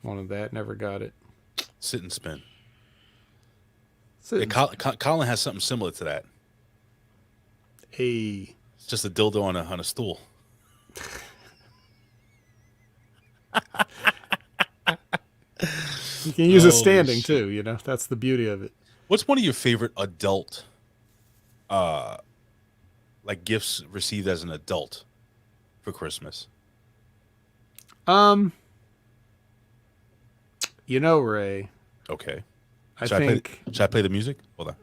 Wanted that, never got it. Sit and spin. Sit Yeah, and Colin has something similar to that. Hey. It's just a dildo on a stool. You can use it standing too, That's the beauty of it. What's one of your favorite adult like gifts received as an adult for Christmas? Ray. Okay. Should I play the music? Hold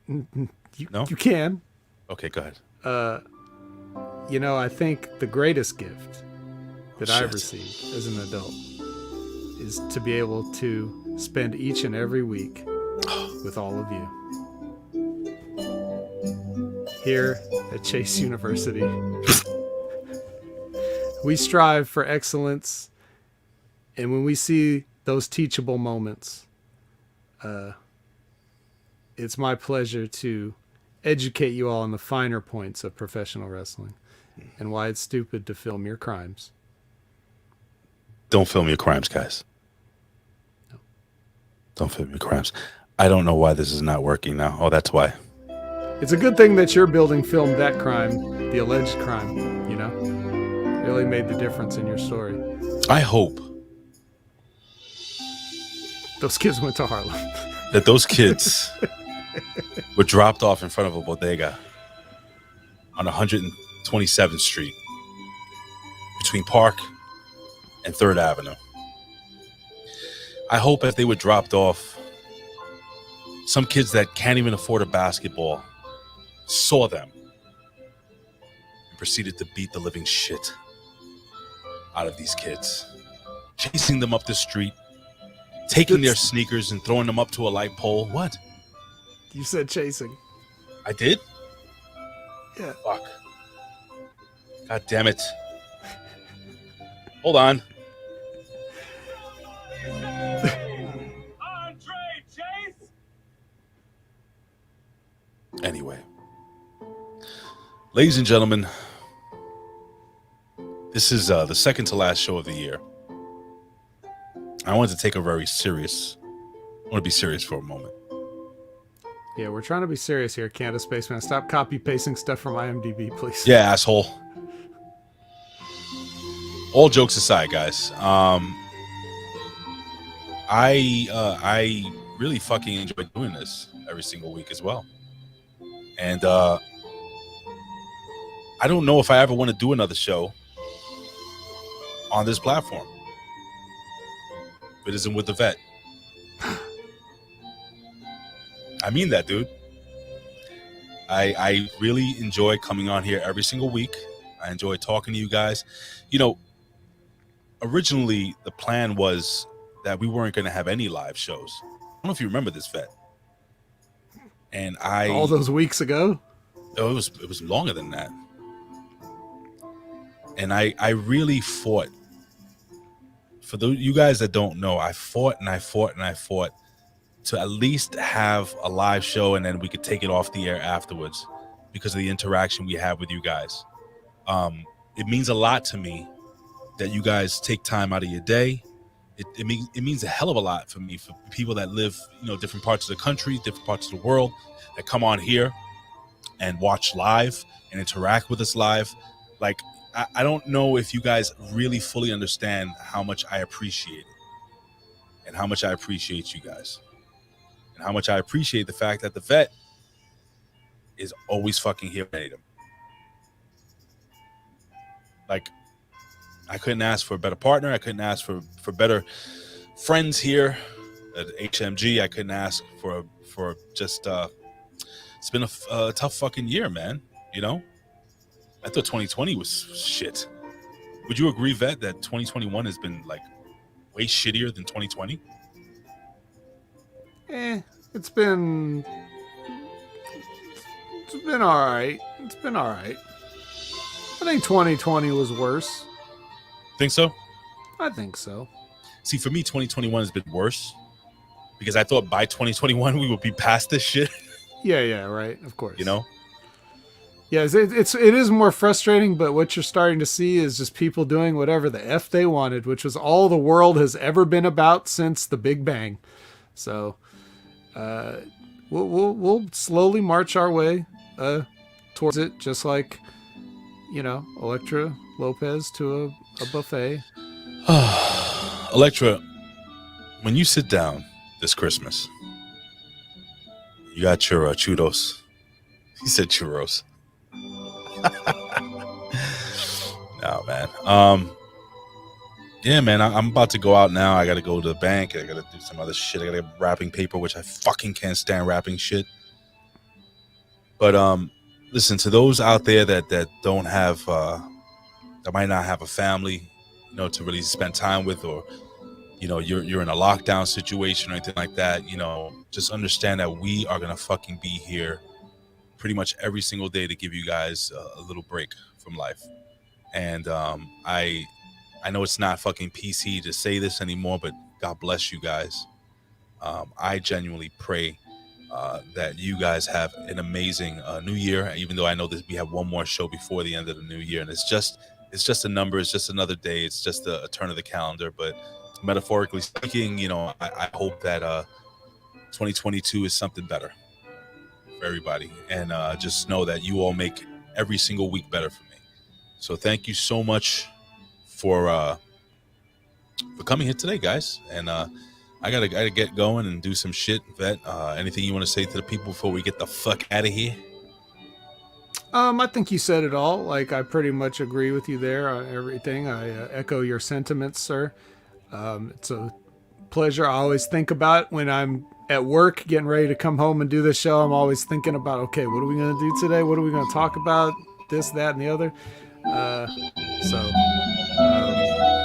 on. No? You can. Okay, go ahead. I think the greatest gift that I've received as an adult is to be able to spend each and every week with all of you here at Chase University. We strive for excellence, and when we see those teachable moments, it's my pleasure to educate you all on the finer points of professional wrestling and why it's stupid to film your crimes. Don't film your crimes, guys. No. Don't film your crimes. I don't know why this is not working now. Oh, that's why. It's a good thing that your building filmed that crime, the alleged crime, Really made the difference in your story. I hope those kids went to Harlem. That those kids were dropped off in front of a bodega on 127th Street between Park and 3rd Avenue. I hope if they were dropped off, some kids that can't even afford a basketball saw them and proceeded to beat the living shit out of these kids, chasing them up the street, taking their sneakers and throwing them up to a light pole. What? You said chasing. I did? Yeah. Fuck. God damn it. Hold on. Anyway. Ladies and gentlemen, this is the second to last show of the year. I wanted to take a very serious. I want to be serious for a moment. Yeah, we're trying to be serious here, Canada Spaceman. Stop copy pasting stuff from IMDb, please. Yeah, asshole. All jokes aside, guys. I really fucking enjoy doing this every single week as well. And I don't know if I ever want to do another show on this platform. It isn't with the vet. I mean that, dude. I really enjoy coming on here every single week. I enjoy talking to you guys. Originally the plan was that we weren't going to have any live shows. I don't know if you remember this, vet. And all those weeks ago? Oh, it was longer than that. And I really fought. For those you guys that don't know, I fought and I fought and I fought to at least have a live show, and then we could take it off the air afterwards because of the interaction we have with you guys. It means a lot to me that you guys take time out of your day. It means a hell of a lot for me, for people that live, different parts of the country, different parts of the world, that come on here and watch live and interact with us live. Like, I don't know if you guys really fully understand how much I appreciate it and how much I appreciate you guys and how much I appreciate the fact that the vet is always fucking here. Like, I couldn't ask for a better partner. I couldn't ask for better friends here at HMG. I couldn't ask for just it's been a tough fucking year, man. You know, I thought 2020 was shit. Would you agree, Vet, that 2021 has been like way shittier than 2020? It's been all right. It's been all right. I think 2020 was worse. Think so? I think so. See, for me, 2021 has been worse because I thought by 2021 we would be past this shit. Yeah, right. Of course. You know? Yeah, it is more frustrating, but what you're starting to see is just people doing whatever the F they wanted, which was all the world has ever been about since the Big Bang. So, we'll slowly march our way towards it, just like, you know, Elektra Lopez to a buffet. Elektra, when you sit down this Christmas, you got your churros. He said churros. No, man. Yeah, man, I'm about to go out now. I got to go to the bank. I got to do some other shit. I got to get wrapping paper, which I fucking can't stand wrapping shit. But listen, to those out there that don't have, that might not have a family, you know, to really spend time with, or, you know, you're in a lockdown situation or anything like that, you know, just understand that we are going to fucking be here pretty much every single day to give you guys a little break from life. And I know it's not fucking PC to say this anymore, but God bless you guys. I genuinely pray that you guys have an amazing new year, even though I know that we have one more show before the end of the new year, and it's just a number, it's just another day, it's just a turn of the calendar. But metaphorically speaking, you know, I hope that 2022 is something better for everybody, and just know that you all make every single week better for me. So thank you so much for coming here today, guys. And I gotta get going and do some shit. Vet, anything you want to say to the people before we get the fuck out of here? I think you said it all. Like, I pretty much agree with you there on everything. I echo your sentiments, sir. It's a pleasure. I always think about when I'm at work getting ready to come home and do this show. I'm always thinking about, okay, what are we going to do today? What are we going to talk about? This, that, and the other.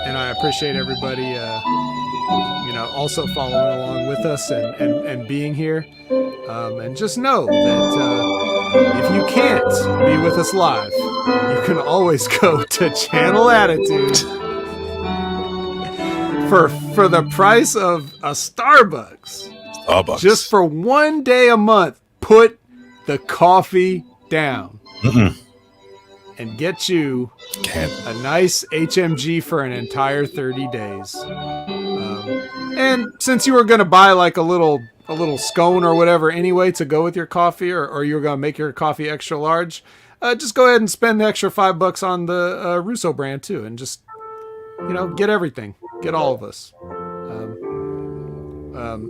And I appreciate everybody, you know, also following along with us and being here. And just know that if you can't be with us live, you can always go to Channel Attitude for the price of a Starbucks. Just for one day a month, put the coffee down. And get you a nice HMG for an entire 30 days. And since you were going to buy like a little scone or whatever anyway to go with your coffee, or you were going to make your coffee extra large, just go ahead and spend the extra $5 on the Russo brand too, and just, you know, get everything, get all of us.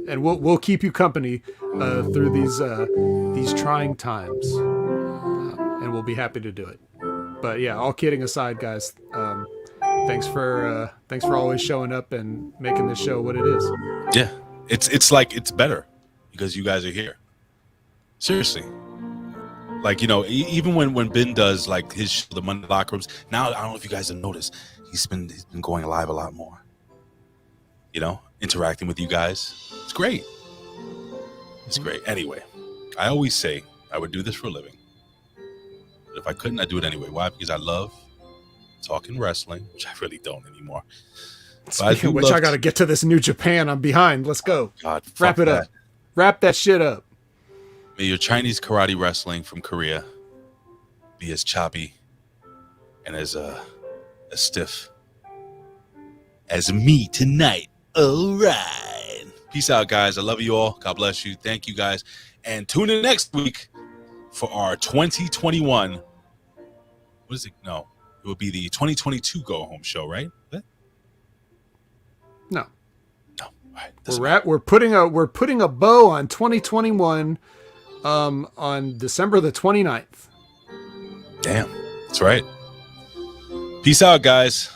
And we'll keep you company through these trying times, and we'll be happy to do it. But yeah, all kidding aside, guys, thanks for always showing up and making this show what it is. Yeah, it's like it's better because you guys are here. Seriously, like, you know, even when Ben does like his show, the Monday Locker Rooms. Now I don't know if you guys have noticed, he's been going live a lot more. You know, interacting with you guys. It's great. It's great. Anyway, I always say I would do this for a living. But if I couldn't, I'd do it anyway. Why? Because I love talking wrestling, which I really don't anymore. Speaking of which, I got to get to this New Japan. I'm behind. Let's go. God, wrap it up. Wrap that shit up. May your Chinese karate wrestling from Korea be as choppy and as stiff as me tonight. All right. Peace out, guys. I love you all. God bless you. Thank you, guys. And tune in next week for our 2021. What is it? No, it will be the 2022 Go Home show, right? What? No. All right. We're putting a bow on 2021 on December the 29th. Damn. That's right. Peace out, guys.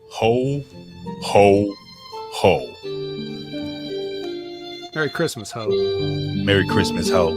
Ho, ho, ho. Merry Christmas, ho. Merry Christmas, ho.